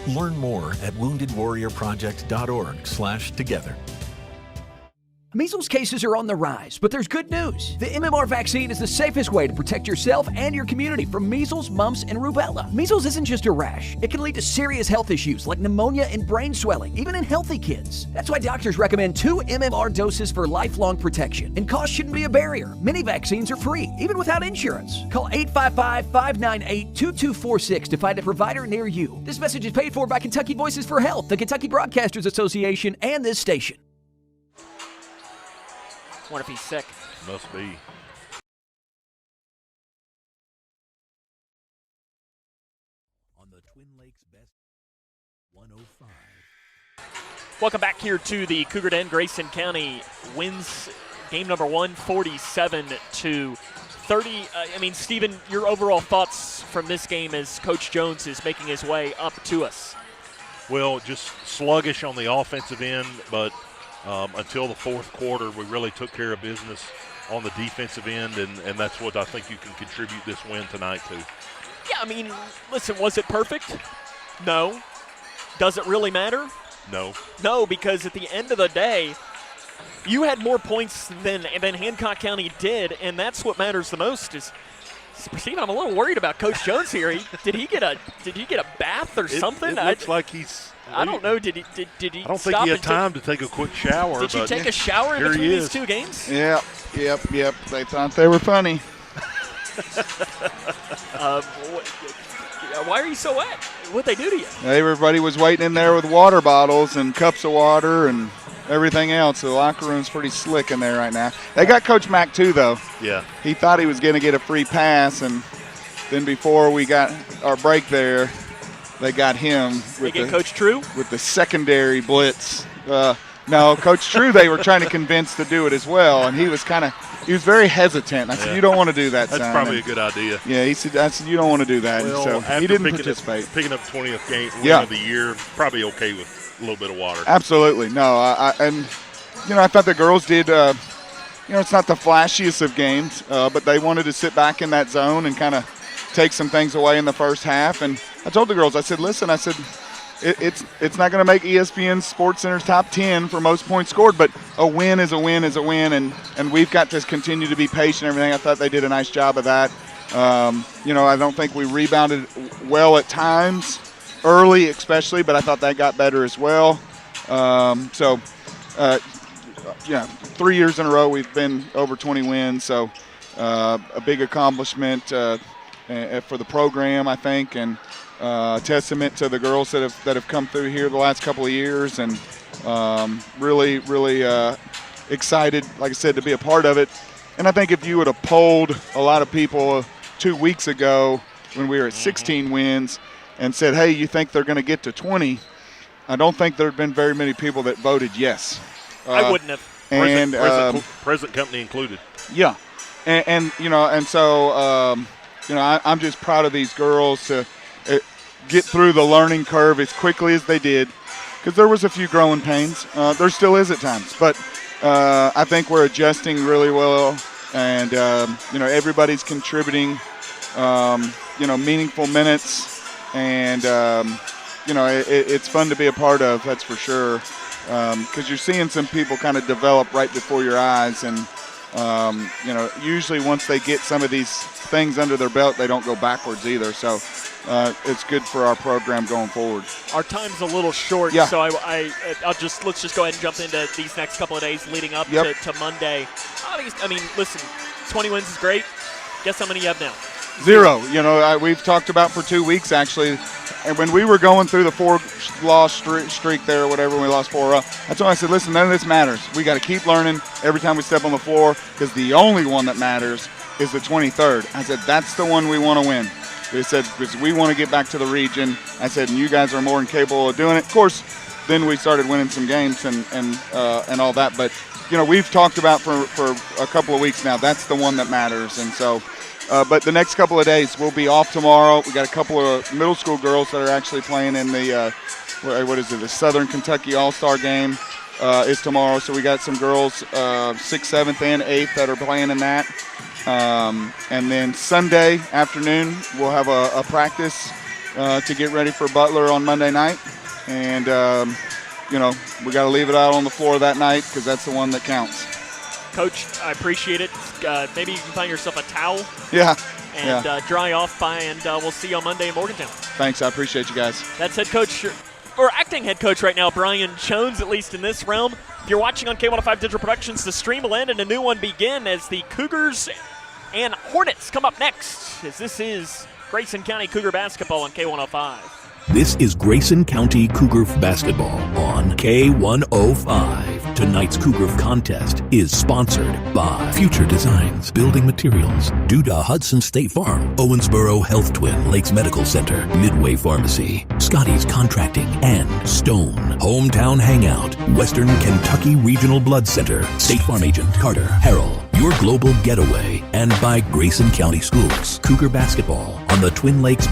Learn more at woundedwarriorproject.org/together. Measles cases are on the rise, but there's good news. The MMR vaccine is the safest way to protect yourself and your community from measles, mumps, and rubella. Measles isn't just a rash. It can lead to serious health issues like pneumonia and brain swelling, even in healthy kids. That's why doctors recommend 2 MMR doses for lifelong protection. And cost shouldn't be a barrier. Many vaccines are free, even without insurance. Call 855-598-2246 to find a provider near you. This message is paid for by Kentucky Voices for Health, the Kentucky Broadcasters Association, and this station. Wonder if he's sick. Must be. On the Twin Lakes Best 105. Welcome back here to the Cougar Den. Grayson County wins game number 1, 47-30. Stephen, your overall thoughts from this game as Coach Jones is making his way up to us? Well, just sluggish on the offensive end, but until the fourth quarter, we really took care of business on the defensive end, and that's what I think you can contribute this win tonight to. Yeah, listen, was it perfect? No. Does it really matter? No. No, because at the end of the day, you had more points than Hancock County did, and that's what matters the most. Stephen, I'm a little worried about Coach Jones here. Did he get a bath or something? It looks like he's. I don't know. Did he? I don't think he had time to take a quick shower. Did you take a shower in between these 2 games? Yep. They thought they were funny. Why are you so wet? What'd they do to you? Everybody was waiting in there with water bottles and cups of water and everything else. So the locker room's pretty slick in there right now. They got Coach Mack too, though. Yeah. He thought he was going to get a free pass, and then before we got our break there, they got him with Coach True with the secondary blitz. No, Coach True, they were trying to convince to do it as well, and he was very hesitant. I said, "You don't want to do that, son." That's probably a good idea. Yeah, I said, "You don't want to do that." Well, and so he didn't participate. Picking up 20th game win of the year, probably okay with a little bit of water. Absolutely, no. I thought the girls did. It's not the flashiest of games, but they wanted to sit back in that zone and kind of take some things away in the first half. And I told the girls, I said, "Listen, it's not going to make ESPN Sports Center's top 10 for most points scored, but a win is a win is a win, and we've got to continue to be patient and everything." I thought they did a nice job of that. I don't think we rebounded well at times, early especially, but I thought that got better as well. 3 years in a row we've been over 20 wins, so a big accomplishment for the program, I think, and testament to the girls that have come through here the last couple of years, and really excited, like I said, to be a part of it. And I think if you would have polled a lot of people 2 weeks ago when we were at 16 wins and said, hey, you think they're going to get to 20, I don't think there have been very many people that voted yes. I wouldn't have. Present company included. Yeah. And so I'm just proud of these girls to get through the learning curve as quickly as they did, because there was a few growing pains. There still is at times, but I think we're adjusting really well, and everybody's contributing, meaningful minutes, and it's fun to be a part of. That's for sure, because you're seeing some people kind of develop right before your eyes, and usually once they get some of these things under their belt, they don't go backwards either. So it's good for our program going forward. Our time's a little short, yeah. So let's just go ahead and jump into these next couple of days leading up to Monday. Listen, 20 wins is great. Guess how many you have now? 0. We've talked about for 2 weeks actually, and when we were going through the 4-loss streak there or whatever, we lost 4 that's when I said, listen, none of this matters. We got to keep learning every time we step on the floor, because the only one that matters is the 23rd. I said, that's the one we want to win. They said, because we want to get back to the region. I said, and you guys are more than capable of doing it. Of course, then we started winning some games and all that. But, we've talked about for a couple of weeks now, that's the one that matters. And so, but the next couple of days, we'll be off tomorrow. We got a couple of middle school girls that are actually playing in the, the Southern Kentucky All-Star game is tomorrow. So we got some girls, 6th, 7th, and 8th that are playing in that. And then Sunday afternoon, we'll have a practice to get ready for Butler on Monday night. And, we got to leave it out on the floor that night, because that's the one that counts. Coach, I appreciate it. Maybe you can find yourself a towel. Yeah. And dry off by, and we'll see you on Monday in Morgantown. Thanks. I appreciate you guys. That's head coach, or acting head coach right now, Brian Jones, at least in this realm. If you're watching on K105 Digital Productions, the stream will end and a new one begin as the Cougars and Hornets come up next, as this is Grayson County Cougar basketball on K105. This is Grayson County Cougar basketball on K105. Tonight's Cougar contest is sponsored by Future Designs Building Materials, due to Hudson State Farm, Owensboro Health Twin Lakes Medical Center, Midway Pharmacy, Scotty's Contracting, and Stone Hometown Hangout, Western Kentucky Regional Blood Center, State Farm Agent Carter Harrell, your global getaway, and by Grayson County Schools. Cougar basketball on the Twin Lakes